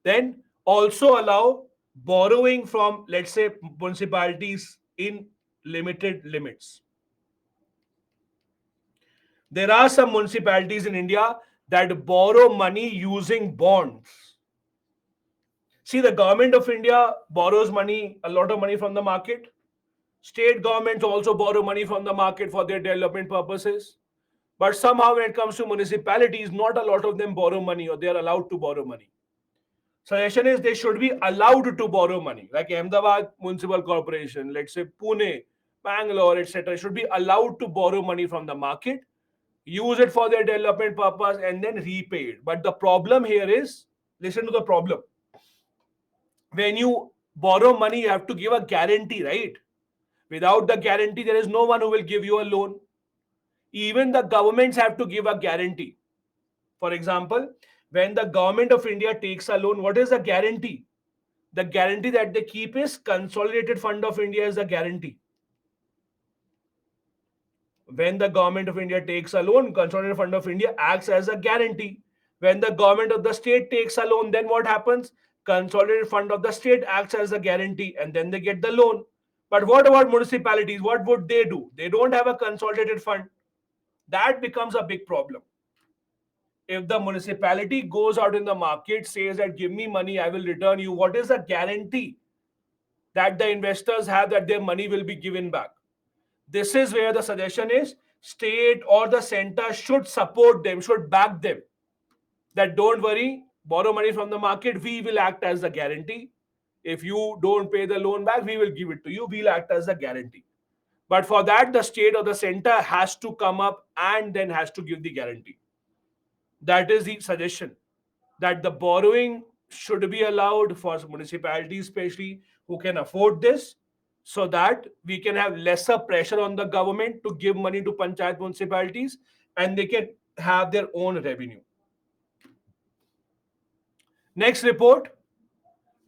Then also allow borrowing from, let's say, municipalities in limited limits. There are some municipalities in India that borrow money using bonds. See, the government of India borrows money, a lot of money from the market. State governments also borrow money from the market for their development purposes. But somehow, when it comes to municipalities, not a lot of them borrow money or they are allowed to borrow money. Suggestion is they should be allowed to borrow money, like Ahmedabad Municipal Corporation, let's say Pune, Bangalore, etc. Should be allowed to borrow money from the market, use it for their development purpose, and then repay it. But the problem here is, listen to the problem. When you borrow money, you have to give a guarantee, right? Without the guarantee, there is no one who will give you a loan. Even the governments have to give a guarantee. For example, when the government of India takes a loan, what is the guarantee? The guarantee that they keep is Consolidated Fund of India is the guarantee. When the government of India takes a loan, Consolidated Fund of India acts as a guarantee. When the government of the state takes a loan, then what happens? Consolidated Fund of the state acts as a guarantee and then they get the loan. But what about municipalities? What would they do? They don't have a consolidated fund. That becomes a big problem. If the municipality goes out in the market, says that give me money, I will return you, what is the guarantee that the investors have that their money will be given back? This is where the suggestion is state or the center should support them, should back them. That don't worry, borrow money from the market, we will act as the guarantee. If you don't pay the loan back, we will give it to you, we'll act as the guarantee. But for that, the state or the center has to come up and then has to give the guarantee. That is the suggestion, that the borrowing should be allowed for municipalities, especially who can afford this, so that we can have lesser pressure on the government to give money to panchayat municipalities and they can have their own revenue. Next report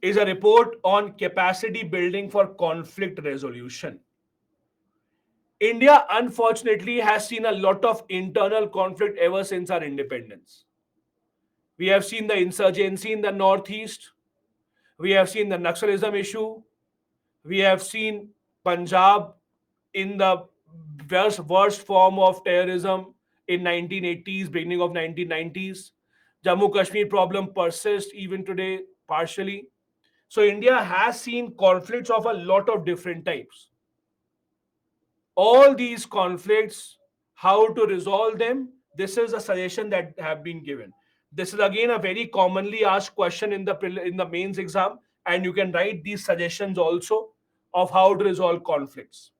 is a report on capacity building for conflict resolution. India, unfortunately, has seen a lot of internal conflict ever since our independence. We have seen the insurgency in the northeast. We have seen the Naxalism issue. We have seen Punjab in the worst form of terrorism in 1980s, beginning of 1990s. Jammu Kashmir problem persists even today, partially. So India has seen conflicts of a lot of different types. All these conflicts, how to resolve them, this is a suggestion that have been given. This is again a very commonly asked question in the mains exam, and you can write these suggestions also of how to resolve conflicts.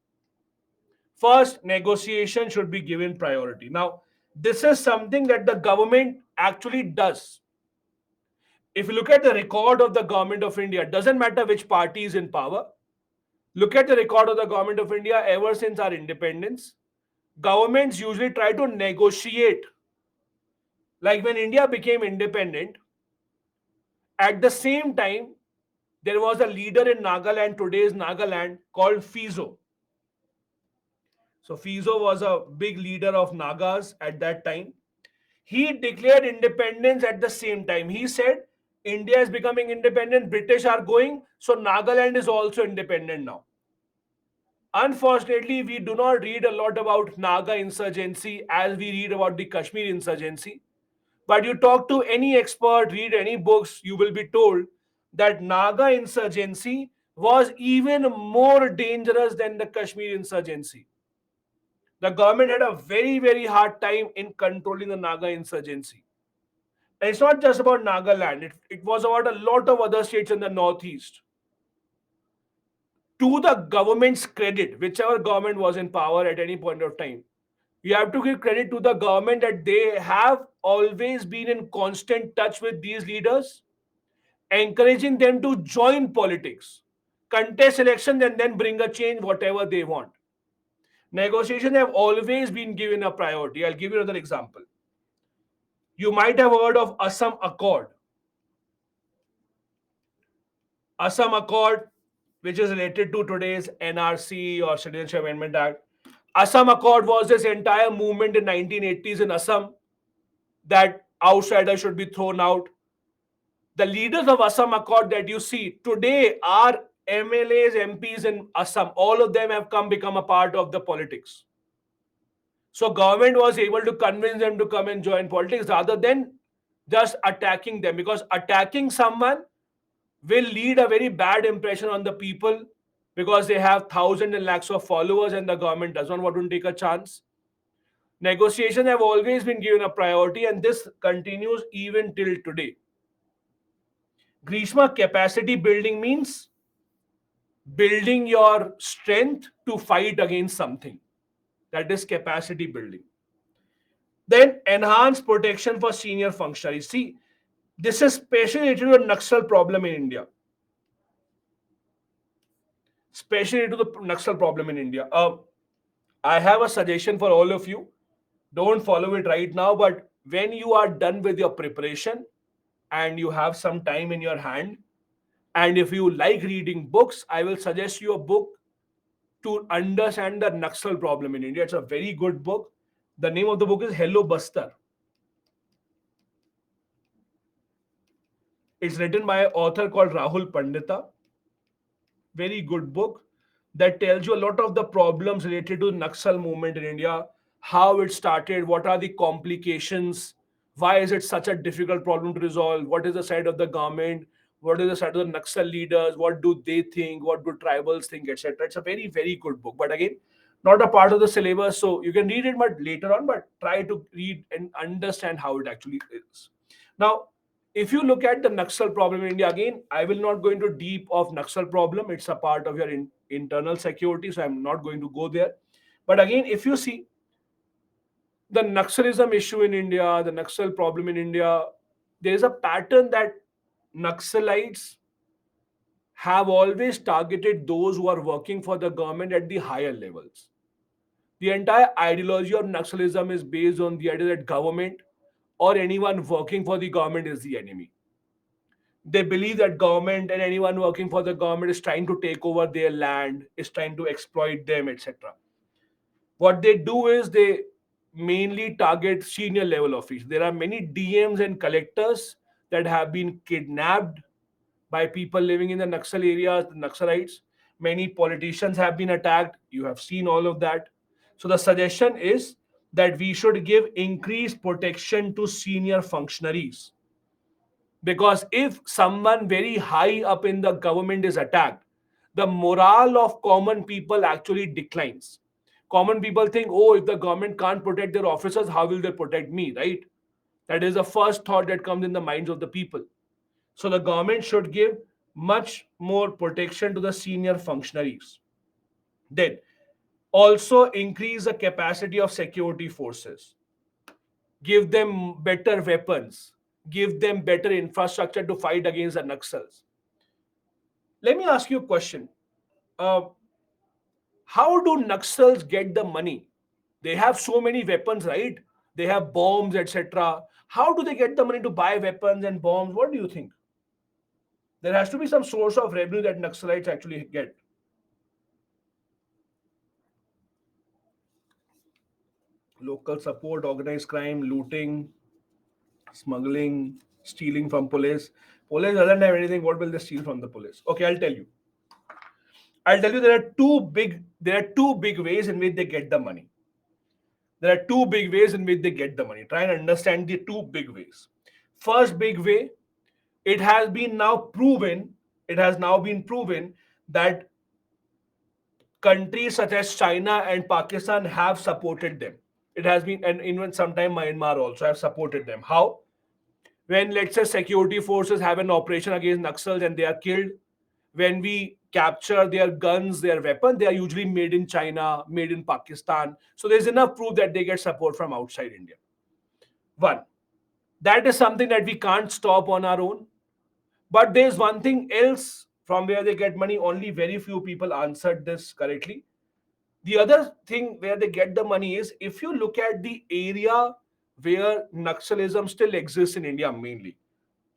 First, negotiation should be given priority. Now, this is something that the government actually does. If you look at the record of the government of India, it doesn't matter which party is in power. Look at the record of the government of India ever since our independence. Governments usually try to negotiate. Like when India became independent, at the same time, there was a leader in Nagaland, today's Nagaland, called Fizo. So Fizo was a big leader of Nagas at that time. He declared independence at the same time. He said, India is becoming independent, British are going, so Nagaland is also independent now. Unfortunately, we do not read a lot about Naga insurgency as we read about the Kashmir insurgency. But you talk to any expert, read any books, you will be told that Naga insurgency was even more dangerous than the Kashmir insurgency. The government had a very, very hard time in controlling the Naga insurgency. And it's not just about Nagaland, it was about a lot of other states in the northeast. To the government's credit, whichever government was in power at any point of time, you have to give credit to the government that they have always been in constant touch with these leaders, encouraging them to join politics, contest elections, and then bring a change, whatever they want. Negotiations have always been given a priority. I'll give you another example. You might have heard of Assam Accord. Assam Accord, which is related to today's NRC or Citizenship Amendment Act. Assam Accord was this entire movement in 1980s in Assam. that outsiders should be thrown out. The leaders of Assam Accord that you see today are MLAs, MPs in Assam. All of them have become a part of the politics. So government was able to convince them to come and join politics rather than just attacking them, because attacking someone will lead a very bad impression on the people, because they have thousands and lakhs of followers and the government does not want to take a chance. Negotiations have always been given a priority and this continues even till today. Grishma, capacity building means building your strength to fight against something. That is capacity building. Then enhanced protection for senior functionaries. See, this is especially related to the Naxal problem in India. Especially to the Naxal problem in India. I have a suggestion for all of you. Don't follow it right now, but when you are done with your preparation and you have some time in your hand, and if you like reading books, I will suggest you a book to understand the Naxal problem in India. It's a very good book. The name of the book is Hello Bastar. It's written by an author called Rahul Pandita. Very good book that tells you a lot of the problems related to Naxal movement in India, how it started, what are the complications, why is it such a difficult problem to resolve, what is the side of the government, what is the side of the Naxal leaders, what do they think, what do tribals think, etc. It's a very, very good book. But again, not a part of the syllabus, so you can read it but later on, but try to read and understand how it actually is. Now, if you look at the Naxal problem in India, again, I will not go into deep of Naxal problem. It's a part of your internal security, so I'm not going to go there. But again, if you see the Naxalism issue in India, the Naxal problem in India, there is a pattern that Naxalites have always targeted those who are working for the government at the higher levels. The entire ideology of Naxalism is based on the idea that government or anyone working for the government is the enemy. They believe that government and anyone working for the government is trying to take over their land, is trying to exploit them, etc. What they do is they mainly target senior level officials. There are many DMs and collectors that have been kidnapped by people living in the Naxal areas, the Naxalites. Many politicians have been attacked. You have seen all of that. So the suggestion is that we should give increased protection to senior functionaries, because if someone very high up in the government is attacked, the morale of common people actually declines. Common people think, oh, if the government can't protect their officers, how will they protect me, right? That is the first thought that comes in the minds of the people. So the government should give much more protection to the senior functionaries. Then also increase the capacity of security forces, give them better weapons, give them better infrastructure to fight against the Naxals. Let me ask you a question. Uh, how do Naxals get the money? They have so many weapons, right? They have bombs, etc. How do they get the money to buy weapons and bombs? What do you think? There has to be some source of revenue that Naxalites actually get. Local support, organized crime, looting, smuggling, stealing from police. Police doesn't have anything. What will they steal from the police? Okay, I'll tell you. There are two big ways in which they get the money. There are two big ways in which they get the money. Try and understand the two big ways. First big way, it has been now proven, it has now been proven that countries such as China and Pakistan have supported them. It has been, and even sometime Myanmar also have supported them. How? When, let's say, security forces have an operation against Naxals and they are killed, when we capture their guns, their weapons, they are usually made in China, made in Pakistan. So there's enough proof that they get support from outside India. One, that is something that we can't stop on our own. But there's one thing else from where they get money. Only very few people answered this correctly. The other thing where they get the money is, if you look at the area where Naxalism still exists in India, mainly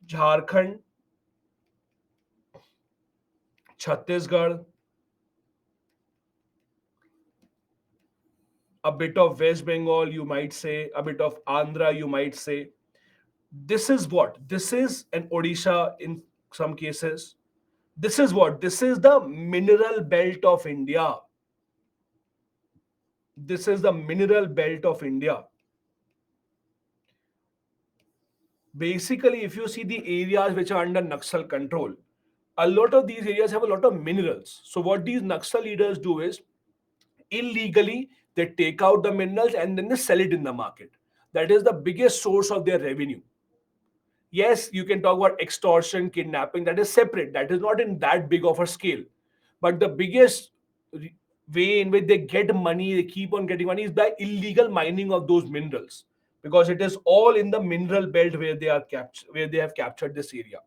Jharkhand, Chhattisgarh, a bit of West Bengal, you might say, a bit of Andhra, you might say. This is what? This is an Odisha in some cases. This is what? This is the mineral belt of India. This is the mineral belt of India. Basically, if you see the areas which are under Naxal control, a lot of these areas have a lot of minerals. So, what these Naxal leaders do is illegally they take out the minerals and then they sell it in the market. That is the biggest source of their revenue. Yes, you can talk about extortion, kidnapping, that is separate. That is not in that big of a scale. But the biggest way in which they get money, they keep on getting money, is by illegal mining of those minerals. Because it is all in the mineral belt where they are where they have captured this area.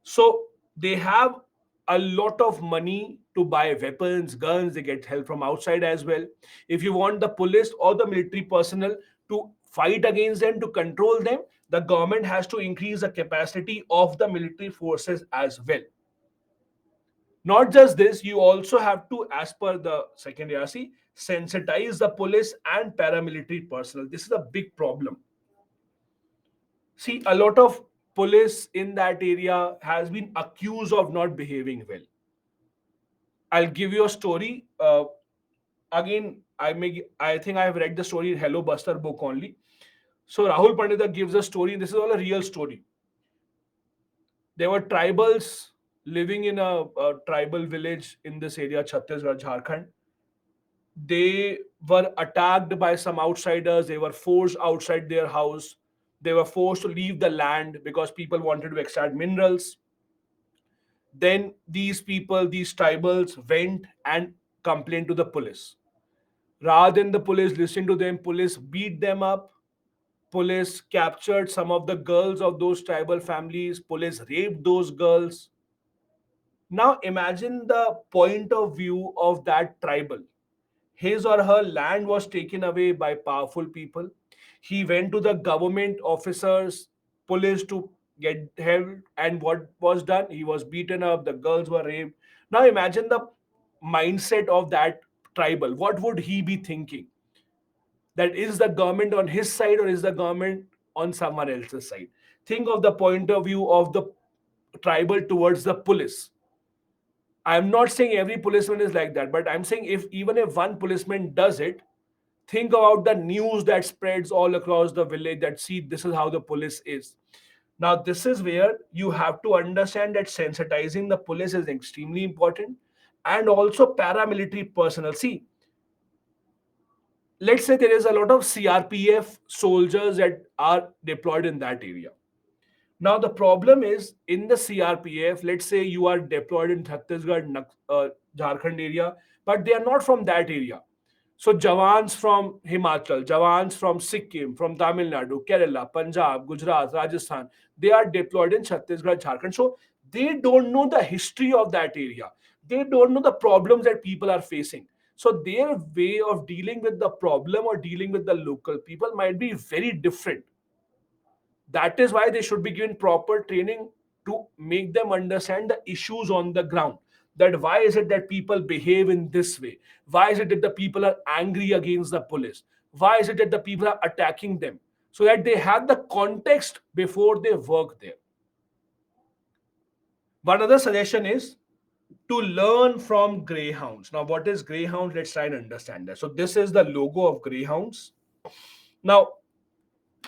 So they have a lot of money to buy weapons, guns, they get help from outside as well. If you want the police or the military personnel to fight against them, to control them, the government has to increase the capacity of the military forces as well. Not just this, you also have to, as per the second ARC, sensitize the police and paramilitary personnel. This is a big problem. See, a lot of police in that area has been accused of not behaving well. I'll give you a story. Again, I think I have read the story in Hello Buster book only. So Rahul Pandita gives a story. This is all a real story. There were tribals living in a tribal village in this area, Chhattisgarh, Jharkhand. They were attacked by some outsiders. They were forced outside their house. They were forced to leave the land because people wanted to extract minerals. Then these people, these tribals, went and complained to the police. Rather than the police listening to them, police beat them up. Police captured some of the girls of those tribal families. Police raped those girls. Now imagine the point of view of that tribal. His or her land was taken away by powerful people. He went to the government officers, police to get help, and what was done? He was beaten up, the girls were raped. Now imagine the mindset of that tribal. What would he be thinking? That is the government on his side or is the government on someone else's side? Think of the point of view of the tribal towards the police. I'm not saying every policeman is like that, but I'm saying if even if one policeman does it, think about the news that spreads all across the village that see this is how the police is. Now, this is where you have to understand that sensitizing the police is extremely important and also paramilitary personnel. See, let's say there is a lot of CRPF soldiers that are deployed in that area. Now, the problem is in the CRPF, let's say you are deployed in Chhattisgarh, Jharkhand area, but they are not from that area. So, Jawans from Himachal, Jawans from Sikkim, from Tamil Nadu, Kerala, Punjab, Gujarat, Rajasthan, they are deployed in Chhattisgarh, Jharkhand. So, they don't know the history of that area. They don't know the problems that people are facing. So, their way of dealing with the problem or dealing with the local people might be very different. That is why they should be given proper training to make them understand the issues on the ground. That why is it that people behave in this way? Why is it that the people are angry against the police? Why is it that the people are attacking them? So that they have the context before they work there. One other suggestion is to learn from greyhounds. Now, what is greyhound? Let's try and understand that. So, this is the logo of greyhounds. Now,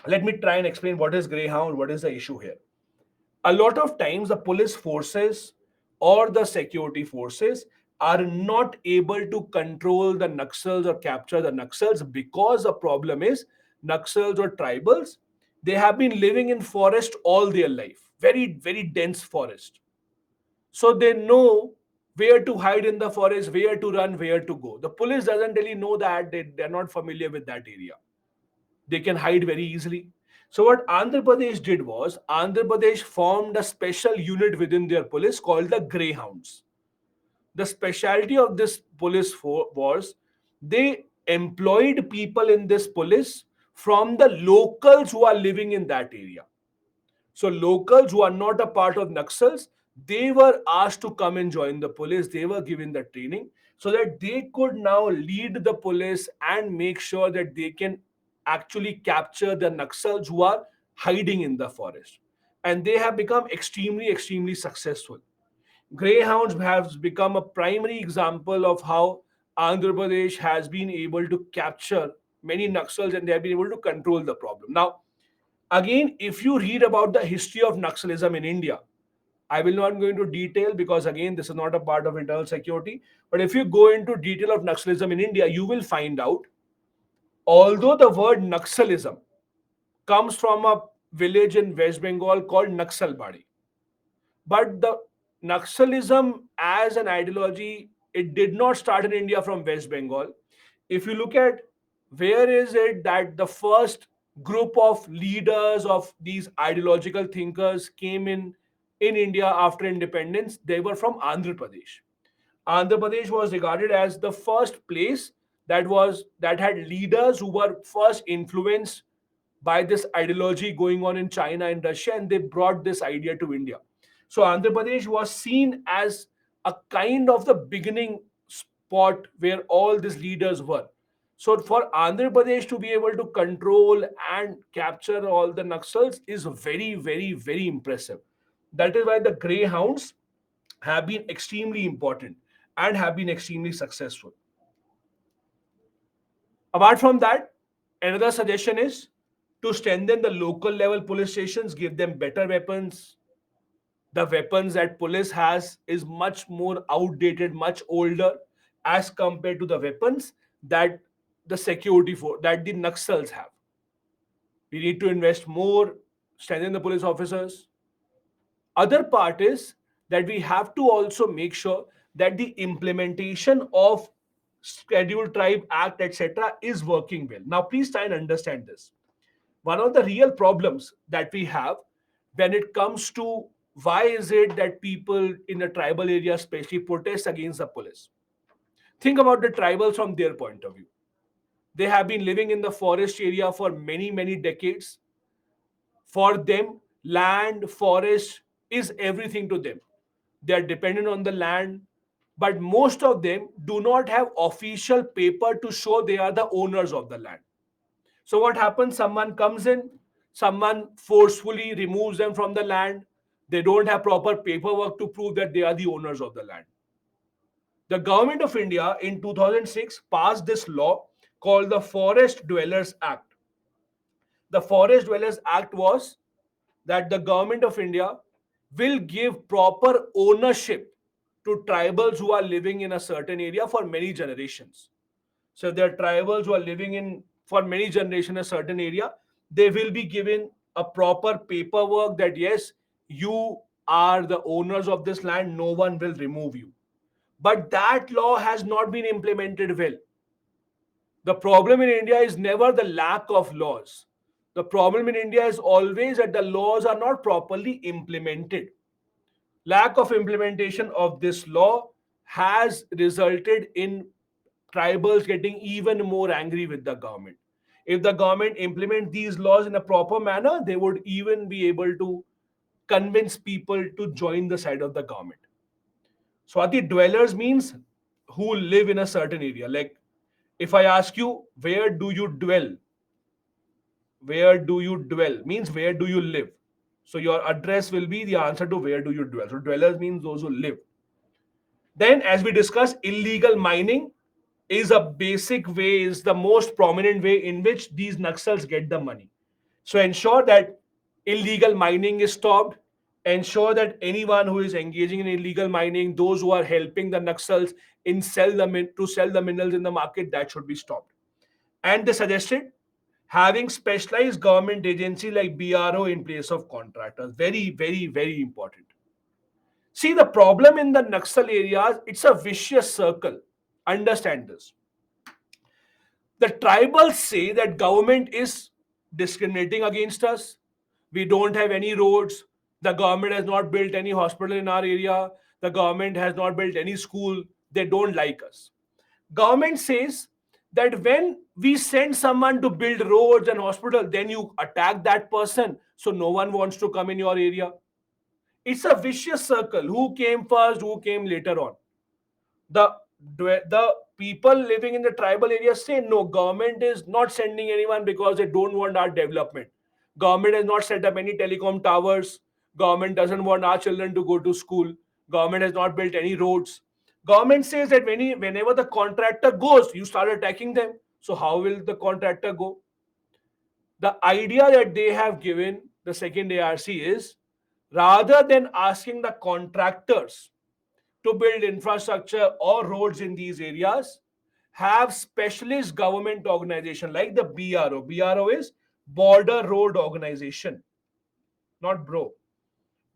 let me try and explain what is greyhound, what is the issue here. A lot of times the police forces or the security forces are not able to control the Naxals or capture the Naxals because the problem is Naxals or tribals, they have been living in forest all their life, very, very dense forest. So they know where to hide in the forest, where to run, where to go. The police doesn't really know that. They're not familiar with that area. They can hide very easily. So what Andhra Pradesh did was Andhra Pradesh formed a special unit within their police called the Greyhounds. The specialty of this was they employed people in this police from the locals who are living in that area. So locals who are not a part of Naxals, They were asked to come and join the police. They were given the training so that they could now lead the police and make sure that they can actually capture the Naxals who are hiding in the forest. And they have become extremely, extremely successful. Greyhounds has become a primary example of how Andhra Pradesh has been able to capture many Naxals and they have been able to control the problem. Now, again, if you read about the history of Naxalism in India, I will not go into detail because again, this is not a part of internal security. But if you go into detail of Naxalism in India, you will find out, although the word Naxalism comes from a village in West Bengal called Naxalbari, but the Naxalism as an ideology, it did not start in India from West Bengal. If you look at where is it that the first group of leaders of these ideological thinkers came in India after independence, they were from Andhra Pradesh. Andhra Pradesh was regarded as the first place that had leaders who were first influenced by this ideology going on in China and Russia, and they brought this idea to India. So Andhra Pradesh was seen as a kind of the beginning spot where all these leaders were. So for Andhra Pradesh to be able to control and capture all the Naxals is very, very, very impressive. That is why the Greyhounds have been extremely important and have been extremely successful. Apart from that, another suggestion is to strengthen the local level police stations, give them better weapons. The weapons that police has is much more outdated, much older as compared to the weapons that the security for that the Naxals have. We need to invest more, strengthen the police officers. Other part is that we have to also make sure that the implementation of scheduled tribe act etc is working well. Now please try and understand this. One of the real problems that we have when it comes to why is it that people in the tribal area especially protest against the police. Think about the tribals from their point of view. They have been living in the forest area for many, many decades. For them, land, forest is everything to them. They are dependent on the land, but most of them do not have official paper to show they are the owners of the land. So what happens? Someone comes in, someone forcefully removes them from the land. They don't have proper paperwork to prove that they are the owners of the land. The government of India in 2006 passed this law called the Forest Dwellers Act. The Forest Dwellers Act was that the government of India will give proper ownership to tribals who are living in a certain area for many generations. So there are tribals who are living in for many generations in a certain area. They will be given a proper paperwork that yes, you are the owners of this land. No one will remove you. But that law has not been implemented well. The problem in India is never the lack of laws. The problem in India is always that the laws are not properly implemented. Lack of implementation of this law has resulted in tribals getting even more angry with the government. If the government implement these laws in a proper manner, they would even be able to convince people to join the side of the government. Swati, dwellers means who live in a certain area. Like if I ask you, where do you dwell? Where do you dwell means where do you live? So your address will be the answer to where do you dwell. So dwellers means those who live. Then, as we discussed, illegal mining is a basic way, is the most prominent way in which these Naxals get the money. So ensure that illegal mining is stopped. Ensure that anyone who is engaging in illegal mining, those who are helping the Naxals in to sell the minerals in the market, that should be stopped. And they suggested having specialized government agency like BRO in place of contractors. Very, very, very important. See, the problem in the Naxal areas, it's a vicious circle. Understand this. The tribals say that government is discriminating against us. We don't have any roads. The government has not built any hospital in our area. The government has not built any school. They don't like us. Government says that when we send someone to build roads and hospital, then you attack that person. So no one wants to come in your area. It's a vicious circle. Who came first? Who came later on? The the people living in the tribal areas say no. Government is not sending anyone because they don't want our development. Government has not set up any telecom towers. Government doesn't want our children to go to school. Government has not built any roads. Government says that whenever the contractor goes, you start attacking them. So how will the contractor go? The idea that they have given the second ARC is, rather than asking the contractors to build infrastructure or roads in these areas, have specialist government organization like the BRO. BRO is Border Road Organization, not bro.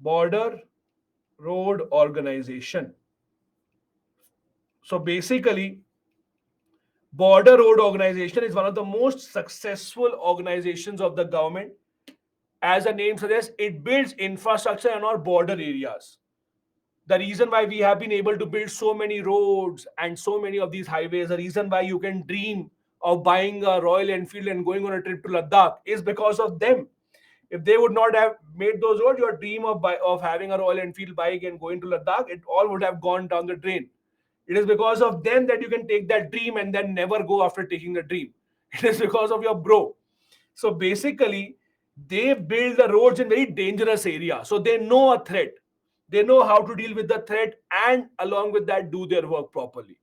Border Road Organization. So basically, Border Road Organization is one of the most successful organizations of the government. As the name suggests, it builds infrastructure in our border areas. The reason why we have been able to build so many roads and so many of these highways, the reason why you can dream of buying a Royal Enfield and going on a trip to Ladakh is because of them. If they would not have made those roads, your dream of having a Royal Enfield bike and going to Ladakh, it all would have gone down the drain. It is because of them that you can take that dream and then never go after taking the dream. It is because of your bro. So basically, they build the roads in very dangerous area. So they know a threat. They know how to deal with the threat and along with that do their work properly.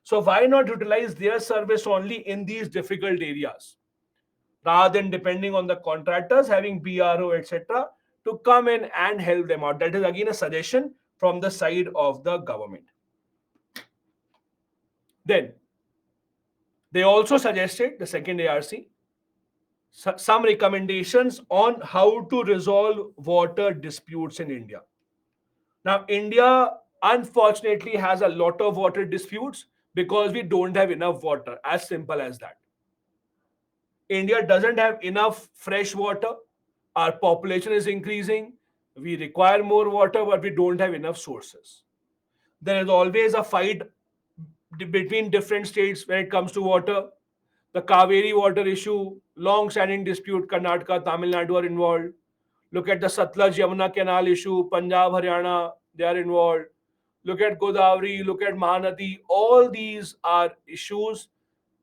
So why not utilize their service only in these difficult areas rather than depending on the contractors having BRO etc. to come in and help them out. That is again a suggestion from the side of the government. Then they also suggested, the second ARC, some recommendations on how to resolve water disputes in India. Now, India unfortunately has a lot of water disputes because we don't have enough water. As simple as that. India doesn't have enough fresh water. Our population is increasing. We require more water, but we don't have enough sources. There is always a fight between different states when it comes to water. The Kaveri water issue, long-standing dispute, Karnataka, Tamil Nadu are involved. Look at the Satluj Yamuna Canal issue, Punjab, Haryana, they are involved. Look at Godavari, look at Mahanadi. All these are issues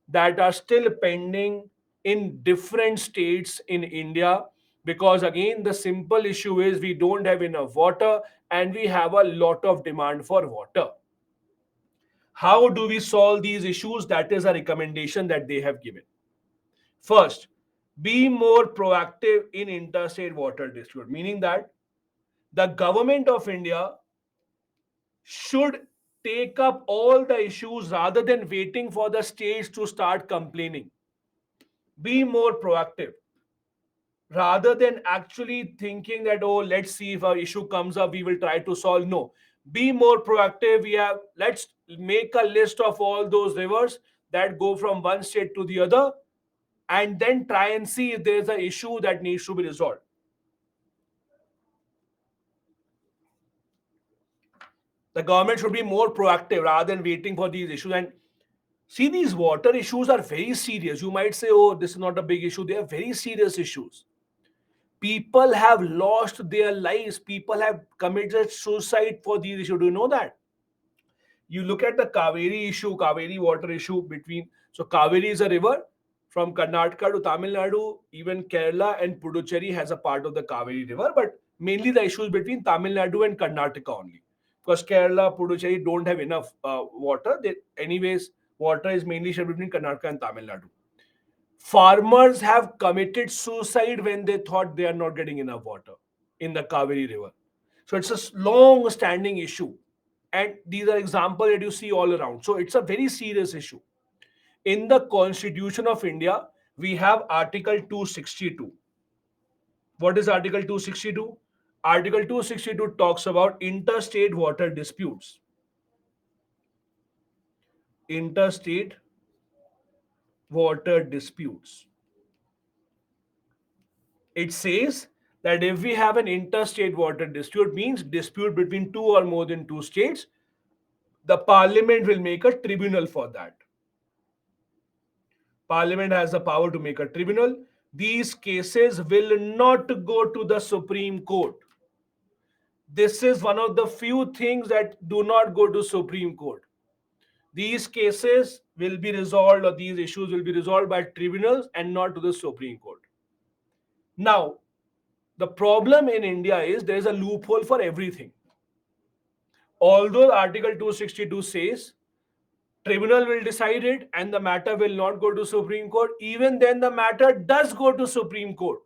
that are still pending in different states in India because, again, the simple issue is we don't have enough water and we have a lot of demand for water. How do we solve these issues? That is a recommendation that they have given. First, be more proactive in interstate water dispute, meaning that the government of India should take up all the issues rather than waiting for the states to start complaining. Be more proactive rather than actually thinking that, oh, let's see if an issue comes up, we will try to solve. No, be more proactive. Let's make a list of all those rivers that go from one state to the other and then try and see if there is an issue that needs to be resolved. The government should be more proactive rather than waiting for these issues. And see, these water issues are very serious. You might say, oh, this is not a big issue. They are very serious issues. People have lost their lives. People have committed suicide for these issues. Do you know that? You look at the Kaveri issue, Kaveri water issue between. So, Kaveri is a river from Karnataka to Tamil Nadu, even Kerala and Puducherry has a part of the Kaveri river, but mainly the issues between Tamil Nadu and Karnataka only. Because Kerala, Puducherry don't have enough water. Anyways, water is mainly shared between Karnataka and Tamil Nadu. Farmers have committed suicide when they thought they are not getting enough water in the Kaveri river. So it's a long standing issue. And these are examples that you see all around. So it's a very serious issue. In the Constitution of India, we have Article 262. What is Article 262? Article 262 talks about interstate water disputes. Interstate water disputes. It says that if we have an interstate water dispute, means dispute between two or more than two states, the parliament will make a tribunal for that. Parliament has the power to make a tribunal. These cases will not go to the Supreme Court. This is one of the few things that do not go to Supreme Court. These cases will be resolved, or these issues will be resolved by tribunals and not to the Supreme Court. Now, the problem in India is there is a loophole for everything. Although Article 262 says tribunal will decide it and the matter will not go to Supreme Court, even then the matter does go to Supreme Court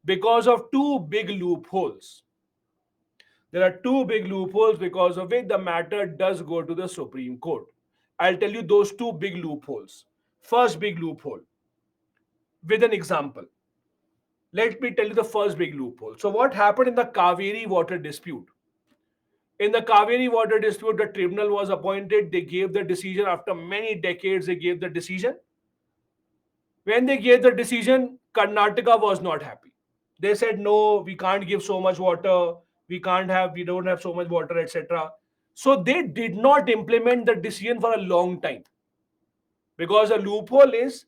because of two big loopholes. There are two big loopholes because of which the matter does go to the Supreme Court. I'll tell you those two big loopholes. First big loophole, with an example. Let me tell you the first big loophole. So, what happened in the Kaveri water dispute? In the Kaveri water dispute, the tribunal was appointed. They gave the decision after many decades. They gave the decision. When they gave the decision, Karnataka was not happy. They said, no, we can't give so much water. We don't have so much water, etc. So they did not implement the decision for a long time. Because a loophole is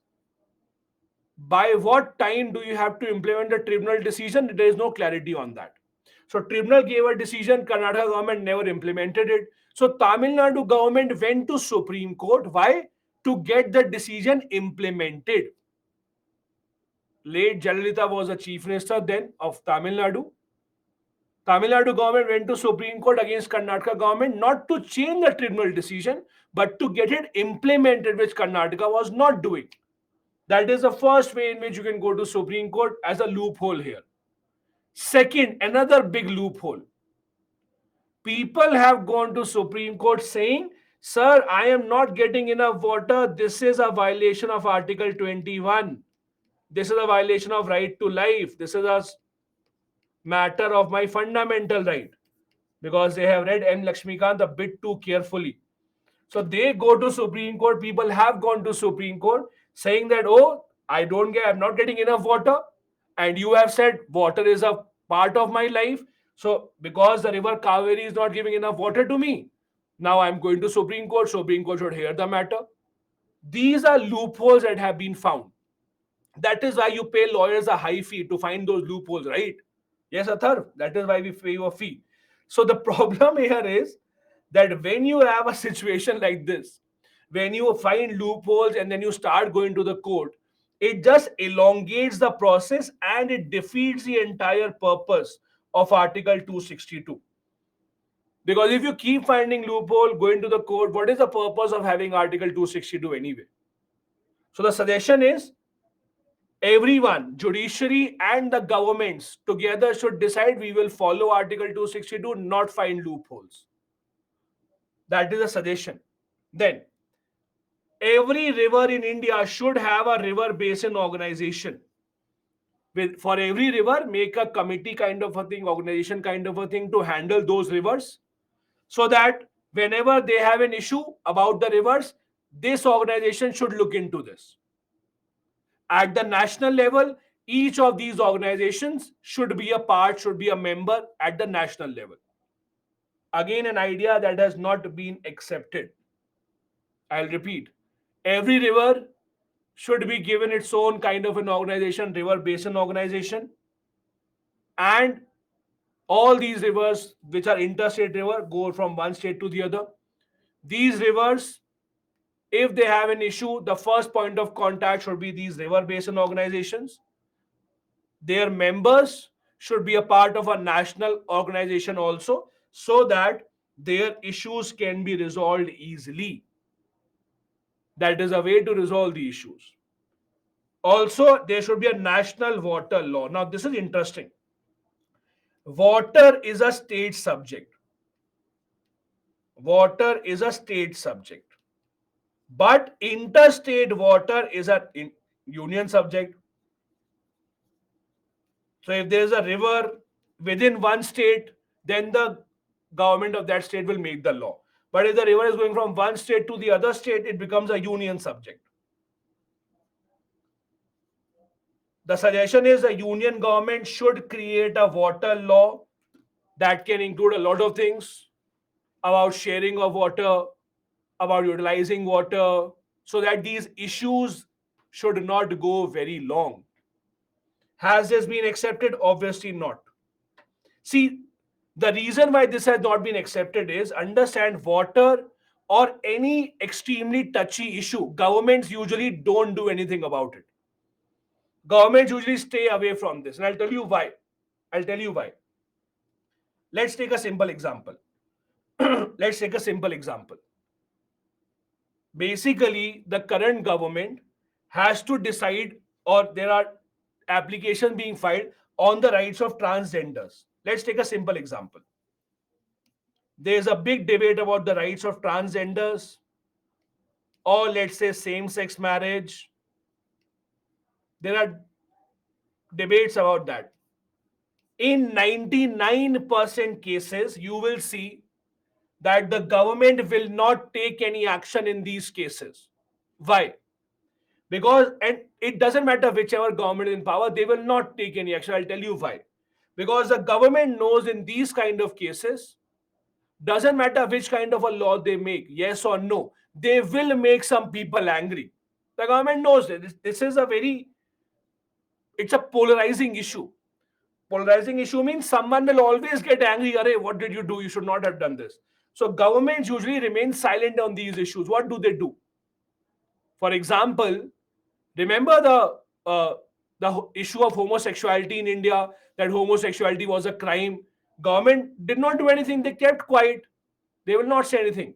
by what time do you have to implement the tribunal decision? There is no clarity on that. So tribunal gave a decision, Karnataka government never implemented it. So Tamil Nadu government went to Supreme Court. Why? To get the decision implemented. Late Jayalalitha was a chief minister then of Tamil Nadu. Tamil Nadu government went to Supreme Court against Karnataka government not to change the tribunal decision, but to get it implemented, which Karnataka was not doing. That is the first way in which you can go to Supreme Court as a loophole here. Second, another big loophole. People have gone to Supreme Court saying, sir, I am not getting enough water. This is a violation of Article 21. This is a violation of right to life. This is a matter of my fundamental right. Because they have read M. Lakshmikant a bit too carefully. So they go to Supreme Court. People have gone to Supreme Court saying that, oh, I'm not getting enough water. And you have said water is a part of my life. So because the river Kaveri is not giving enough water to me, now I'm going to Supreme Court. Supreme Court should hear the matter. These are loopholes that have been found. That is why you pay lawyers a high fee to find those loopholes, right? Yes, Athar, that is why we pay you a fee. So the problem here is that when you have a situation like this, when you find loopholes and then you start going to the court, it just elongates the process and it defeats the entire purpose of Article 262. Because if you keep finding loophole, going to the court, what is the purpose of having Article 262 anyway? So the suggestion is everyone, judiciary and the governments together should decide we will follow Article 262, not find loopholes. That is a suggestion. Then, every river in India should have a river basin organization. For every river, make a committee kind of a thing, organization kind of a thing to handle those rivers, so that whenever they have an issue about the rivers, this organization should look into this. At the national level, each of these organizations should be a member at the national level. Again, an idea that has not been accepted. I'll repeat. Every river should be given its own kind of an organization, river basin organization. And all these rivers, which are interstate river, go from one state to the other. These rivers, if they have an issue, the first point of contact should be these river basin organizations. Their members should be a part of a national organization also, so that their issues can be resolved easily. That is a way to resolve the issues. Also, there should be a national water law. Now, this is interesting. Water is a state subject. Water is a state subject. But interstate water is a union subject. So if there is a river within one state, then the government of that state will make the law. But if the river is going from one state to the other state, it becomes a union subject. The suggestion is the union government should create a water law that can include a lot of things about sharing of water, about utilizing water, so that these issues should not go very long. Has this been accepted? Obviously not. See, The reason why this has not been accepted is, understand, water or any extremely touchy issue, governments usually don't do anything about it. Governments usually stay away from this. And I'll tell you why. I'll tell you why. Let's take a simple example. Let's take a simple example. Basically, the current government has to decide, or there are applications being filed on the rights of transgenders. Let's take a simple example. There's a big debate about the rights of transgenders, or let's say same sex marriage. There are debates about that. In 99% cases, you will see that the government will not take any action in these cases. Why? Because, and it doesn't matter whichever government is in power, they will not take any action. I'll tell you why. Because the government knows in these kind of cases, doesn't matter which kind of a law they make, yes or no, they will make some people angry. The government knows that this is a very, it's a polarizing issue. Polarizing issue means someone will always get angry. Arey, what did you do? You should not have done this. So governments usually remain silent on these issues. What do they do? For example, remember the issue of homosexuality in India, that homosexuality was a crime. Government did not do anything. They kept quiet. They will not say anything.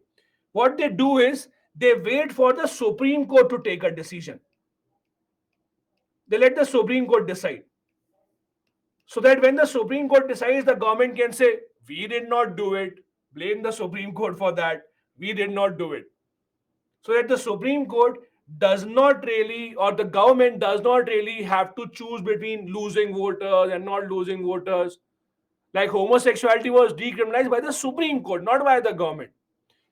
What they do is they wait for the Supreme Court to take a decision. They let the Supreme Court decide. So that when the Supreme Court decides, the government can say, we did not do it. Blame the Supreme Court for that. We did not do it. So that the Supreme Court does not really, or the government does not really have to choose between losing voters and not losing voters. Like homosexuality was decriminalized by the Supreme Court, not by the government.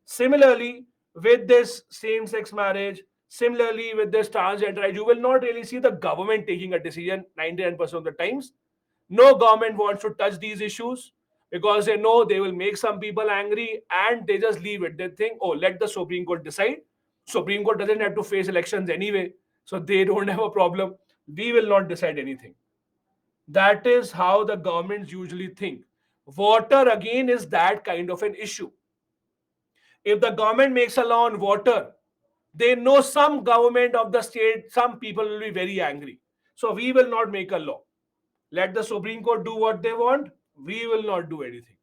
Similarly, with this same sex marriage, similarly with this transgender right, you will not really see the government taking a decision 99% of the times. No government wants to touch these issues because they know they will make some people angry, and they just leave it. They think, oh, let the Supreme Court decide. Supreme Court doesn't have to face elections anyway, so they don't have a problem. We will not decide anything. That is how the governments usually think. Water, again, is that kind of an issue. If the government makes a law on water, they know some government of the state, some people will be very angry. So we will not make a law. Let the Supreme Court do what they want. We will not do anything.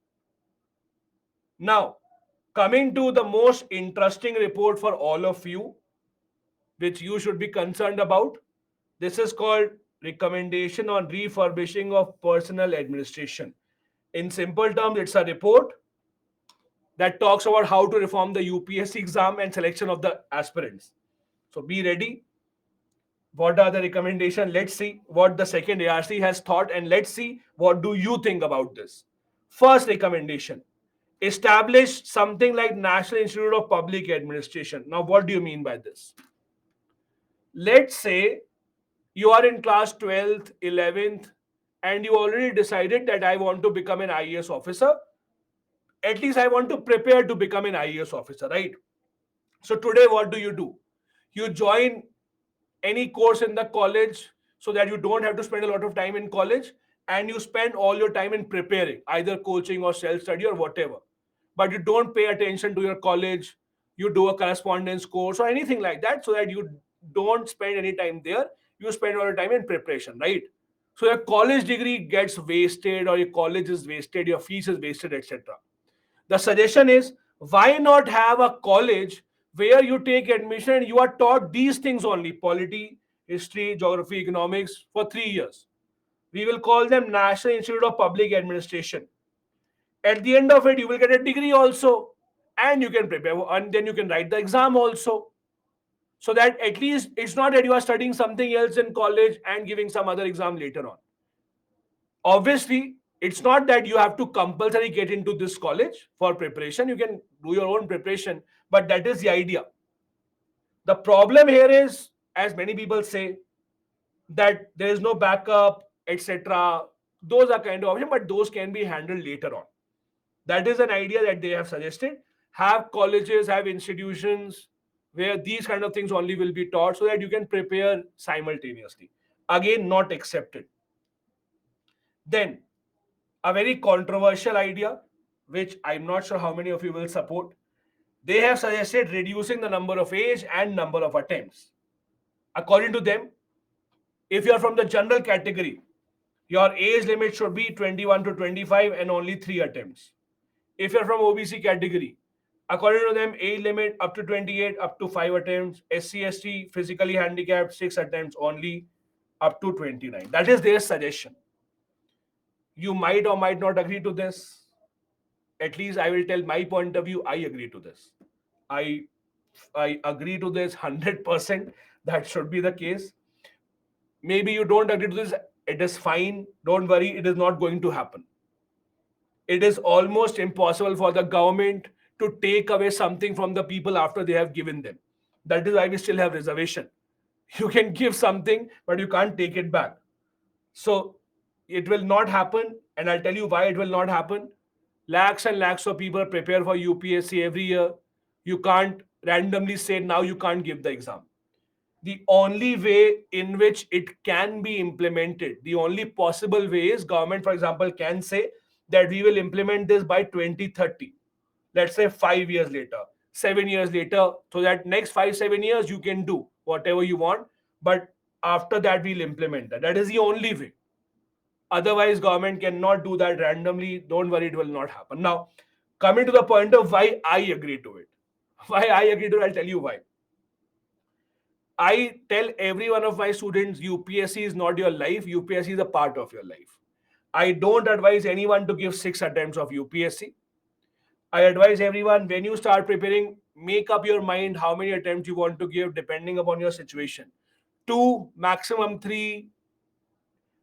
Now, coming to the most interesting report for all of you, which you should be concerned about. This is called Recommendation on Refurbishing of Personal Administration. In simple terms, it's a report that talks about how to reform the UPSC exam and selection of the aspirants. So be ready. What are the recommendations? Let's see what the second ARC has thought, and let's see what do you think about this. First recommendation: establish something like National Institute of Public Administration. Now, what do you mean by this? Let's say you are in class 12th, 11th, and you already decided that I want to become an IAS officer. At least I want to prepare to become an IAS officer, right? So today, what do? You join any course in the college so that you don't have to spend a lot of time in college, and you spend all your time in preparing, either coaching or self-study or whatever. But you don't pay attention to your college, you do a correspondence course or anything like that, so that you don't spend any time there. You spend all your time in preparation, right? So your college degree gets wasted, or your college is wasted, your fees is wasted, etc. The suggestion is, why not have a college where you take admission and you are taught these things only: polity, history, geography, economics, for 3 years. We will call them National Institute of Public Administration. At the end of it, you will get a degree also, and you can prepare, and then you can write the exam also. So that at least it's not that you are studying something else in college and giving some other exam later on. Obviously, it's not that you have to compulsory get into this college for preparation. You can do your own preparation, but that is the idea. The problem here is, as many people say, that there is no backup, etc. Those are kind of options, but those can be handled later on. That is an idea that they have suggested. Have colleges, have institutions where these kind of things only will be taught, so that you can prepare simultaneously. Again, not accepted. Then, A very controversial idea, which I'm not sure how many of you will support. They have suggested reducing the number of age and number of attempts. According to them, if you are from the general category, your age limit should be 21 to 25 and only 3 attempts. If you're from OBC category, according to them, age limit up to 28, up to 5 attempts. SC/ST, physically handicapped, 6 attempts only, up to 29. That is their suggestion. You might or might not agree to this. At least I will tell my point of view. I agree to this. I I agree to this 100%. That should be the case. Maybe you don't agree to this. It is fine. Don't worry. It is not going to happen. It is almost impossible for the government to take away something from the people after they have given them. That is why we still have reservation. You can give something, but you can't take it back. So it will not happen, and I'll tell you why it will not happen. Lakhs and lakhs of people prepare for UPSC every year. You can't randomly say now you can't give the exam. The only way in which it can be implemented, the only possible way is government, for example, can say that we will implement this by 2030. Let's say 5 years later, 7 years later, so that next 5, 7 years you can do whatever you want. But after that, we'll implement that. That is the only way. Otherwise, government cannot do that randomly. Don't worry, it will not happen. Now, coming to the point of why I agree to it. Why I agree to it, I'll tell you why. I tell every one of my students UPSC is not your life, UPSC is a part of your life. I don't advise anyone to give 6 attempts of UPSC. I advise everyone when you start preparing, make up your mind how many attempts you want to give depending upon your situation. Two, maximum three.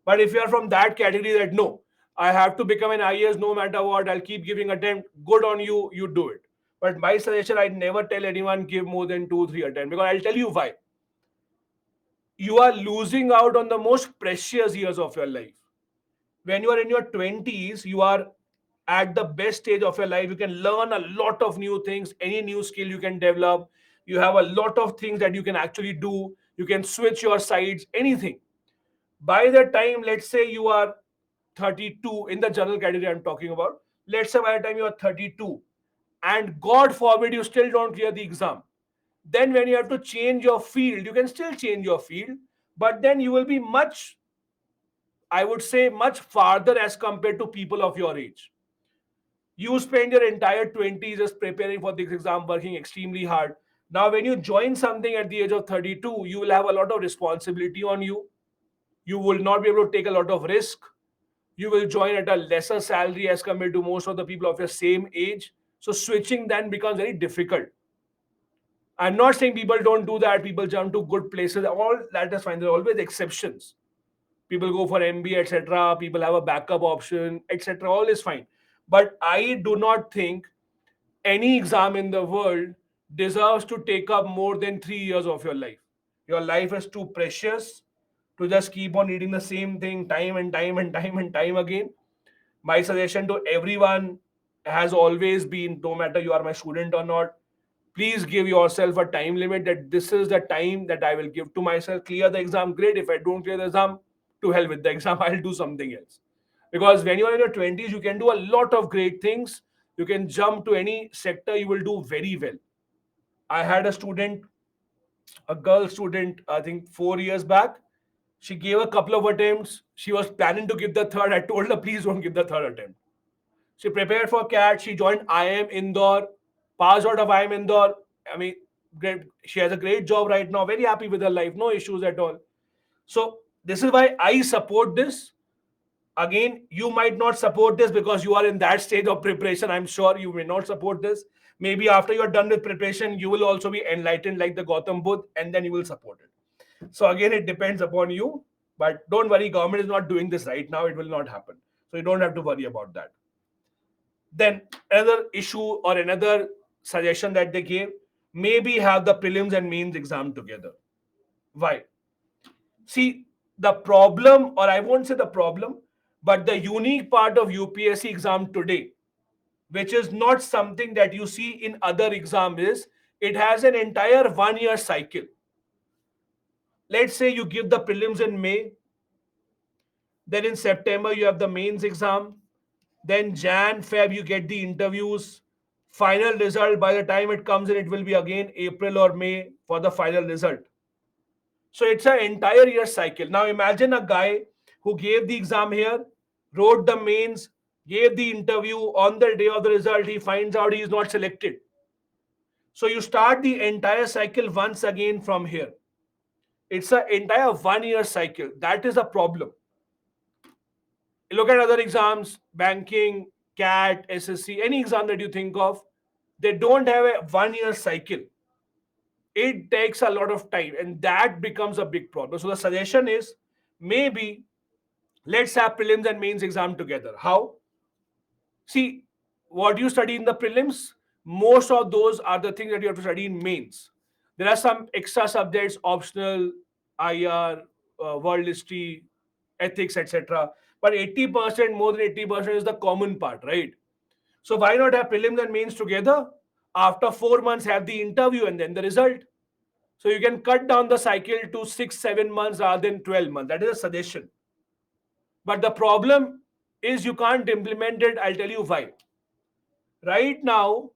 But if you are from that category that no, I have to become an IAS no matter what, I'll keep giving attempt, good on you, you do it. But my suggestion, I'd never tell anyone give more than 2, 3 attempts because I'll tell you why. You are losing out on the most precious years of your life. When you are in your 20s, you are at the best stage of your life. You can learn a lot of new things, any new skill you can develop. You have a lot of things that you can actually do. You can switch your sides, anything. By the time, let's say you are 32, in the general category I'm talking about, let's say by the time you are 32, and God forbid you still don't clear the exam, then when you have to change your field, you can still change your field, but then you will be much, I would say, much farther as compared to people of your age. You spend your entire 20s just preparing for this exam, working extremely hard. Now, when you join something at the age of 32, you will have a lot of responsibility on you. You will not be able to take a lot of risk. You will join at a lesser salary as compared to most of the people of your same age. So, switching then becomes very difficult. I'm not saying people don't do that, people jump to good places, all that is fine. There are always exceptions. People go for MBA, etc. People have a backup option, etc. All is fine. But I do not think any exam in the world deserves to take up more than 3 years of your life. Your life is too precious to just keep on reading the same thing time and time and time and time again. My suggestion to everyone has always been, no matter you are my student or not, please give yourself a time limit that this is the time that I will give to myself. Clear the exam, great. If I don't clear the exam, to hell with the exam, I'll do something else. Because when you are in your 20s, you can do a lot of great things. You can jump to any sector, you will do very well. I had a student, a girl student, I think 4 years back. She gave a couple of attempts. She was planning to give the third. I told her, please don't give the third attempt. She prepared for CAT. She joined IIM Indore, passed out of IIM Indore. I mean, great. She has a great job right now. Very happy with her life. No issues at all. So this is why I support this. Again, you might not support this because you are in that stage of preparation. I'm sure you may not support this. Maybe after you're done with preparation, you will also be enlightened like the Gautam Buddha, and then you will support it. So again, it depends upon you. But don't worry, government is not doing this right now. It will not happen. So you don't have to worry about that. Then another issue or another suggestion that they gave, maybe have the prelims and mains exam together. Why? See, the problem, or I won't say the problem, but the unique part of UPSC exam today, which is not something that you see in other exams, is it has an entire 1 year cycle. Let's say you give the prelims in May, then in September you have the mains exam, Then Jan, Feb, you get the interviews. Final result, by the time it comes in, it will be again April or May for the final result. So it's an entire year cycle. Now imagine a guy who gave the exam here, wrote the mains, gave the interview. On the day of the result, he finds out he is not selected. So you start the entire cycle once again from here. It's an entire 1 year cycle. That is a problem. Look at other exams, banking, CAT, SSC, any exam that you think of, they don't have a 1 year cycle. It takes a lot of time, and that becomes a big problem. So the suggestion is maybe let's have prelims and mains exam together. How? See, what you study in the prelims, most of those are the things that you have to study in mains. There are some extra subjects, optional, IR, world history, ethics, etc. But 80%, more than 80% is the common part, right? So why not have prelims and mains together? After 4 months, have the interview and then the result. So you can cut down the cycle to 6, 7 months rather than 12 months. That is a suggestion. But the problem is you can't implement it. I'll tell you why. Right now,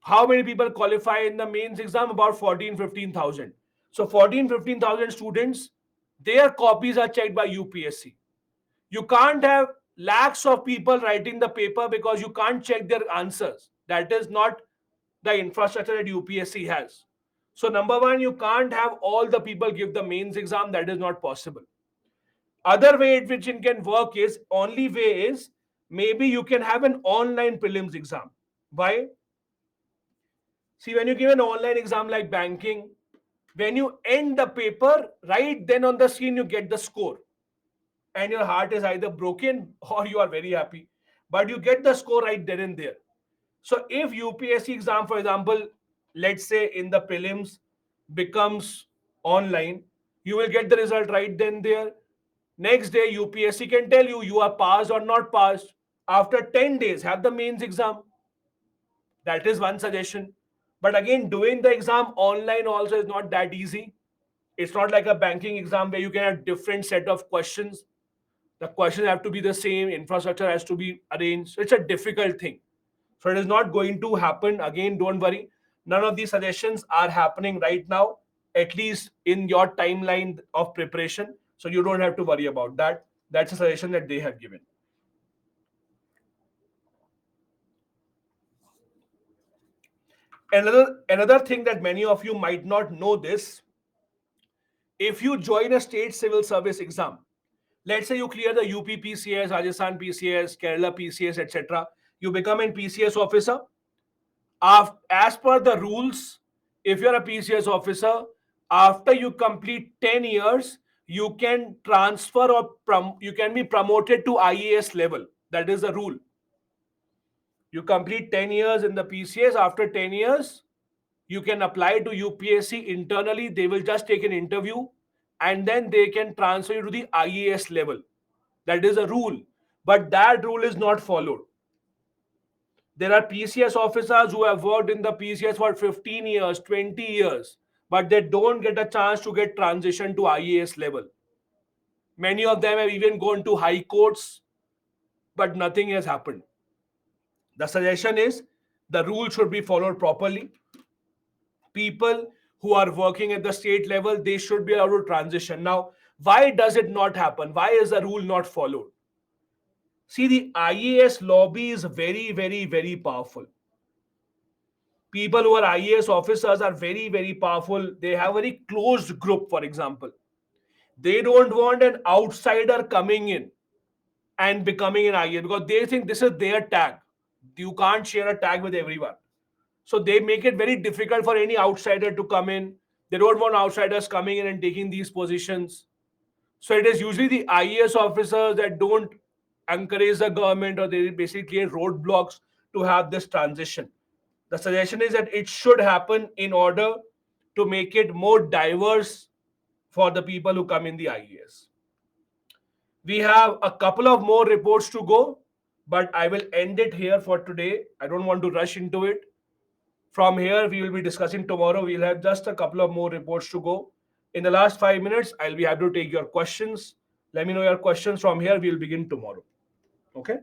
how many people qualify in the mains exam? About 14, 15,000. So 14, 15,000 students, their copies are checked by UPSC. You can't have lakhs of people writing the paper because you can't check their answers. That is not the infrastructure that UPSC has. So number one, you can't have all the people give the mains exam. That is not possible. Other way in which it can work is, only way is, maybe you can have an online prelims exam. Why? See, when you give an online exam like banking, when you end the paper, right then on the screen you get the score. And your heart is either broken or you are very happy. But you get the score right then and there. So if UPSC exam, for example, let's say in the prelims becomes online, you will get the result right then there. Next day, UPSC can tell you you are passed or not passed. After 10 days, have the mains exam. That is one suggestion. But again, doing the exam online also is not that easy. It's not like a banking exam where you can have different set of questions. The questions have to be the same, infrastructure has to be arranged. So it's a difficult thing. So it is not going to happen. Again, don't worry. None of these suggestions are happening right now, at least in your timeline of preparation. So you don't have to worry about that. That's a suggestion that they have given. Another thing that many of you might not know this, if you join a state civil service exam, let's say you clear the UP PCS, Rajasthan PCS, Kerala PCS, etc., you become an PCS officer. As per the rules, if you're a PCS officer, after you complete 10 years, you can transfer or you can be promoted to IAS level. That is the rule. You complete 10 years in the PCS. After 10 years, you can apply to UPSC internally. They will just take an interview and then they can transfer you to the IAS level. That is a rule. But that rule is not followed. There are PCS officers who have worked in the PCS for 15 years, 20 years, but they don't get a chance to get transition to IAS level. Many of them have even gone to high courts, but nothing has happened. The suggestion is the rule should be followed properly. People who are working at the state level, they should be allowed to transition. Now, why does it not happen? Why is the rule not followed? See, the IAS lobby is very, very, very powerful. People who are IAS officers are very, very powerful. They have a very closed group, for example. They don't want an outsider coming in and becoming an IAS because they think this is their tag. You can't share a tag with everyone. So they make it very difficult for any outsider to come in. They don't want outsiders coming in and taking these positions. So it is usually the IAS officers that don't encourage the government, or they basically create roadblocks to have this transition. The suggestion is that it should happen in order to make it more diverse for the people who come in the IAS. We have a couple of more reports to go, but I will end it here for today. I don't want to rush into it. From here, we will be discussing tomorrow. We'll have just a couple of more reports to go. In the last 5 minutes, I'll be happy to take your questions. Let me know your questions. From here, we'll begin tomorrow. Okay?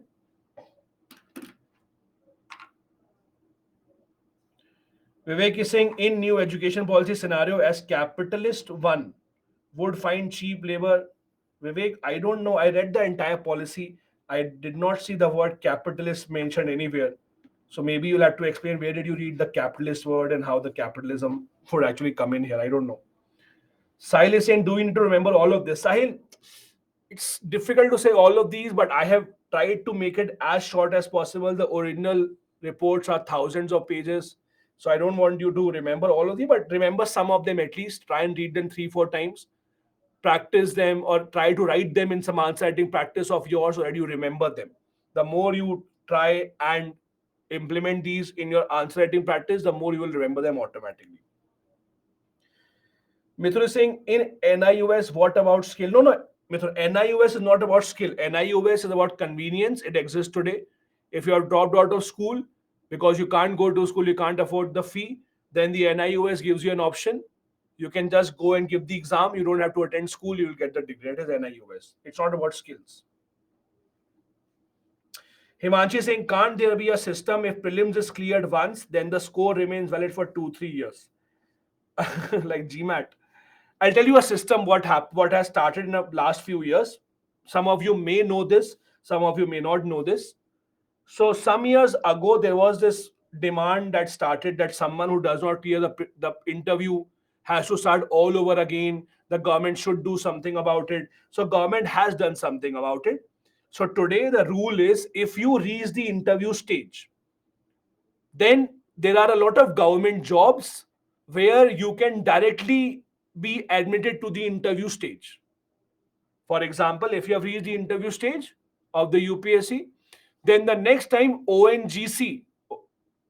Vivek is saying in new education policy scenario as capitalist one would find cheap labor. Vivek, I don't know. I read the entire policy. I did not see the word capitalist mentioned anywhere. So maybe you'll have to explain where did you read the capitalist word and how the capitalism would actually come in here. I don't know. Sahil is saying, do we need to remember all of this? Sahil, it's difficult to say all of these, but I have tried to make it as short as possible. The original reports are thousands of pages. So I don't want you to remember all of them, but remember some of them at least. Try and read them 3, 4 times. Practice them or try to write them in some answer writing practice of yours so that you remember them. The more you try and implement these in your answer writing practice, the more you will remember them automatically. Mithun is saying in NIUS, what about skill? No, no, Mithun, NIUS is not about skill. NIUS is about convenience. It exists today. If you are dropped out of school because you can't go to school, you can't afford the fee, then the NIUS gives you an option. You can just go and give the exam. You don't have to attend school. You will get the degree. That is NIUS. It's not about skills. Himanshi is saying, can't there be a system if prelims is cleared once, then the score remains valid for 2, 3 years? Like GMAT. I'll tell you a system what has started in the last few years. Some of you may know this, some of you may not know this. So some years ago, there was this demand that started that someone who does not clear the interview has to start all over again. The government should do something about it. So government has done something about it. So today the rule is if you reach the interview stage, then there are a lot of government jobs where you can directly be admitted to the interview stage. For example, if you have reached the interview stage of the UPSC, then the next time ONGC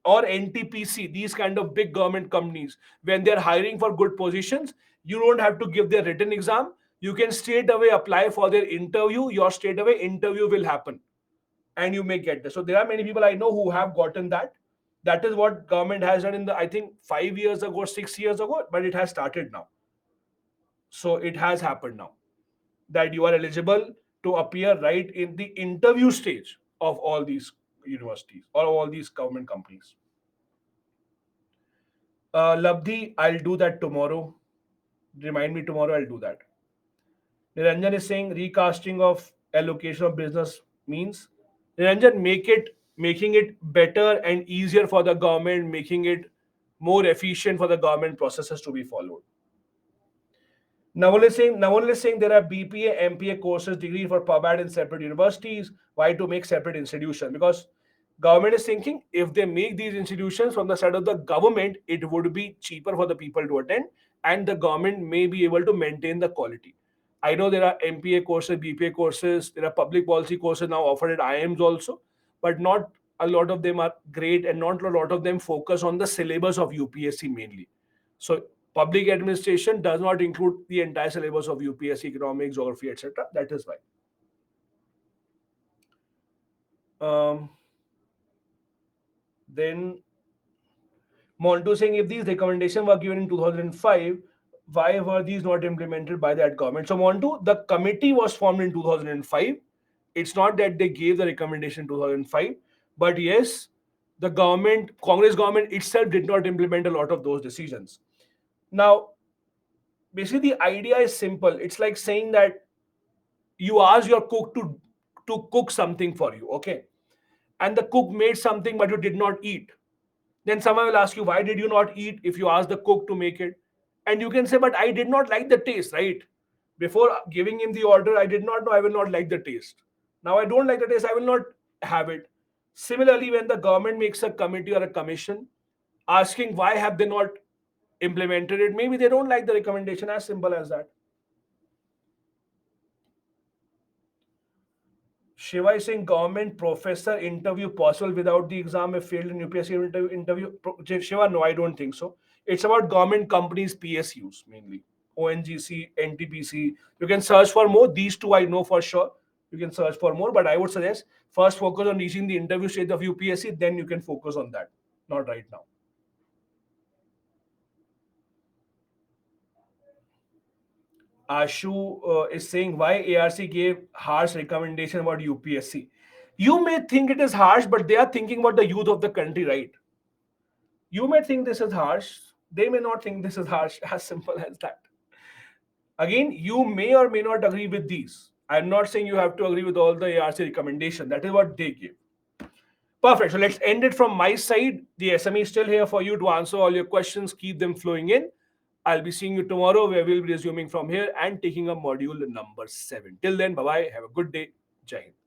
or NTPC, these kind of big government companies, when they're hiring for good positions, you don't have to give their written exam. You can straight away apply for their interview. Your straight away interview will happen and you may get this. So there are many people I know who have gotten that. That is what government has done in the, I think, 5 years ago, 6 years ago, but it has started now. So it has happened now that you are eligible to appear right in the interview stage of all these universities or all these government companies. Labdhi, I'll do that tomorrow. Remind me tomorrow, I'll do that. Niranjan is saying recasting of allocation of business means Niranjan making it better and easier for the government, making it more efficient for the government processes to be followed. Naval is saying there are BPA, MPA courses, degree for PubAd in separate universities. Why to make separate institutions? Because government is thinking if they make these institutions from the side of the government, it would be cheaper for the people to attend, and the government may be able to maintain the quality. I know there are MPA courses, BPA courses, there are public policy courses now offered at IIMs also, but not a lot of them are great, and not a lot of them focus on the syllabus of UPSC mainly. So public administration does not include the entire syllabus of UPSC, economics, geography, etc. That is why. Um, then Montu saying if these recommendations were given in 2005, why were these not implemented by that government? So Montu, the committee was formed in 2005. It's not that they gave the recommendation in 2005, but yes, the government, Congress government itself did not implement a lot of those decisions. Now, basically, the idea is simple. It's like saying that you ask your cook to cook something for you, okay? And the cook made something, but you did not eat. Then someone will ask you, why did you not eat if you ask the cook to make it? And you can say, but I did not like the taste, right? Before giving him the order, I did not know I will not like the taste. Now I don't like the taste, I will not have it. Similarly, when the government makes a committee or a commission asking why have they not implemented it, maybe they don't like the recommendation, as simple as that. Shiva is saying government professor interview possible without the exam if failed in UPSC interview. Shiva, no, I don't think so. It's about government companies, PSUs mainly. ONGC, NTPC. You can search for more. These two I know for sure. You can search for more, but I would suggest first focus on reaching the interview stage of UPSC, then you can focus on that. Not right now. Ashu is saying why ARC gave harsh recommendation about UPSC. You may think it is harsh, but they are thinking about the youth of the country, right? You may think this is harsh, they may not think this is harsh, as simple as that. Again, you may or may not agree with these. I'm not saying you have to agree with all the ARC recommendation. That is what they give. Perfect. So let's end it from my side. The SME is still here for you to answer all your questions. Keep them flowing in. I'll be seeing you tomorrow where we'll be resuming from here and taking a module number 7. Till then, bye bye. Have a good day. Jai Hind.